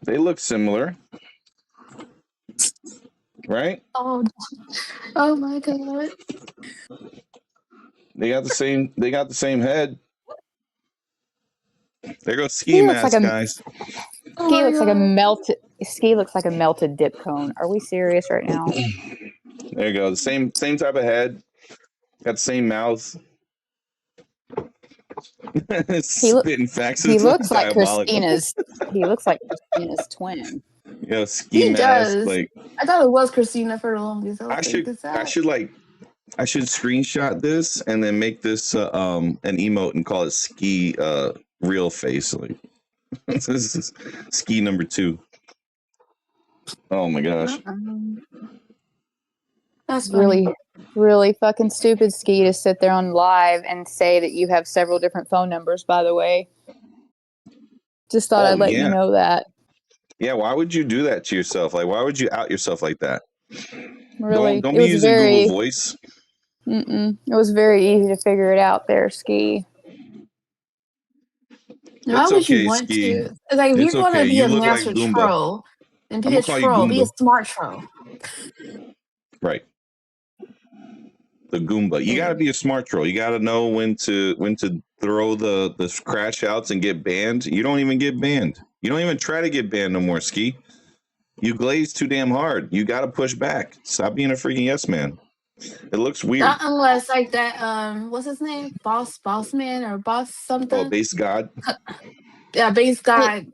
They look similar, right? Oh my god. They got the same head. There goes Ski He looks Mask, guys. Oh Ski my looks like a God. melted dip cone. Are we serious right now? There you go. The same type of head. Got the same mouth. Spitting facts. He looks like diabolical. Christina's twin. Yo, Ski He Mask. does. Like, I thought it was Christina for the longest. I was like, I should screenshot this and then make this an emote and call it Ski real face. Like, this is Ski number 2. Oh my gosh. That's funny. Really fucking stupid, Ski, to sit there on live and say that you have several different phone numbers, by the way. Just thought I'd let you know that. Yeah, why would you do that to yourself? Like, why would you out yourself like that? Really, Don't be using Google Voice. It was very easy to figure it out there, Ski. Why would you want to? Like, if you're going to be a master troll, then be a troll. Be a smart troll. Right. The Goomba. You got to be a smart troll. You got to know when to throw the crash outs and get banned. You don't even get banned. You don't even try to get banned no more, Ski. You glaze too damn hard. You got to push back. Stop being a freaking yes man. It looks weird. Not unless like that. What's his name? Boss man or boss something. Oh, Base God. Yeah, Base God.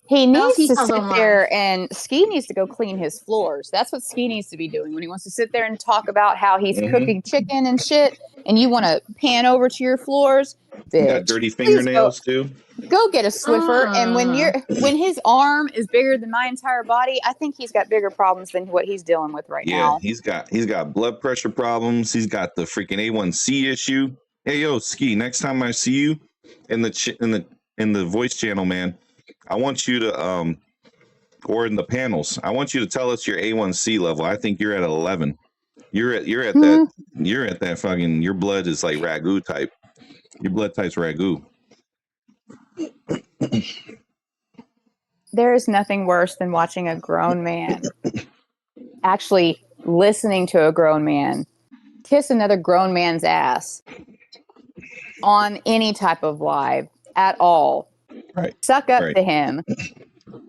He needs to sit there and Ski needs to go clean his floors. That's what Ski needs to be doing when he wants to sit there and talk about how he's cooking chicken and shit. And you want to pan over to your floors. You got dirty fingernails too. Go get a Swiffer. And when his arm is bigger than my entire body, I think he's got bigger problems than what he's dealing with right now. Yeah, he's got blood pressure problems. He's got the freaking A1C issue. Hey, yo, Ski. Next time I see you in the voice channel, man, I want you to or in the panels, I want you to tell us your A1C level. I think you're at 11. You're at that fucking. Your blood is like ragu type. Your blood type's ragu. There is nothing worse than watching a grown man, actually listening to a grown man kiss another grown man's ass on any type of live at all. Right. Suck up to him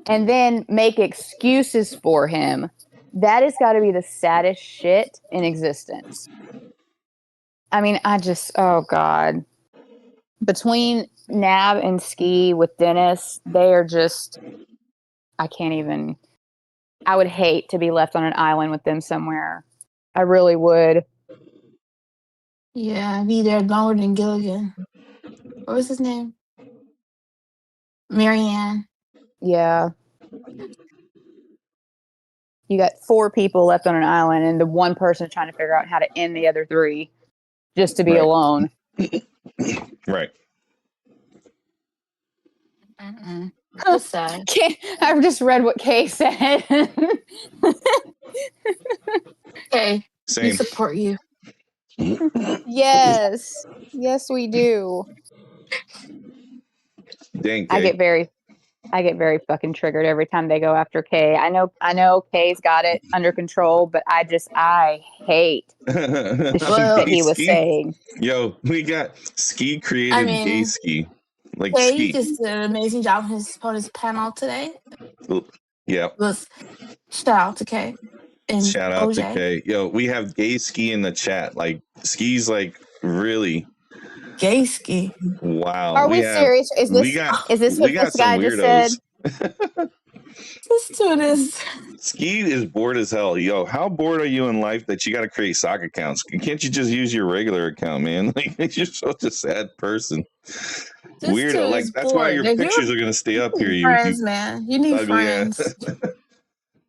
and then make excuses for him. That has got to be the saddest shit in existence. I mean, oh God. Between Nab and Ski with Dennis, they are just, I can't even, I would hate to be left on an island with them somewhere. I really would. Yeah, be there longer than Gilligan. What was his name? Marianne. Yeah. You got 4 people left on an island and the one person trying to figure out how to end the other 3 just to be alone. Right. That's sad. I've just read what Kay said. Okay, we Same. support you. Yes, we do. Dang, I Kay. get very fucking triggered every time they go after Kay. I know Kay's got it under control, but I hate the shit Well, that he was Ski? saying. Yo, we got Ski created I mean, gay Ski. Like Kay Ski. just did an amazing job on his panel today. Yeah. Was shout out to Kay and Shout out OJ. to Kay. Yo, we have gay Ski in the chat. Like Ski's like really Gay Ski. Are wow. we serious? Is this what this guy just said? Let's do this. Ski is bored as hell. Yo, how bored are you in life that you got to create sock accounts? Can't you just use your regular account, man? Like you're such a sad person. This Weirdo. dude Like is that's why your bored. pictures are gonna stay up here. Friends, man. You need ugly ass. friends.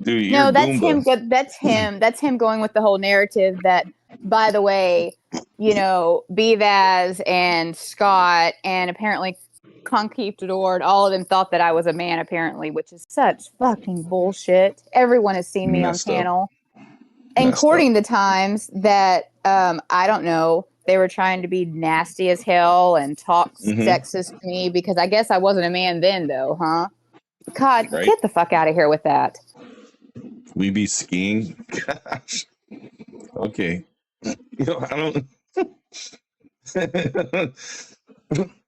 Dude, you're No, that's Goomba. him. That's him going with the whole narrative that, by the way, BVaz and Scott and apparently Conquistador, all of them thought that I was a man, apparently, which is such fucking bullshit. Everyone has seen me Messed on up. panel, Messed including the times that I don't know, they were trying to be nasty as hell and talk sexist to me because I guess I wasn't a man then, though, huh? God, Right. get the fuck out of here with that. We be skiing. Gosh. Okay. I don't.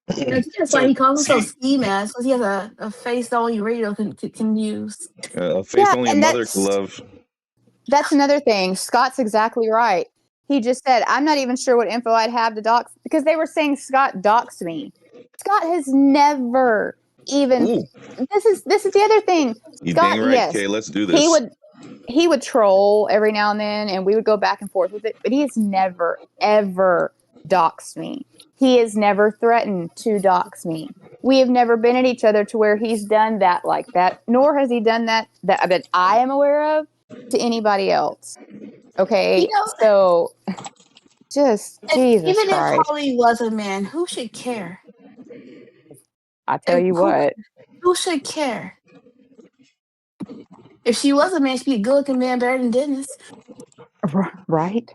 That's why he calls himself Ski Mask, because he has a face that only radio can use. A face only a mother can love. That's another thing. Scott's exactly right. He just said, I'm not even sure what info I'd have to dox, because they were saying Scott doxed me. Scott has never even. Ooh. This is the other thing. You Scott, dang right. yes, Okay, let's do this. He would troll every now and then, and we would go back and forth with it. But he has never ever doxed me. He has never threatened to dox me. We have never been at each other to where he's done that like that, nor has he done that I am aware of to anybody else. Okay, so just Jesus even Christ. if Holly was a man, who should care? I tell you what. Who should care? If she was a man, she'd be a good-looking man better than Dennis. Right?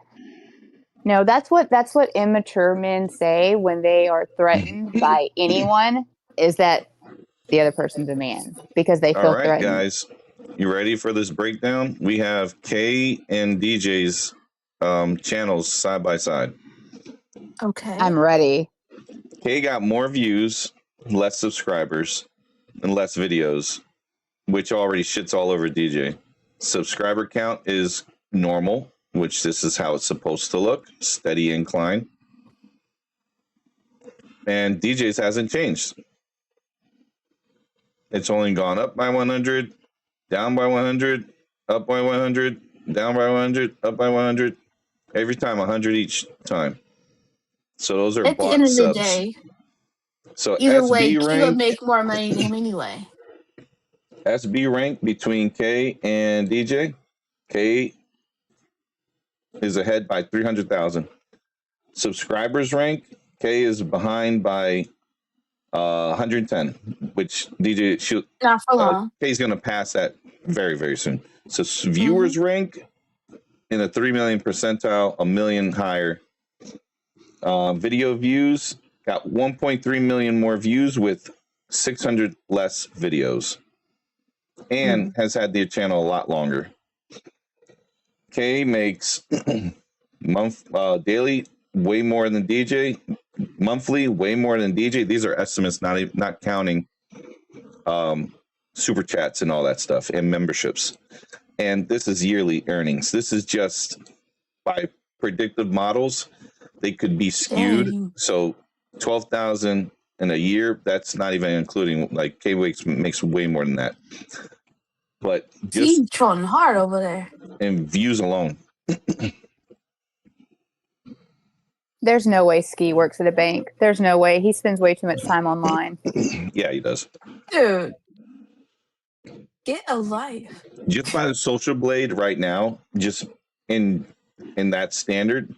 No, that's what immature men say when they are threatened by anyone, is that the other person's a man because they feel threatened. All right, guys, you ready for this breakdown? We have Kay and DJ's channels side by side. Okay, I'm ready. Kay got more views, less subscribers, and less videos, which already shits all over DJ. Subscriber count is normal, which this is how it's supposed to look, steady incline. And DJ's hasn't changed. It's only gone up by 100, down by 100, up by 100, down by 100, up by 100. Every time, 100 each time. So those are at the bought end of subs. the day, So either SB way, rank, she would make more money than him anyway. SB rank between K and DJ. K is ahead by 300,000. Subscribers rank, K is behind by 110, which DJ should. Not for long. K's going to pass that very, very soon. So viewers rank in the 3 million percentile, 1 million higher. Video views got 1.3 million more views with 600 less videos, and has had the channel a lot longer. K makes daily way more than DJ, monthly way more than DJ. These are estimates, not counting super chats and all that stuff and memberships. And this is yearly earnings. This is just by predictive models. They could be skewed. Dang. So 12,000 in a year, that's not even including, like, K makes way more than that. But just She's trolling hard over there. in views alone. There's no way Ski works at a bank. There's no way. He spends way too much time online. Yeah, he does. Dude, get a life. Just by the social blade right now, just in that standard,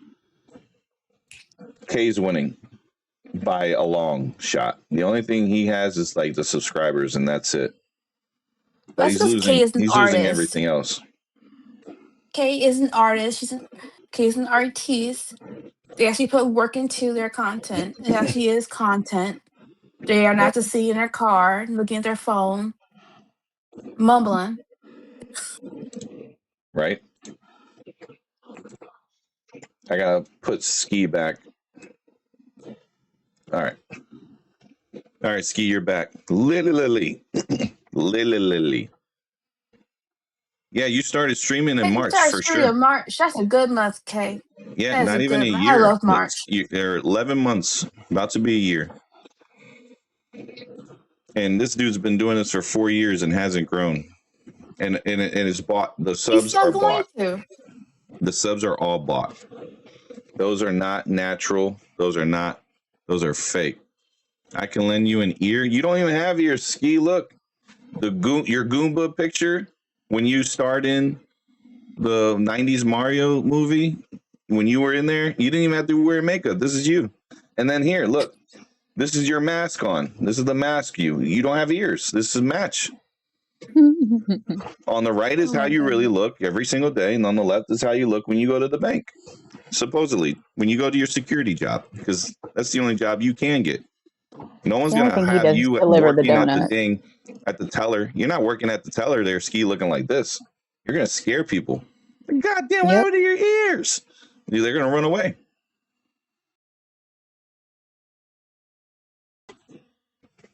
K's winning. by a long shot. The only thing he has is like the subscribers, and that's it. But That's because Kay is an he's losing artist. everything else. Kay is an artist. Kay is an artiste. They actually put work into their content. It actually is content. They are not just sitting in their car, looking at their phone, mumbling. Right? I gotta put Ski back. All right, Ski, you're back. Lily. Yeah, you started streaming in March for sure. March. That's a good month, Kay. Yeah, not even a year. I love March. There are 11 months, about to be a year. And this dude's been doing this for 4 years and hasn't grown. And it's bought. The subs are bought. The subs are all bought. Those are not natural. Those are fake. I can lend you an ear. You don't even have ears, Ski. Look, your Goomba picture when you starred in the 90s Mario movie, when you were in there, you didn't even have to wear makeup. This is you. And then here, look, this is your mask on. This is the mask you don't have ears. This is match. On the right is how you really look every single day, and on the left is how you look when you go to the bank. Supposedly, when you go to your security job, because that's the only job you can get. No one's gonna have you working at the teller. You're not working at the teller there, Ski, looking like this. You're gonna scare people. God damn, what happened to your ears? They're gonna run away.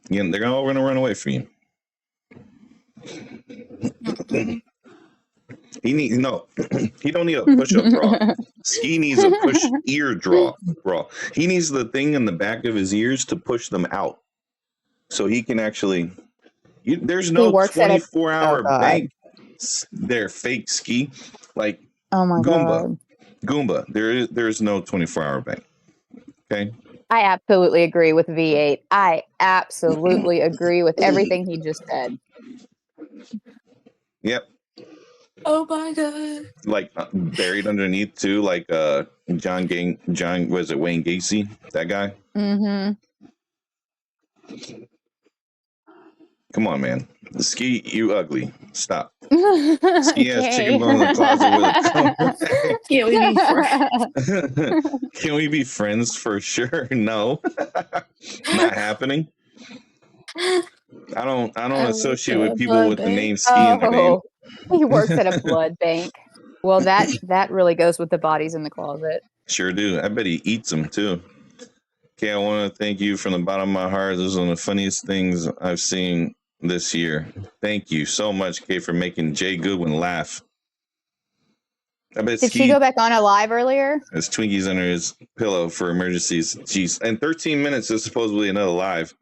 Yeah, they're all gonna run away from you. He don't need a push-up draw. Ski needs a push ear draw. He needs the thing in the back of his ears to push them out, so he can actually. There's no 24-hour bank. They're fake, Ski. Like Goomba. There is no 24-hour bank. Okay. I absolutely agree with V8. I absolutely agree with everything he just said. Yep. Oh my god! Like buried underneath too, like John was it Wayne Gacy? That guy. Mm-hmm. Come on, man. Ski, you ugly. Stop. Ski has chicken bones in the closet with Can we be friends? Can we be friends for sure? No, not happening. I don't associate with people with the name Ski in their name. He works at a blood bank. Well, that really goes with the bodies in the closet. Sure do. I bet he eats them too. Okay, I want to thank you from the bottom of my heart. This is one of the funniest things I've seen this year. Thank you so much, Kay, for making Jay Goodwin laugh. I bet Did she go back on a live earlier? There's Twinkies under his pillow for emergencies. Jeez. And 13 minutes is supposedly another live.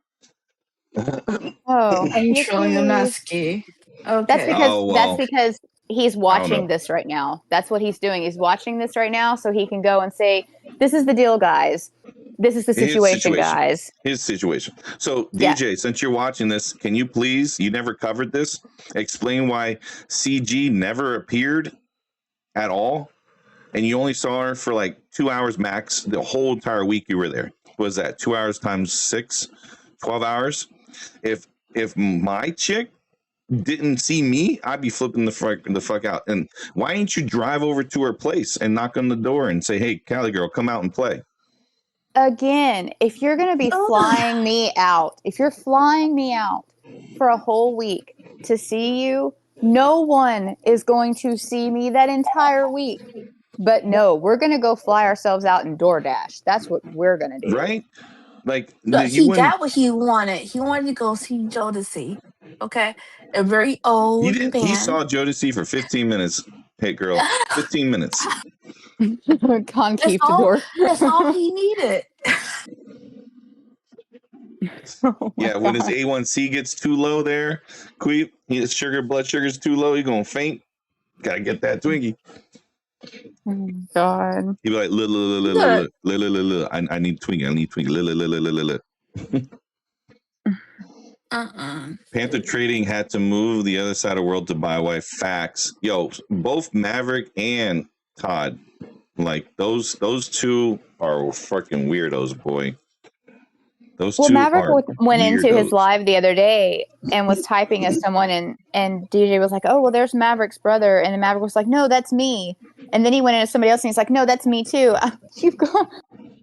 Oh, I'm showing the masky. Okay. That's because he's watching this right now. That's what he's doing. He's watching this right now so he can go and say, this is the deal, guys. This is the situation, guys. His situation. So, DJ, since you're watching this, can you please, you never covered this, explain why CG never appeared at all? And you only saw her for like 2 hours max the whole entire week you were there. What was that? 2 hours times 6? 12 hours? If my chick didn't see me, I'd be flipping the fuck out. And why didn't you drive over to her place and knock on the door and say, hey, Cali girl, come out and play? Again, if you're going to be flying me out, if you're flying me out for a whole week to see you, no one is going to see me that entire week. But no, we're going to go fly ourselves out in DoorDash. That's what we're going to do. Right? Like, he got what he wanted. He wanted to go see Jodeci. Okay? A very old band. He saw Jodeci for 15 minutes. Hey, girl, 15 minutes. That's all he needed. Yeah, when his A1C gets too low there, Queep, his blood sugar's too low, he's going to faint. Got to get that Twinkie. Oh, God. He'd be like, look, I need Twinkie, Panther Trading had to move the other side of the world to buy wife. Facts. Yo, both Maverick and Todd, like those two are fucking weirdos, boy. Those Well, two Maverick are went into his weirdos. live the other day and was typing as someone, and DJ was like, "Oh, well, there's Maverick's brother," and then Maverick was like, "No, that's me." And then he went into somebody else, and he's like, "No, that's me too." You've gone,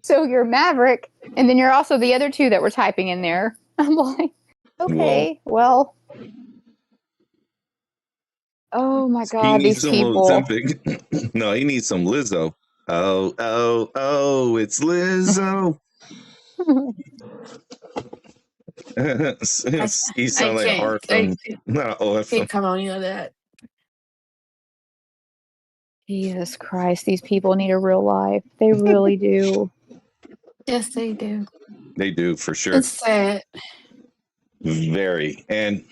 so you're Maverick, and then you're also the other two that were typing in there. I'm like, okay, well, oh my He God, needs these some people. Ozempic. No, he needs some Lizzo. Oh, oh, oh, it's Lizzo. I, He I sound like can't. R I from not can't OFM. come on you know that. Jesus Christ, these people need a real life. They really do. Yes, they do. They do for sure. It's sad. Very. And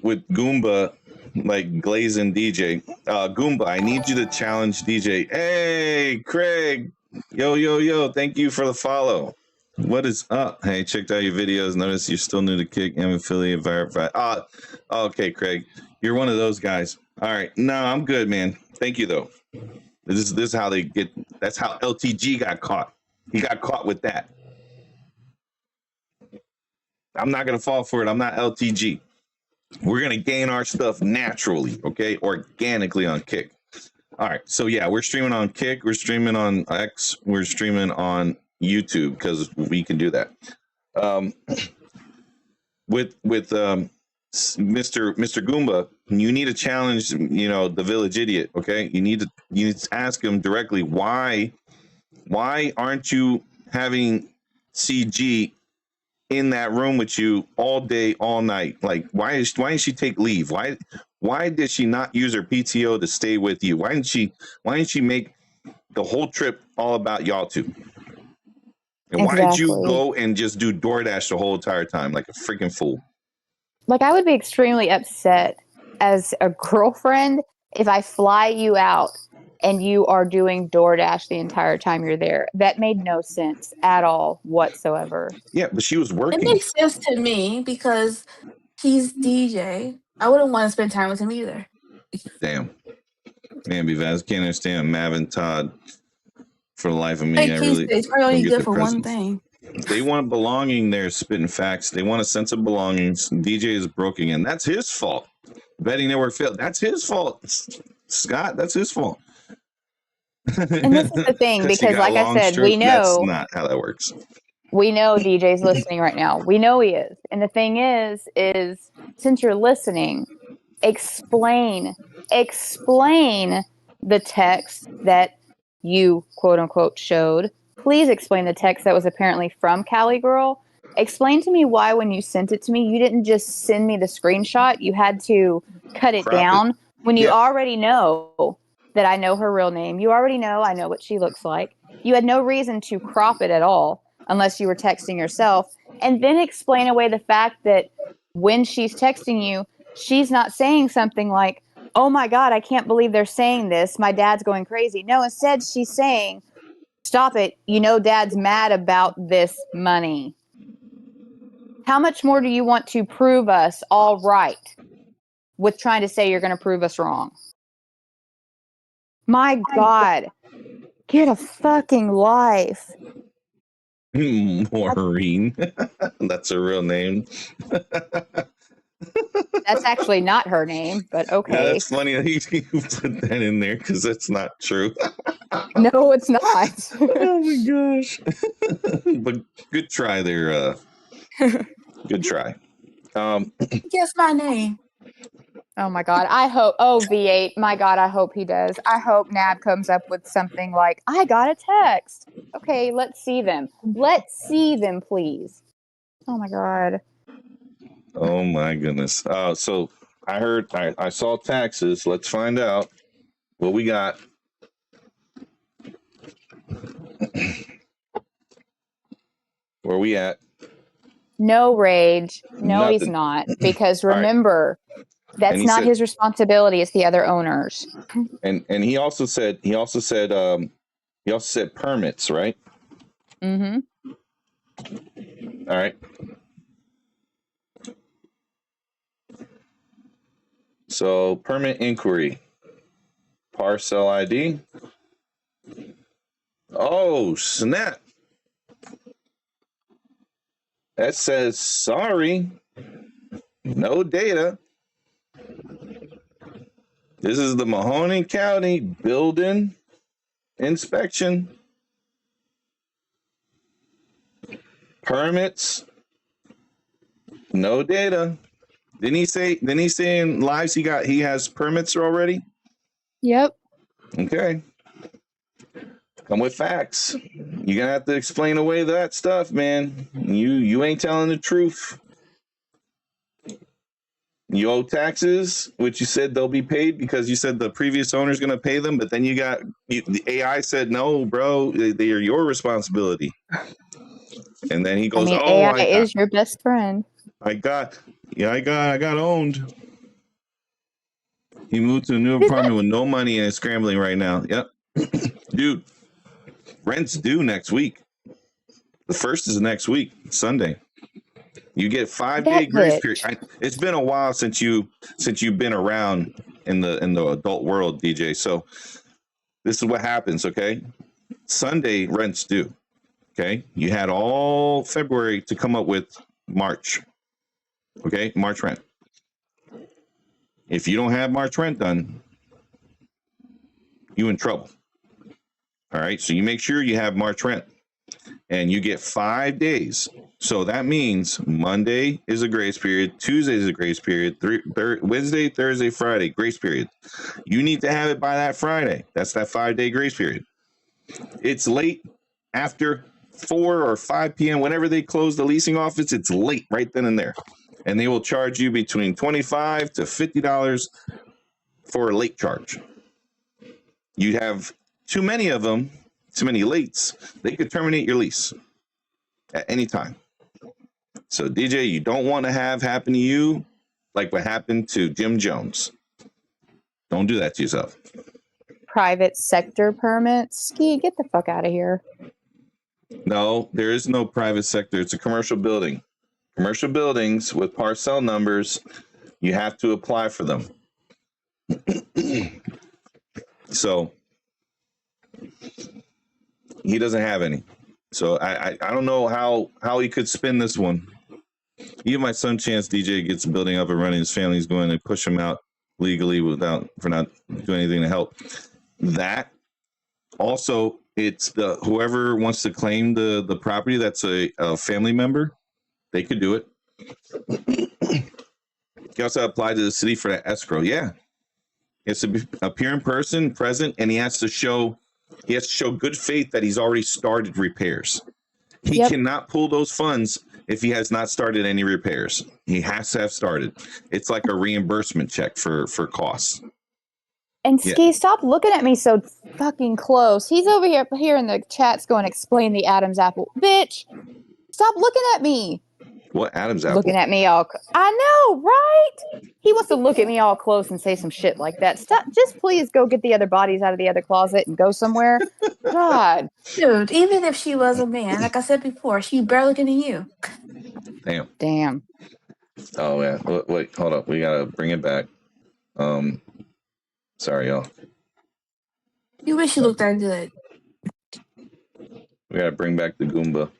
with Goomba, like glazing DJ, Goomba, I need you to challenge DJ. Hey, Craig. Yo, yo, yo. Thank you for the follow. What is up? Hey, checked out your videos. Notice you're still new to Kick. I'm affiliate verified. Okay, Craig. You're one of those guys. All right. No, I'm good, man. Thank you, though. This is how they get. That's how LTG got caught. He got caught with that. I'm not going to fall for it. I'm not LTG. We're going to gain our stuff naturally, okay? Organically on Kick. All right. So, yeah, we're streaming on Kick. We're streaming on X. We're streaming on YouTube because we can do that. With Mr. Goomba, you need to challenge, the village idiot, okay? You need to ask him directly, why aren't you having CG in that room with you all day, all night? Like, why didn't she take leave? Why did she not use her PTO to stay with you? Why didn't she make the whole trip all about y'all two? And why did you Exactly. go and just do DoorDash the whole entire time like a freaking fool? Like, I would be extremely upset as a girlfriend if I fly you out and you are doing DoorDash the entire time you're there. That made no sense at all whatsoever. Yeah, but she was It working. makes sense to me because he's DJ. I wouldn't want to spend time with him either. Damn. Man, BVaz, can't understand Mav and Todd for the life of me. Like I he really said, it's probably don't only get good the for one presence. thing. They want belonging there, spitting facts. They want a sense of belonging. DJ is broken, and that's his fault. Betting network failed. That's his fault. Scott, that's his fault. And this is the thing, because like I said, we that's know not how that works. we know DJ's listening right now. We know he is. And the thing is since you're listening, explain the text that you quote unquote showed. Please explain the text that was apparently from Cali Girl. Explain to me why when you sent it to me, you didn't just send me the screenshot. You had to cut it down when you already know that I know her real name. You already know I know what she looks like. You had no reason to crop it at all unless you were texting yourself. And then explain away the fact that when she's texting you, she's not saying something like, "Oh my God, I can't believe they're saying this. My dad's going crazy." No, instead she's saying, "Stop it. You know dad's mad about this money. How much more do you want to prove us all right with trying to say you're going to prove us wrong?" My God, get a fucking life. Maureen. That's her real name. That's actually not her name, but okay. Yeah, that's funny that you put that in there because that's not true. No, it's not. Oh my gosh. But good try there. Good try. Guess my name. Oh my God. I hope, V8, my God, I hope he does. I hope Nab comes up with something like, "I got a text." Okay, let's see them. Let's see them, please. Oh my God. Oh my goodness. So I heard, I saw taxes. Let's find out what we got. Where we at? No rage. No, Nothing. he's not. Because remember, that's not his responsibility. It's the other owners. And he also said permits, right? Mm-hmm. All right. So permit inquiry, parcel ID. Oh snap! that says sorry, no data. This is the Mahoney County building inspection. Permits, no data. Didn't he say in lives he has permits already? Yep. Okay. Come with facts. You're gonna have to explain away that stuff, man. You ain't telling the truth. You owe taxes, which you said they'll be paid because you said the previous owner's gonna pay them, but then the AI said no, bro, they are your responsibility. And then he goes, AI is your best friend. I got owned. He moved to a new apartment with no money and is scrambling right now. Yep. Dude, rent's due next week. The first is next week, Sunday. You get 5-day grace period. It's been a while since you've been around in the adult world, DJ. So this is what happens, okay? Sunday rent's due. Okay? You had all February to come up with March. Okay? March rent. If you don't have March rent done, you in trouble. All right? So you make sure you have March rent. And you get 5 days. So that means Monday is a grace period, Tuesday is a grace period, Wednesday, Thursday, Friday, grace period. You need to have it by that Friday. That's that 5-day grace period. It's late after 4 or 5 p.m. Whenever they close the leasing office, it's late right then and there. And they will charge you between $25 to $50 for a late charge. You have too many of them, too many lates, they could terminate your lease at any time. So DJ, you don't want to have happen to you like what happened to Jim Jones. Don't do that to yourself. Private sector permits. Ski, get the fuck out of here. No, there is no private sector. It's a commercial building. Commercial buildings with parcel numbers, you have to apply for them. So he doesn't have any. So I don't know how he could spin this one. Give my son chance. DJ gets building up and running. His family's going to push him out legally for not doing anything to help. That also, it's the whoever wants to claim the property that's a family member, they could do it. He also applied to the city for that escrow. Yeah, he has to appear in person, present, and he has to show good faith that he's already started repairs. He cannot pull those funds if he has not started any repairs. He has to have started. It's like a reimbursement check for costs. And Ski, stop looking at me so fucking close. He's over here in the chats going, explain the Adam's apple. Bitch, stop looking at me. What Adam's apple? Looking at me all... I know, right? He wants to look at me all close and say some shit like that. Stop. Just please go get the other bodies out of the other closet and go somewhere. God. Dude, even if she was a man, like I said before, she'd better looking at you. Damn. Oh, yeah. Wait, hold up. We got to bring it back. Sorry, y'all. You wish you looked that good. We got to bring back the Goomba.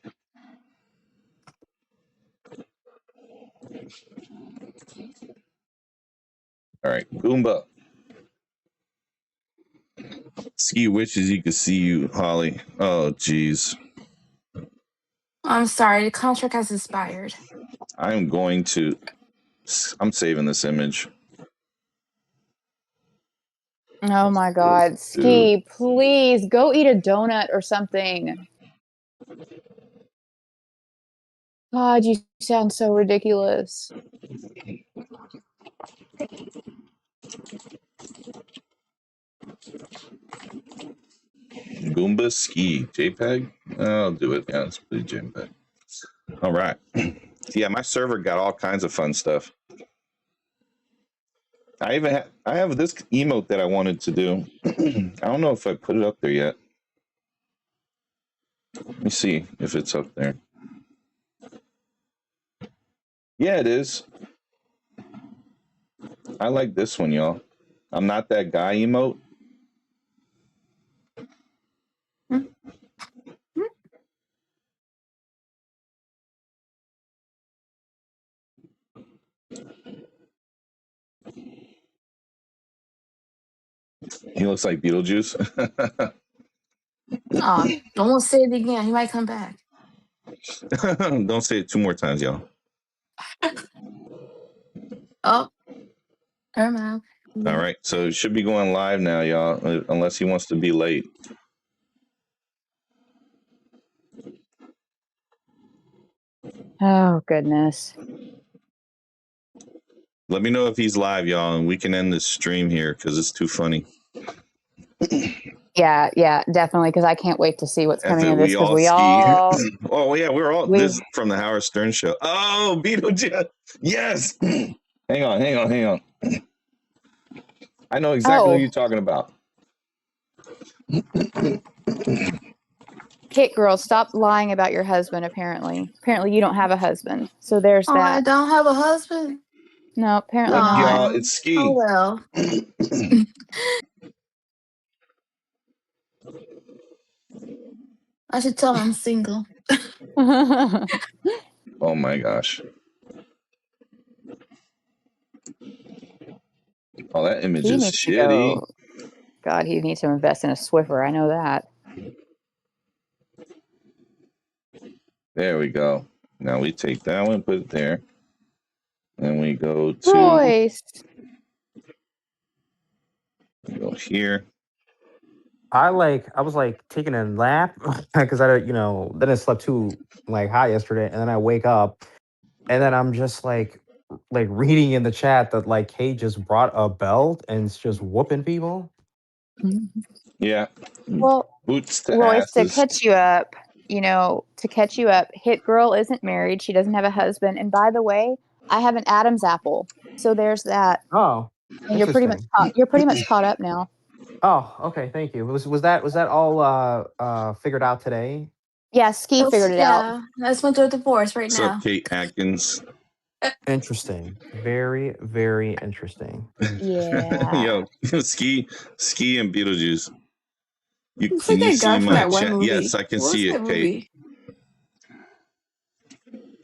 All right, Goomba. Ski wishes he could see you, Holly. Oh, jeez. I'm sorry, the contract has expired. I'm saving this image. Oh my God. Ski, please go eat a donut or something. God, you sound so ridiculous. Goomba Ski JPEG. I'll do it. Yeah, it's pretty JPEG. All right. Yeah, my server got all kinds of fun stuff. I have this emote that I wanted to do. I don't know if I put it up there yet. Let me see if it's up there. Yeah, it is. I like this one, y'all. I'm not that guy emote. He looks like Beetlejuice. Oh, don't say it again. He might come back. Don't say it 2 more times, y'all. Oh, Irma. All right, so it should be going live now, y'all, unless he wants to be late. Oh, goodness. Let me know if he's live, y'all, and we can end this stream here because it's too funny. Yeah, definitely, because I can't wait to see what's coming of this, because we ski. all... Oh, yeah, we're all... This is from the Howard Stern Show. Oh, Beetlejuice. Yes. Hang on. I know exactly what you're talking about. Hit girl, stop lying about your husband, apparently. Apparently you don't have a husband. So there's that. I don't have a husband? No, apparently Look, not. y'all, it's Ski. Oh, well. I should tell him I'm single. Oh, my gosh. Oh, that image is shitty. God, he needs to invest in a Swiffer. I know that. There we go. Now we take that one, put it there. Then we go to... Royce. Go here. I was taking a nap because then I slept too hot yesterday, and then I wake up, and then I'm just reading in the chat that Kay just brought a belt and it's just whooping people. Yeah. Well, Boots to Royce, asses. to catch you up, Hit Girl isn't married. She doesn't have a husband. And by the way, I have an Adam's apple. So there's that. Oh, and you're pretty much caught up now. Oh, okay, thank you. Was that all figured out today? Yeah, Ski figured it out. I just went through a divorce right What's now. up, Kate Atkins? Interesting. Very, very interesting. Yeah. Yo, Ski and Beetlejuice. It's Can like you that see guy from my that one chat? movie. Yes, I can What see was it, that Kate.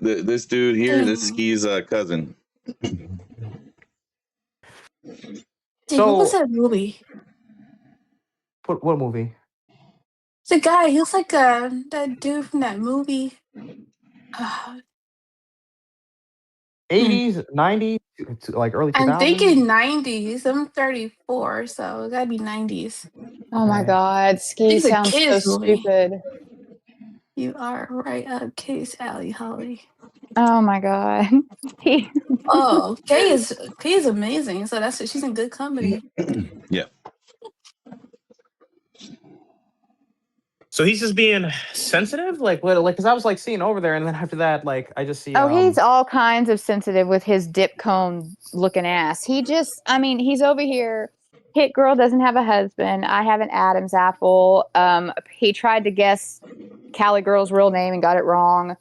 movie? This dude here, this Ski's cousin. Dude, what was that movie? What movie? The guy, he looks like that dude from that movie. 80s, 90s, early 2000s? I'm thinking 90s. I'm 34, so it gotta be 90s. Oh my God, Ski It's a sounds so kid's movie. stupid. You are right up Kay's alley, Holly. Oh my God. Oh, Kay is amazing. So she's in good company. Yeah. So he's just being sensitive, because I was seeing over there, and then after that, I just see. Oh, he's all kinds of sensitive with his dip cone looking ass. He's over here. Hit Girl doesn't have a husband. I have an Adam's apple. He tried to guess Cali Girl's real name and got it wrong.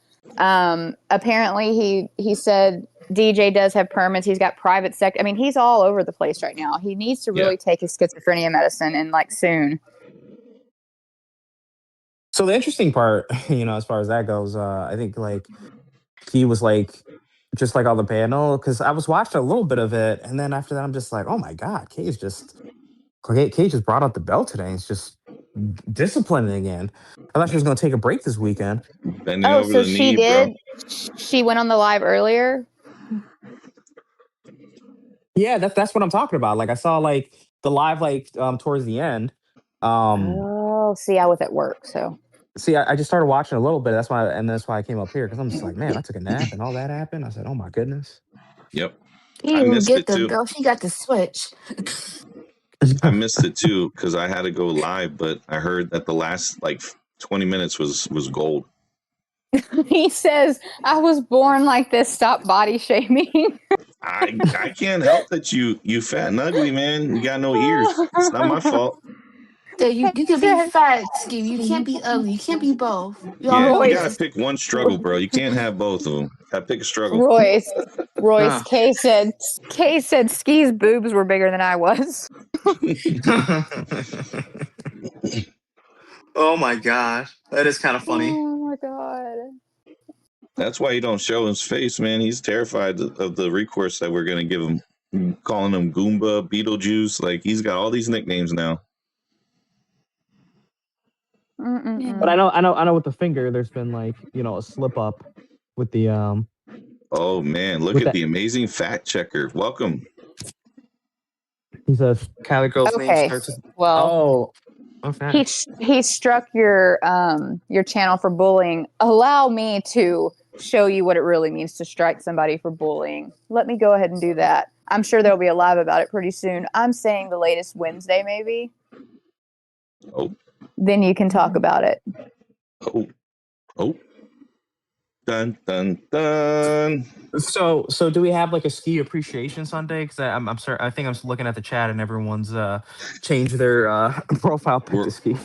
Apparently he said DJ does have permits. He's got private sector. He's all over the place right now. He needs to really take his schizophrenia medicine and soon. So the interesting part, as far as that goes, I think he was just on the panel, because I was watching a little bit of it, and then after that I'm just oh my God, Kay just brought out the belt today. It's just disciplining again. I thought she was going to take a break this weekend. Bending over the she knee, did. bro. She went on the live earlier. Yeah, that's what I'm talking about. I saw the live towards the end. See, I was at work, so. See, I just started watching a little bit. That's why I came up here, because I'm just man, I took a nap and all that happened. I said, oh my goodness. Yep. He didn't get the belt. He got the switch. I missed it too because I had to go live, but I heard that the last 20 minutes was gold. He says, I was born like this. Stop body shaming. I can't help that you fat and ugly, man. You got no ears. It's not my fault. Yeah, you can be fat, Ski. You can't be ugly. You can't be both. You gotta pick one struggle, bro. You can't have both of them. Gotta pick a struggle. Royce, Kay said Ski's boobs were bigger than I was. Oh my gosh, that is kind of funny. Oh my God. That's why he don't show his face, man. He's terrified of the recourse that we're gonna give him. calling him Goomba, Beetlejuice. Like he's got all these nicknames now. But I know with the finger, there's been like, you know, a slip up with the Oh man, look at the amazing fact checker. Welcome. He says Okay. Well, okay. He struck your channel for bullying. Allow me to show you what it really means to strike somebody for bullying. Let me go ahead and do that. I'm sure there'll be a live about it pretty soon. I'm saying the latest Wednesday, maybe. Oh. Then you can talk about it. Oh. Dun dun dun. So do we have like a ski appreciation Sunday? Because I'm sorry, I think I'm looking at the chat and everyone's changed their profile pic to ski.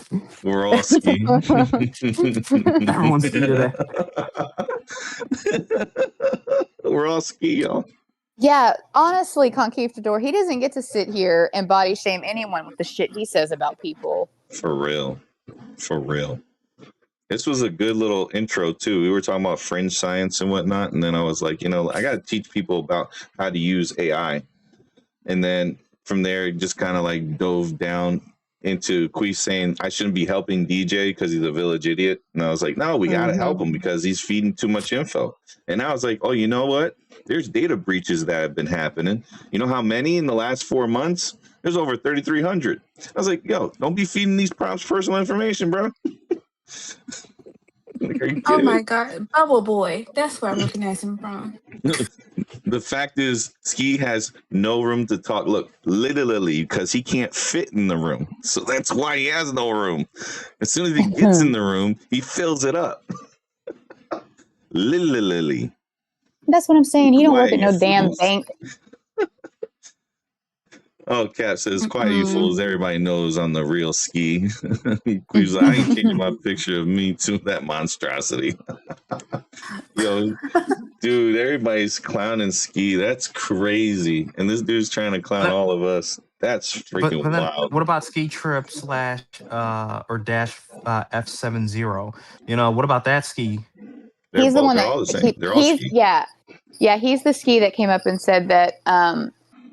We're all ski. Everyone's ski today. We're all ski, y'all. Yeah, honestly, Conquistador, he doesn't get to sit here and body shame anyone with the shit he says about people. For real. This was a good little intro too. We were talking about fringe science and whatnot, and then I was like, I got to teach people about how to use AI. And then from there, it just kind of like dove down into Queese saying I shouldn't be helping DJ because he's a village idiot. And I was like, no, we got to help him because he's feeding too much info. And I was like, oh, you know what? There's data breaches that have been happening. You know how many in the last 4 months? There's over 3,300. I was like, yo, don't be feeding these prompts personal information, bro. Oh my God, Bubble Boy. That's where I'm looking at him from. The fact is, Ski has no room to talk. Look, literally, because he can't fit in the room. So that's why he has no room. As soon as he gets in the room, he fills it up. Literally. That's what I'm saying. You don't work at no damn bank. Oh, Cap says, quiet you fools. Everybody knows I'm the real Ski. He's like, I ain't changing my picture of me to that monstrosity. Yo, dude, everybody's clowning Ski. That's crazy. And this dude's trying to clown all of us. That's freaking but then, wild. What about Ski Trip / or dash F70? You know, what about that Ski? He's the one that all the same. They're all Ski. Yeah, he's the Ski that came up and said that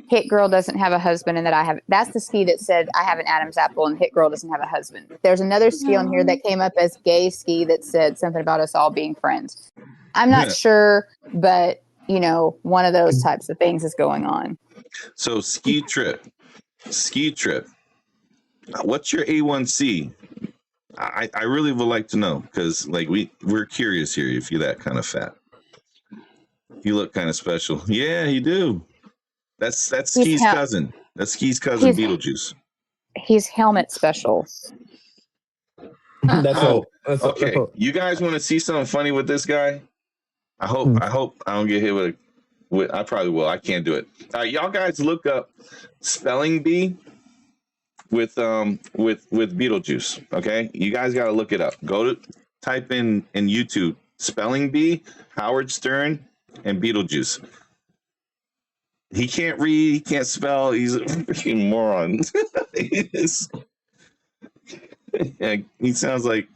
Hit Girl doesn't have a husband and that I have. That's the Ski that said I have an Adam's apple and Hit Girl doesn't have a husband. There's another Ski on here that came up as gay Ski that said something about us all being friends. I'm not sure, but one of those types of things is going on. So Ski Trip, what's your A1C? I really would like to know because like we're curious here if you're that kind of fat. You look kind of special. Yeah, you do. That's Ski's cousin. That's Ski's cousin, Beetlejuice. He's helmet special. Okay. You guys want to see something funny with this guy? I hope I don't get hit with. I probably will. I can't do it. All right, y'all guys look up spelling bee with Beetlejuice. Okay, you guys got to look it up. Type in YouTube spelling bee, Howard Stern, and Beetlejuice. He can't read, he can't spell, he's a freaking moron. He sounds like,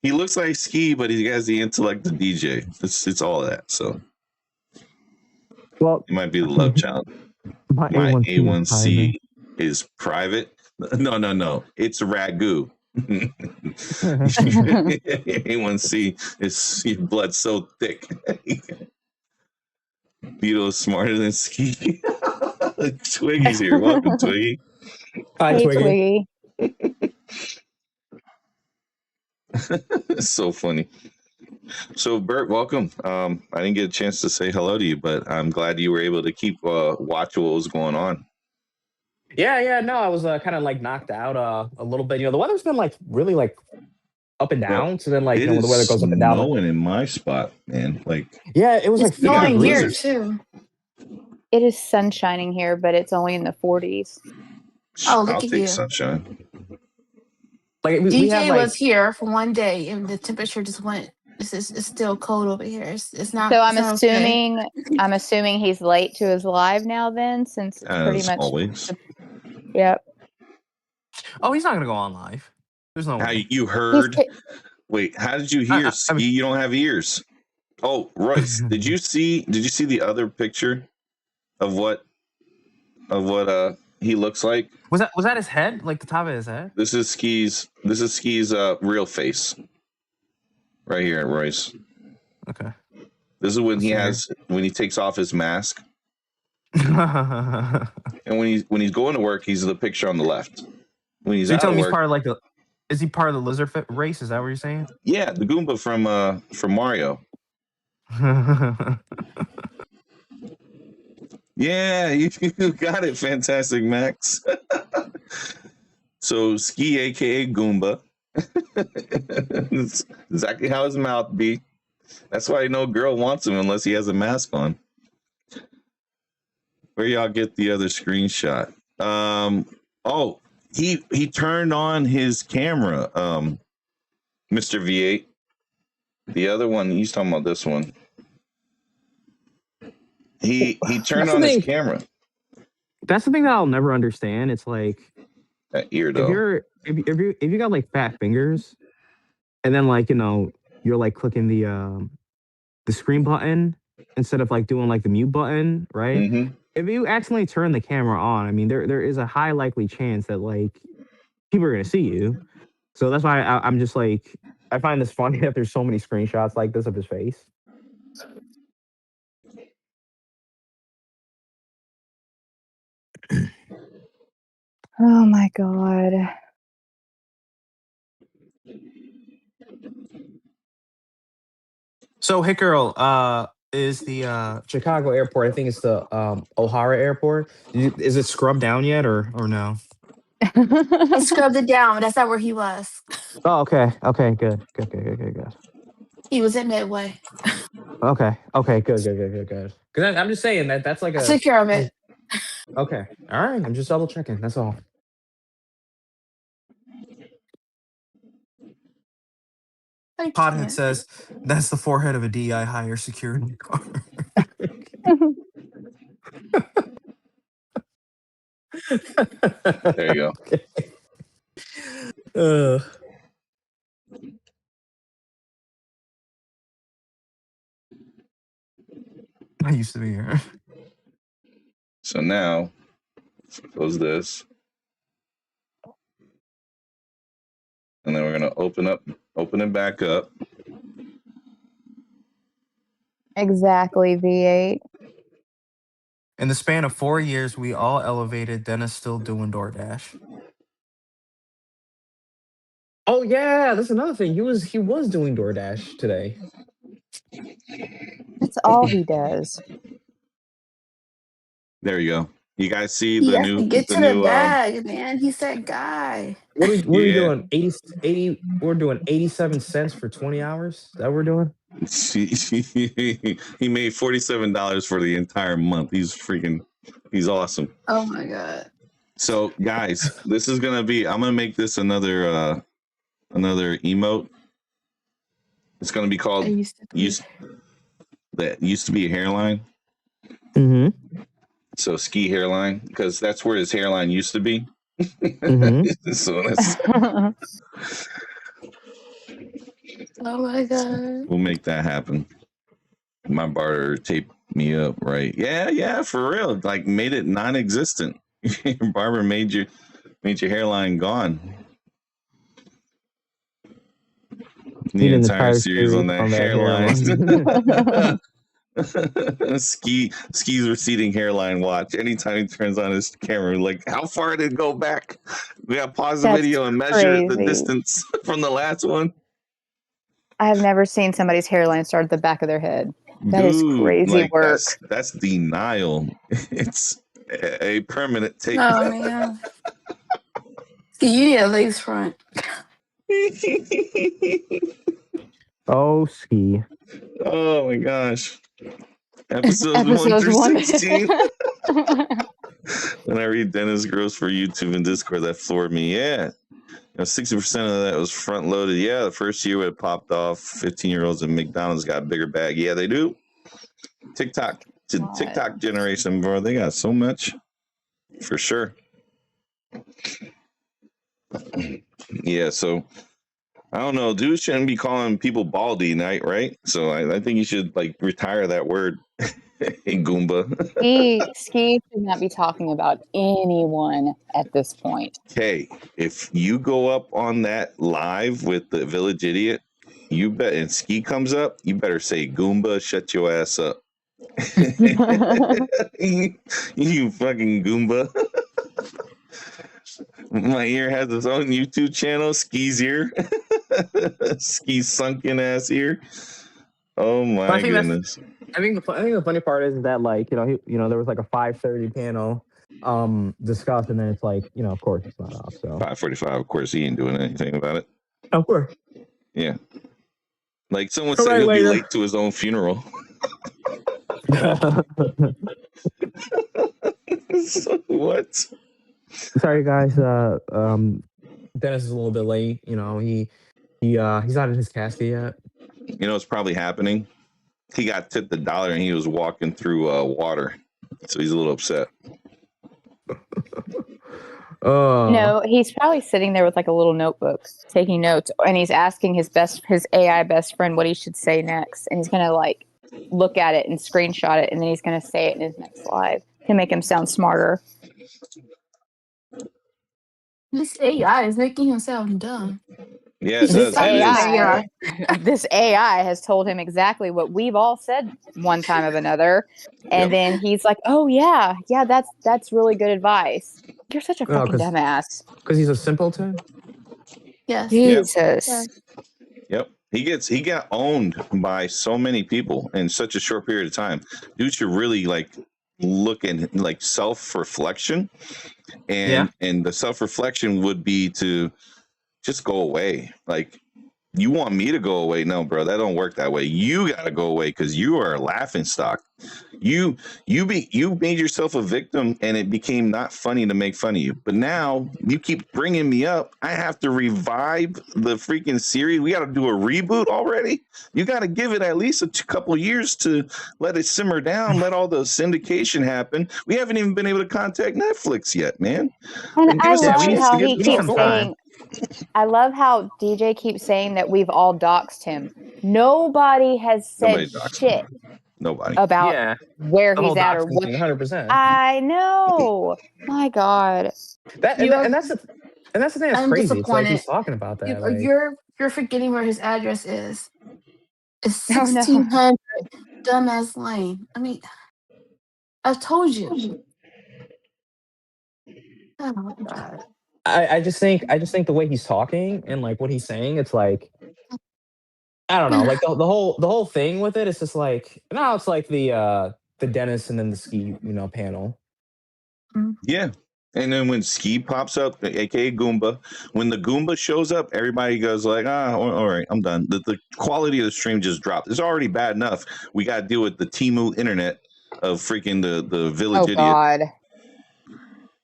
he looks like Ski, but he has the intellect of DJ. It's all of that, so. Well, it might be the love child. My A1C is private. No, it's ragu. A1C is your blood so thick. Beetle is smarter than Ski. Twiggy's here. Welcome, Twiggy. Hi, Twiggy. It's so funny. So, Bert, welcome. I didn't get a chance to say hello to you, but I'm glad you were able to keep watch what was going on. Yeah. No, I was kind of like knocked out a little bit. The weather's been like really like up and down. So then like when the weather goes up and down. It's snowing in my spot, man. Like it was like snowing here too. It is sun shining here, but it's only in the 40s. Oh, look I'll at take you. sunshine. Like DJ was here for one day, and the temperature just went. It's still cold over here. It's not. So I'm assuming he's late to his live now. Then, since it's pretty much always. Yep. Oh, he's not gonna go on live. There's no way. You heard? Wait, how did you hear? Ski, you don't have ears. Oh, Royce, did you see the other picture of what what he looks like. Was that his head? Like the top of his head? This is Ski's real face. Right here, Royce. Okay. This is when he takes off his mask. And when he's going to work, he's the picture on the left. When he's out of work, he's part of is he part of the lizard race? Is that what you're saying? Yeah, the Goomba from Mario. Yeah, you got it, Fantastic Max. So Ski, aka Goomba. That's exactly how his mouth be. That's why no girl wants him unless he has a mask on. Where y'all get the other screenshot? Oh, he turned on his camera, Mr. V8. The other one, he's talking about this one. He turned on his camera. That's the thing that I'll never understand. It's like that ear though. If you got like fat fingers, and then like you're like clicking the screen button instead of like doing like the mute button, right? Mm-hmm. If you accidentally turn the camera on, I mean there is a high likely chance that like people are gonna see you. So that's why I'm just like I find this funny that there's so many screenshots like this of his face. Oh my God. So Hit Girl, is the Chicago airport, I think it's the O'Hara airport. Is it scrubbed down yet or no? I scrubbed it down, but that's not where he was. Oh, okay. Okay, good. He was at Midway. Okay, good. Because I'm just saying that's like I took care of it. Okay, all right. I'm just double checking. That's all. Pothead says that's the forehead of a DI hire security guard. There you go. Okay. I used to be here. So now, close this, and then we're gonna open it back up. Exactly, V8. In the span of 4 years, we all elevated. Dennis still doing DoorDash. Oh yeah, that's another thing. He was doing DoorDash today. That's all he does. There you go. You guys see He the has new to get to the bag, man. He's that guy. What are we doing? 80. We're doing 87 cents for 20 hours. Is that what we're doing? He made $47 for the entire month. He's awesome. Oh my God. So guys, this is gonna be. I'm gonna make this another emote. It's gonna be called that used to be a hairline. Mm-hmm. So Ski hairline, because that's where his hairline used to be. Mm-hmm. So that's. Oh my God. We'll make that happen. My barber taped me up, right? Yeah, for real. Like made it non-existent. Your barber made your hairline gone. The entire series on that hairline. Ski's receding hairline watch. Anytime he turns on his camera, like how far did it go back? We gotta pause the video and measure the distance from the last one. I have never seen somebody's hairline start at the back of their head. That is crazy work. That's denial. It's a permanent tape. Oh man. You need a lace front. Oh, Ski. Oh my gosh. Episodes 1 through 16. When I read Dennis Gross for YouTube and Discord, that floored me. Yeah. 60% of that was front loaded. Yeah, the first year it popped off. 15-year-olds at McDonald's got a bigger bag. Yeah, they do. TikTok generation, bro. They got so much. For sure. Yeah, so I don't know. Dudes shouldn't be calling people baldy night, right? So I think you should like retire that word. Hey, Goomba. Ski should not be talking about anyone at this point. Okay, if you go up on that live with the Village Idiot, you bet, and Ski comes up, you better say, Goomba, shut your ass up. you fucking Goomba. My ear has its own YouTube channel, Ski's ear. Ski's sunken ass ear. Oh my goodness. I think the funny part is that, like, there was like a 5:30 panel discussed, and then it's like, of course it's not off. So 5:45, of course, he ain't doing anything about it. of course. Yeah. Like someone said, he'll be late to his own funeral. What? Sorry, guys. Dennis is a little bit late. He's not in his casket yet. You know what's probably happening? He got tipped $1 and he was walking through water, so he's a little upset. No, he's probably sitting there with like a little notebook, taking notes, and he's asking his AI best friend what he should say next, and he's gonna like look at it and screenshot it, and then he's gonna say it in his next live to make him sound smarter. This AI is making him sound dumb. Yeah, it does. This AI has told him exactly what we've all said one time or another, and then he's like, "Oh yeah, that's really good advice." You're such a fucking dumbass. Because he's a simpleton. Yes. Jesus. Yep. He got owned by so many people in such a short period of time. Dude should really like look at like self-reflection, and the self-reflection would be to just go away. Like, you want me to go away? No, bro, that don't work that way. You gotta go away because you are a laughing stock. You made yourself a victim, and it became not funny to make fun of you. But now you keep bringing me up. I have to revive the freaking series. We got to do a reboot already. You got to give it at least a couple years to let it simmer down, let all the syndication happen. We haven't even been able to contact Netflix yet, man. And I love how he keeps saying. I love how DJ keeps saying that we've all doxed him. Nobody has said shit. Nobody about where he's at or what. 100%. I know. My God. That's the thing that's crazy. It's like he's talking about that. You're forgetting where his address is. It's 1600 Dumbass Lane. I mean, I've told you. Oh my God. I just think the way he's talking and like what he's saying, it's like, I don't know, like the whole thing with it. It's just like, now it's like the Dennis and then the Ski panel. Yeah, and then when Ski pops up, aka Goomba, when the Goomba shows up, everybody goes like, all right, I'm done. The quality of the stream just dropped. It's already bad enough. We got to deal with the Temu internet of freaking the Village Idiot. God.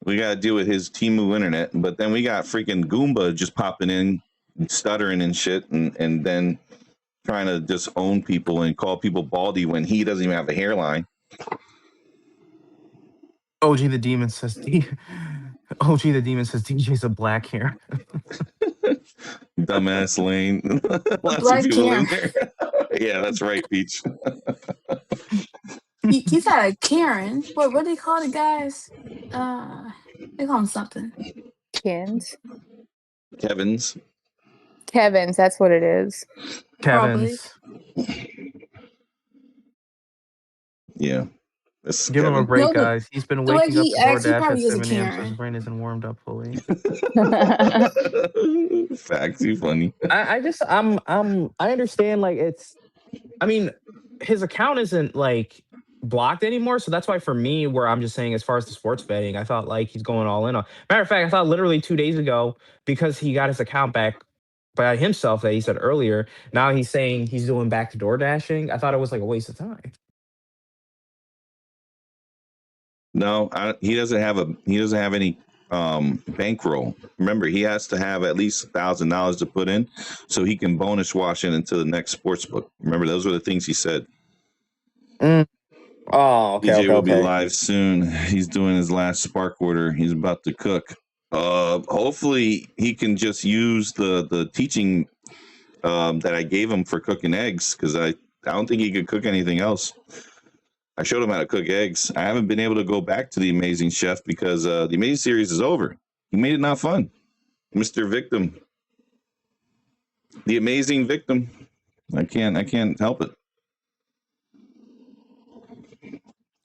We got to deal with his Temu internet, but then we got freaking Goomba just popping in, and stuttering and shit, and then trying to just own people and call people baldy when he doesn't even have a hairline. OG the Demon says DJ's a black hair. Dumbass Lane. Lots of people in there. Yeah, that's right, Peach. He's got a Karen. What do they call the guys? They call him something. Kins. Kevin's, that's what it is. Kevin's. Yeah. Give him a break, guys. He's been waking up to DoorDash at 7 a.m. so his brain isn't warmed up fully. Facts, you funny. I understand, like, his account isn't like blocked anymore, so that's why for me, where I'm just saying, as far as the sports betting, I thought like he's going all in on. Matter of fact, I thought literally 2 days ago, because he got his account back by himself that he said earlier, now he's saying he's doing back to door dashing. I thought it was like a waste of time. No, he doesn't have any bankroll. Remember, he has to have at least $1,000 to put in so he can bonus wash it into the next sports book. Remember, those were the things he said. Oh, okay. DJ will be live soon. He's doing his last spark order. He's about to cook. Hopefully he can just use the teaching that I gave him for cooking eggs, because I don't think he could cook anything else. I showed him how to cook eggs. I haven't been able to go back to the Amazing Chef because the Amazing series is over. He made it not fun. Mr. Victim. The Amazing Victim. I can't help it.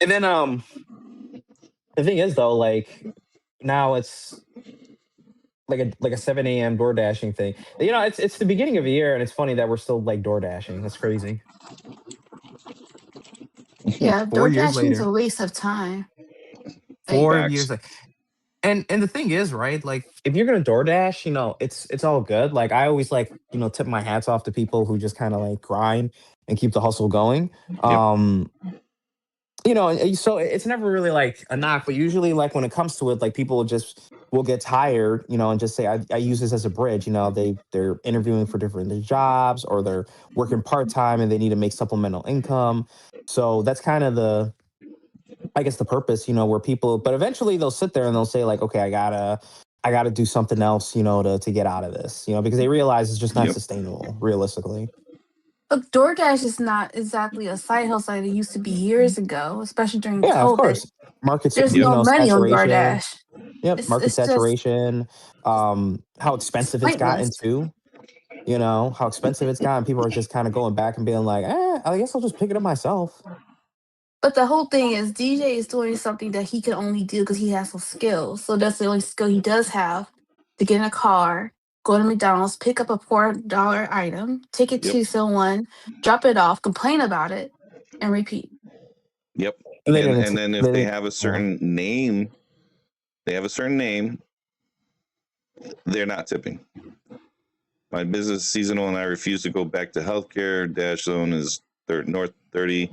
And then the thing is though, like now it's like a 7 a.m. door dashing thing. You know, it's the beginning of the year, and it's funny that we're still like door dashing. That's crazy. Yeah, 4 door years dashing is later. a waste of time. Like, 4 Facts. years. And the thing is, right? Like if you're gonna DoorDash, you know, it's all good. Like I always like, you know, tip my hats off to people who just kind of like grind and keep the hustle going. Yep. You know, so it's never really like a knock, but usually like when it comes to it, like people just will get tired, you know, and just say, I use this as a bridge. You know, they're interviewing for different jobs or they're working part-time and they need to make supplemental income. So that's kind of I guess the purpose, you know, where people, but eventually they'll sit there and they'll say like, okay, I gotta do something else, you know, to get out of this, you know, because they realize it's just not Yep. sustainable, realistically. but DoorDash is not exactly a side hustle like it used to be years ago, especially during Yeah, of COVID. course. Market, There's you no know, money on saturation. DoorDash. Yep, market It's just saturation. How expensive it's gotten pointless. too. You know how expensive it's gotten. People are just kind of going back and being like, I guess I'll just pick it up myself. But the whole thing is DJ is doing something that he can only do because he has some skills. So that's the only skill he does have, to get in a car, go to McDonald's, pick up a $4 item, take it Yep. to someone, drop it off, complain about it, and repeat. Yep. And And then if they have a certain name, they're not tipping. My business is seasonal and I refuse to go back to healthcare. Dash zone is north 30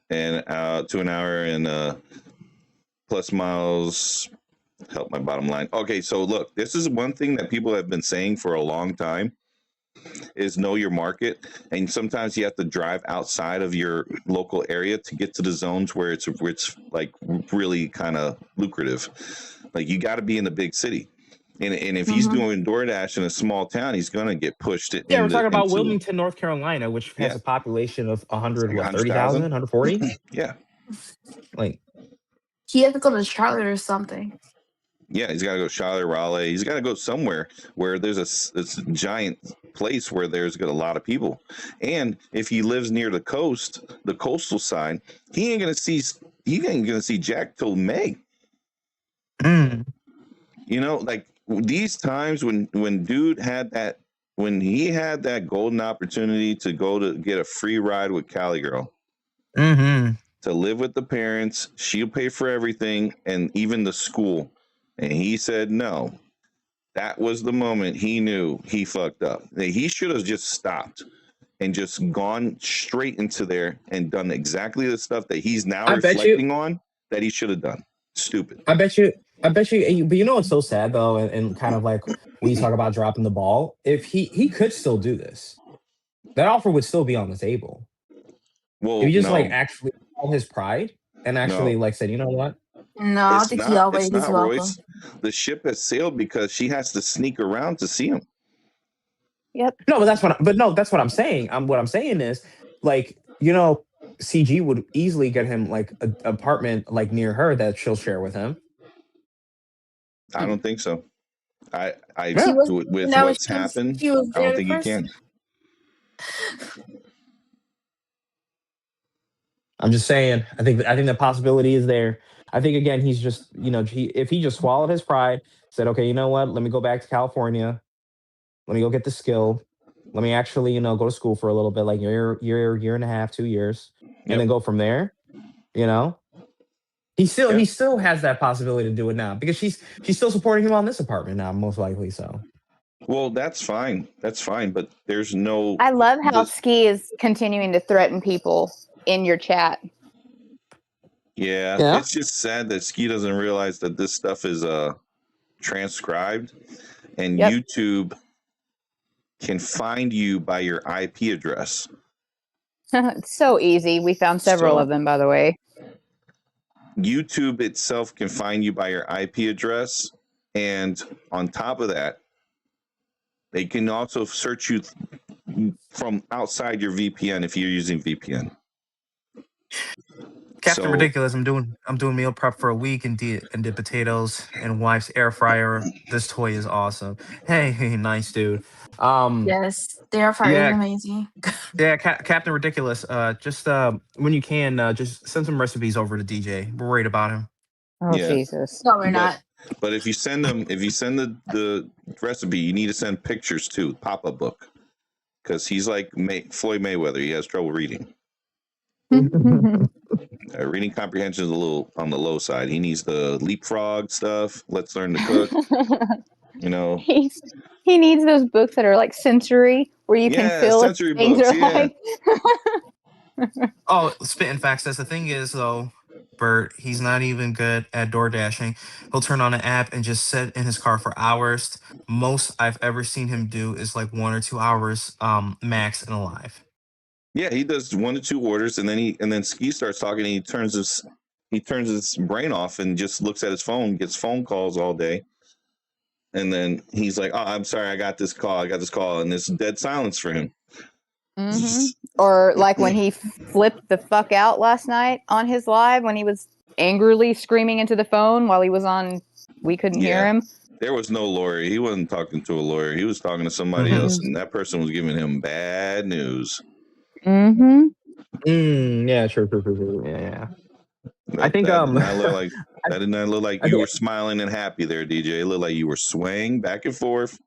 and to an hour and plus miles help my bottom line. Okay, so look, this is one thing that people have been saying for a long time is know your market, and sometimes you have to drive outside of your local area to get to the zones where it's like really kind of lucrative. Like you got to be in the big city. And if he's doing DoorDash in a small town, he's going to get pushed into. Yeah, we're talking about Wilmington, North Carolina, which has a population of 30,000, 140. Yeah. Like he has to go to Charlotte or something. Yeah, he's got to go Charlotte, Raleigh. He's got to go somewhere where there's a giant place where there's got a lot of people. And if he lives near the coast, the coastal side, he ain't gonna see Jack till May. You know, like these times when dude had that, when he had that golden opportunity to go to get a free ride with Cali Girl, to live with the parents, she'll pay for everything and even the school. And he said no. That was the moment he knew he fucked up. He should have just stopped and just gone straight into there and done exactly the stuff that he's now reflecting on that he should have done. Stupid. I bet you. But you know what's so sad though, and kind of like when you talk about dropping the ball, if he could still do this, that offer would still be on the table. Well, if he just like actually called his pride and actually like said, you know what? No, I think he always is welcome. Royce. The ship has sailed because she has to sneak around to see him. Yep. No, but that's what I'm saying. What I'm saying is, like, you know, CG would easily get him like an apartment like near her that she'll share with him. I don't think so. With what's happened, I don't think you can. I'm just saying. I think the possibility is there. I think again, he's just, you know, if he just swallowed his pride, said, okay, you know what? Let me go back to California. Let me go get the skill. Let me actually, you know, go to school for a little bit, like year and a half, 2 years, and then go from there. You know, he still has that possibility to do it now because she's still supporting him on this apartment now, most likely. So, well, that's fine. That's fine, but there's no. I love how Ski is continuing to threaten people in your chat. Yeah, it's just sad that Ski doesn't realize that this stuff is transcribed, and YouTube can find you by your IP address. It's so easy. We found several of them, by the way. YouTube itself can find you by your IP address, and on top of that, they can also search you from outside your VPN if you're using VPN. Captain So Ridiculous. I'm doing meal prep for a week and did potatoes and wife's air fryer. This toy is awesome. Hey, nice dude. Um, Yes, the air fryer is yeah, amazing. yeah, Captain Ridiculous. Just when you can, just send some recipes over to DJ. We're worried about him. Oh yeah, Jesus. No, we're but not. if you send the recipe, you need to send pictures too. Pop up book, because he's like Floyd Mayweather. He has trouble reading. Reading comprehension is a little on the low side. He needs the leapfrog stuff. Let's learn to cook. You know, He's, he needs those books that are like sensory, where you can yeah, feel if sensory things books. are Yeah, like. Oh, spitting facts. That's the thing is though, Bert. He's not even good at door dashing. He'll turn on an app and just sit in his car for hours. Most I've ever seen him do is like 1 or 2 hours, max in a live. yeah. He does 1 to 2 orders, and then Ski starts talking. And he turns his brain off and just looks at his phone, gets phone calls all day, and then he's like, "Oh, I'm sorry, I got this call, and there's dead silence for him." Mm-hmm. Or like when he flipped the fuck out last night on his live when he was angrily screaming into the phone while he was on. We couldn't hear Yeah. him. There was no lawyer. He wasn't talking to a lawyer. He was talking to somebody Mhm. else, and that person was giving him bad news. Mm-hmm. Yeah, true. Yeah. I think That did not look like I, that did not look like I you think were smiling and happy there, DJ. It looked like you were swaying back and forth,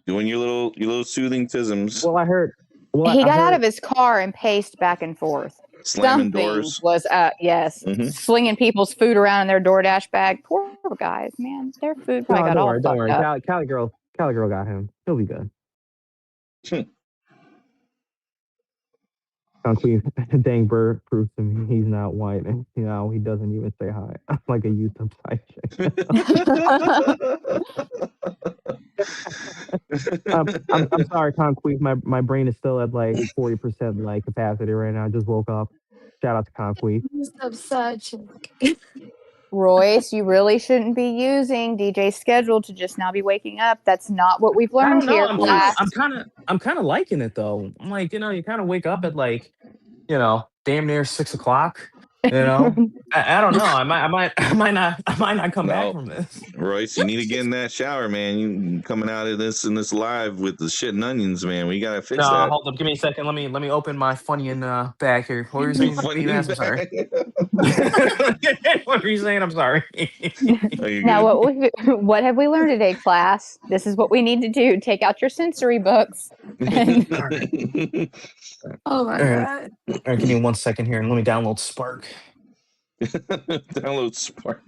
doing your little soothing tisms, well, I heard. Well, He I got out heard. of his car and paced back and forth. slamming Something doors. was up. Yes, Hmm. slinging people's food around in their DoorDash bag. Poor guys, man. Their food probably No, got don't all worry, don't fucked worry. up. Cali girl got him. He'll be good. Concrete. Dang Bird proves to me he's not white, and he doesn't even say hi. I'm like a YouTube side chick. I'm sorry, Concrete. My brain is still at like 40% like capacity right now. I just woke up. Shout out to Concrete. Such. Royce, you really shouldn't be using DJ's schedule to just now be waking up. That's not what we've I learned don't know. here, I'm kind of class. I'm kind of I'm kind of liking it though. I'm like, you kind of wake up at like, damn near 6 o'clock. I don't know. I might not come back No, from this. Royce, you need to get in that shower, man. You coming out of this in this live with the shit and onions, man. We gotta fix No, that. hold up. Give me a second. Let me open my Funyun bag here. What were you saying? Funny BVaz? I'm sorry. bag. What were you saying? I'm sorry. Are you Now, good? what have we learned today, class? This is what we need to do. Take out your sensory books. And All right. Oh my All right. god. All right. Give me 1 second here and let me download Spark. Download Spark.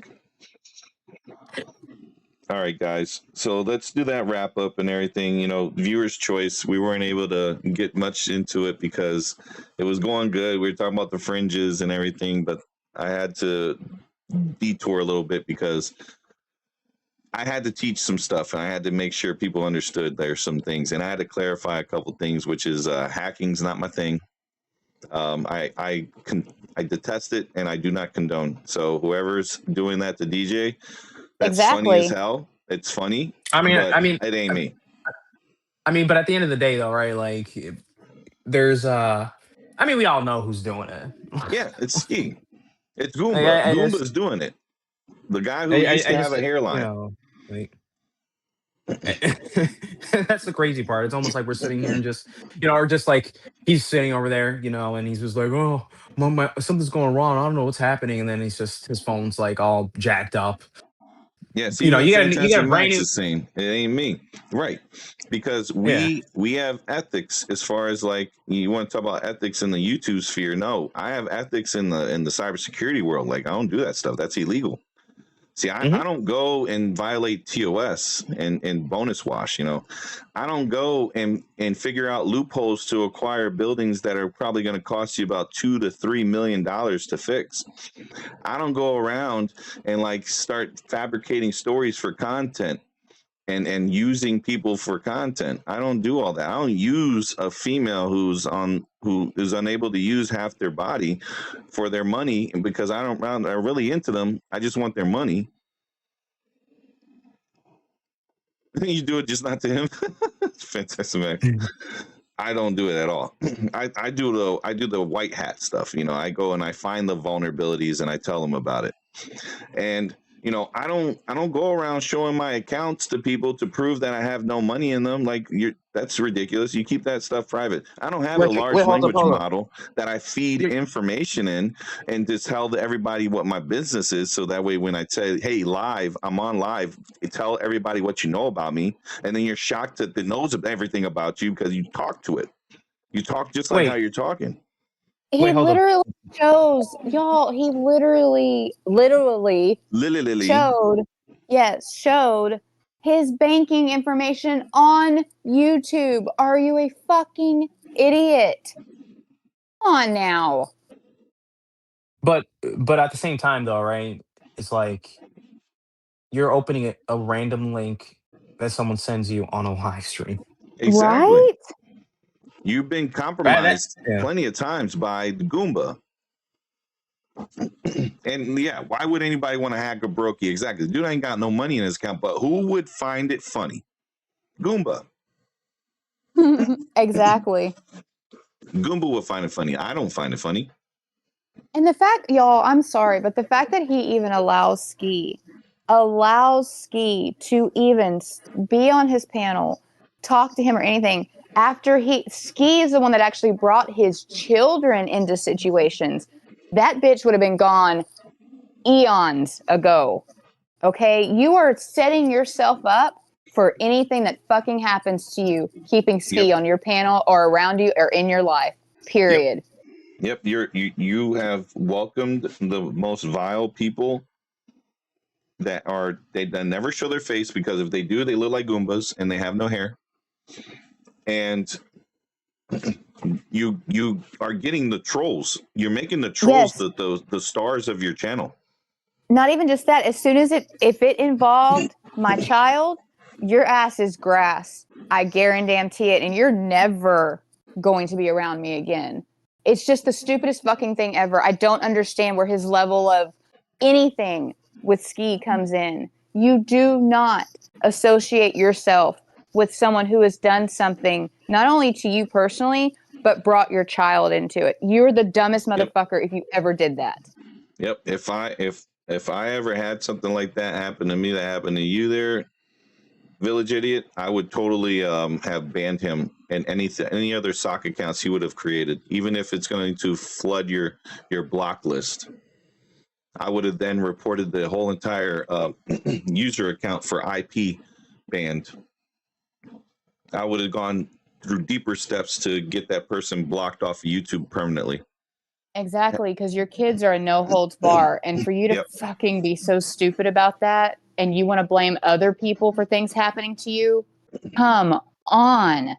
All right, guys. So let's do that wrap up and everything. Viewers' choice. We weren't able to get much into it because it was going good. We were talking about the fringes and everything, but I had to detour a little bit because I had to teach some stuff and I had to make sure people understood there's some things, and I had to clarify a couple things, which is hacking's not my thing. I detest it and I do not condone. So whoever's doing that to DJ, that's funny as exactly. hell. It's funny, I mean, but I mean, it ain't me. but at the end of the day, though, right? Like, there's we all know who's doing it. Yeah, it's Ski. It's Like, Goomba. Goomba's doing it. The guy who used to have just a hairline. like. That's the crazy part. It's almost like we're sitting here and just, or just like he's sitting over there, and he's just like, oh, something's going wrong. I don't know what's happening, and then his phone's like all jacked up. Yeah, see what You got Fantastic a brain Max new. is saying. It ain't me. Right. Because Yeah. we have ethics as far as like you want to talk about ethics in the YouTube sphere. No, I have ethics in the cybersecurity world. Like I don't do that stuff. That's illegal. See, I don't go and violate TOS and bonus wash, I don't go and figure out loopholes to acquire buildings that are probably going to cost you about $2 to $3 million to fix. I don't go around and like start fabricating stories for content and using people for content. I don't do all that. I don't use a female who is unable to use half their body for their money, and because I'm really into them. I just want their money. You do it just not to him. Fantastic, man. I don't do it at all. I do the white hat stuff. I go and I find the vulnerabilities and I tell them about it. And I don't go around showing my accounts to people to prove that I have no money in them. Like that's ridiculous. You keep that stuff private. I don't have a large language model that I feed information in and just tell everybody what my business is. So that way, when I say, "Hey, I'm on live," tell everybody what you know about me, and then you're shocked that it knows everything about you because you talk to it. You talk just like how you're talking. He literally shows, y'all, he literally showed his banking information on YouTube. Are you a fucking idiot? Come on now. But at the same time though, right? It's like you're opening a random link that someone sends you on a live stream. Exactly. Right? You've been compromised plenty of times by Goomba. And yeah, why would anybody want to hack a brokey? Exactly. Dude ain't got no money in his account, but who would find it funny? Goomba. Exactly. Goomba would find it funny. I don't find it funny. And the fact, y'all, I'm sorry, but the fact that he even allows Ski to even be on his panel, talk to him or anything, after Ski is the one that actually brought his children into situations. That bitch would have been gone eons ago. Okay? You are setting yourself up for anything that fucking happens to you, keeping Ski on your panel or around you or in your life. Period. Yep. You have welcomed the most vile people that never show their face, because if they do, they look like Goombas and they have no hair. And you are getting the trolls. You're making the trolls the stars of your channel. Not even just that. As soon as if it involved my child, your ass is grass. I guarantee it. And you're never going to be around me again. It's just the stupidest fucking thing ever. I don't understand where his level of anything with Ski comes in. You do not associate yourself with someone who has done something not only to you personally, but brought your child into it. You're the dumbest motherfucker if you ever did that. Yep. If I ever had something like that happen to me, that happened to you there, Village Idiot, I would totally have banned him and any other sock accounts he would have created, even if it's going to flood your block list. I would have then reported the whole entire user account for IP banned. I would have gone through deeper steps to get that person blocked off of YouTube permanently. Exactly, because your kids are a no holds bar, and for you to fucking be so stupid about that, and you want to blame other people for things happening to you, come on.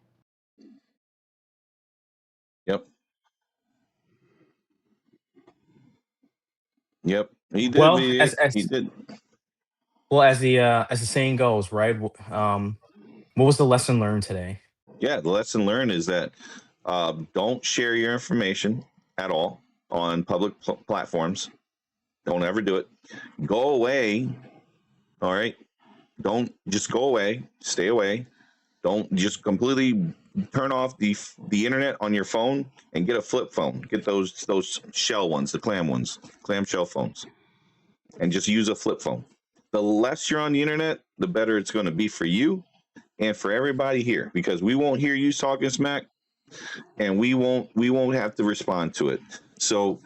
Yep. He did. Well, he did. Well, as the saying goes, right? What was the lesson learned today? Yeah, the lesson learned is that don't share your information at all on public platforms. Don't ever do it. Go away. All right. Don't just go away. Stay away. Don't just completely turn off the internet on your phone and get a flip phone. Get those shell ones, the clamshell phones, and just use a flip phone. The less you're on the internet, the better it's going to be for you and for everybody here, because we won't hear you talking smack, and we won't have to respond to it. So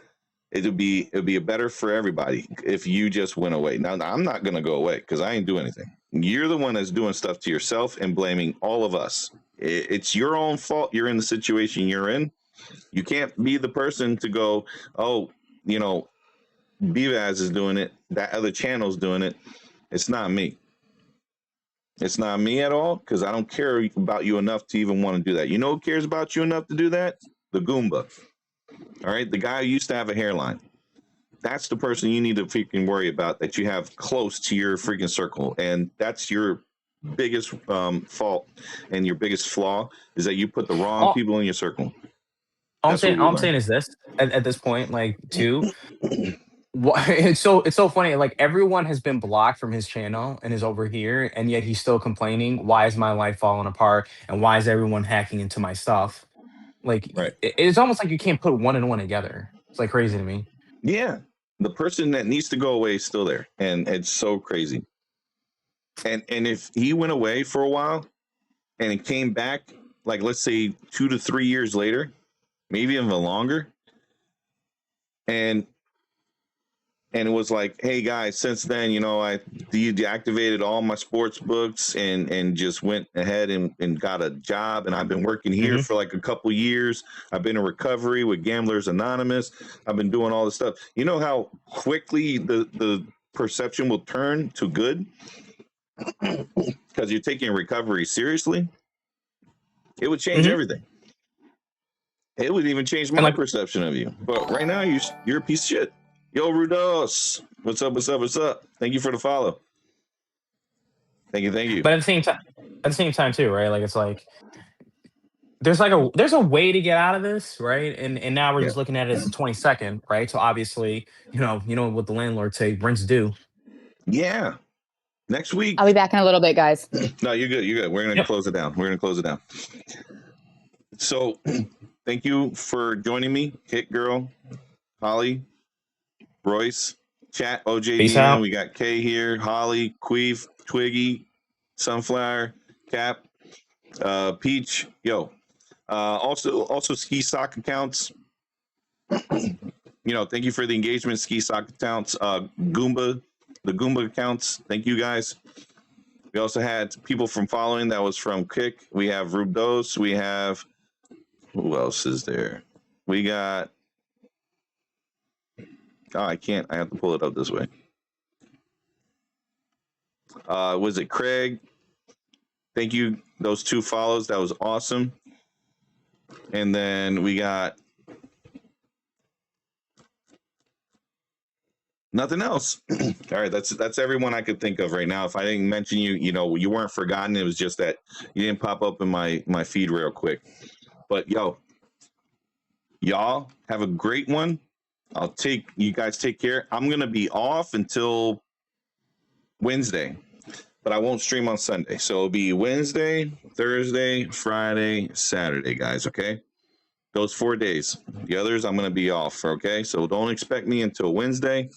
it'll be better for everybody if you just went away. Now I'm not going to go away because I ain't doing anything. You're the one that's doing stuff to yourself and blaming all of us. It's your own fault. You're in the situation you're in. You can't be the person to go, oh, BVaz is doing it, that other channel's doing it. It's not me. It's not me at all, because I don't care about you enough to even want to do that. You know who cares about you enough to do that? The Goomba. All right? The guy who used to have a hairline. That's the person you need to freaking worry about, that you have close to your freaking circle. And that's your biggest fault and your biggest flaw, is that you put the wrong people in your circle. All I'm saying is this, at this point, like, too, It's so funny. Like everyone has been blocked from his channel and is over here, and yet he's still complaining. Why is my life falling apart? And why is everyone hacking into my stuff? Like Right. it's almost like you can't put one and one together. It's like crazy to me. Yeah. The person that needs to go away is still there. And it's so crazy. And if he went away for a while and he came back, like let's say 2 to 3 years later, maybe even longer, and it was like, hey guys, since then, I deactivated all my sports books and just went ahead and got a job, and I've been working here Hmm. for like a couple years. I've been in recovery with Gamblers Anonymous. I've been doing all this stuff. You know how quickly the perception will turn to good because you're taking recovery seriously. It would change Hmm. everything. It would even change And my like, perception of you. But right now, you're a piece of shit. Yo, Rudos, what's up? What's up? What's up? Thank you for the follow. Thank you. Thank you. but at the same time too, right? Like it's like there's a way to get out of this, right? And now we're Yeah. just looking at it as the 22nd, right? So obviously, you know what the landlord say, rent's due. Yeah. Next I'll be week. back in a little bit, guys. No, you're good. You're good. We're gonna Yep. close it down. So, thank you for joining me, Hit Girl, Holly, Royce, chat, Peace OJDM. out. We got K here, Holly, Queef, Twiggy, Sunflower, Cap, Peach. Yo. Also ski sock accounts. Thank you for the engagement, ski sock accounts. Goomba, the Goomba accounts. Thank you guys. We also had people from following that was from Kick. We have Rubdos. We have, who else is there? We got, I can't, I have to pull it up this way. Was it Craig? Thank you, those 2 follows. That was awesome. And then we got nothing else. All right, that's everyone I could think of right now. If I didn't mention you, you weren't forgotten. It was just that you didn't pop up in my feed real quick. But y'all have a great one. You guys take care. I'm gonna be off until Wednesday, but I won't stream on Sunday. So it'll be Wednesday, Thursday, Friday, Saturday, guys. Okay, those 4 days. The others I'm gonna be off. Okay, so don't expect me until Wednesday.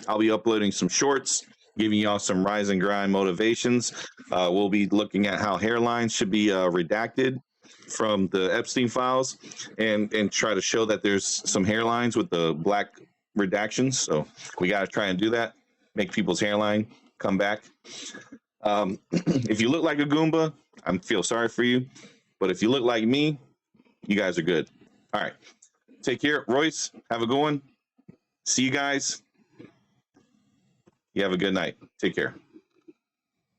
I'll be uploading some shorts, giving y'all some rise and grind motivations. We'll be looking at how hairlines should be redacted from the Epstein files, and try to show that there's some hairlines with the black redactions. So we got to try and do that, make people's hairline come back. If you look like a Goomba, I feel sorry for you. But if you look like me, you guys are good. All right. Take care. Royce, have a good one. See you guys. You have a good night. Take care.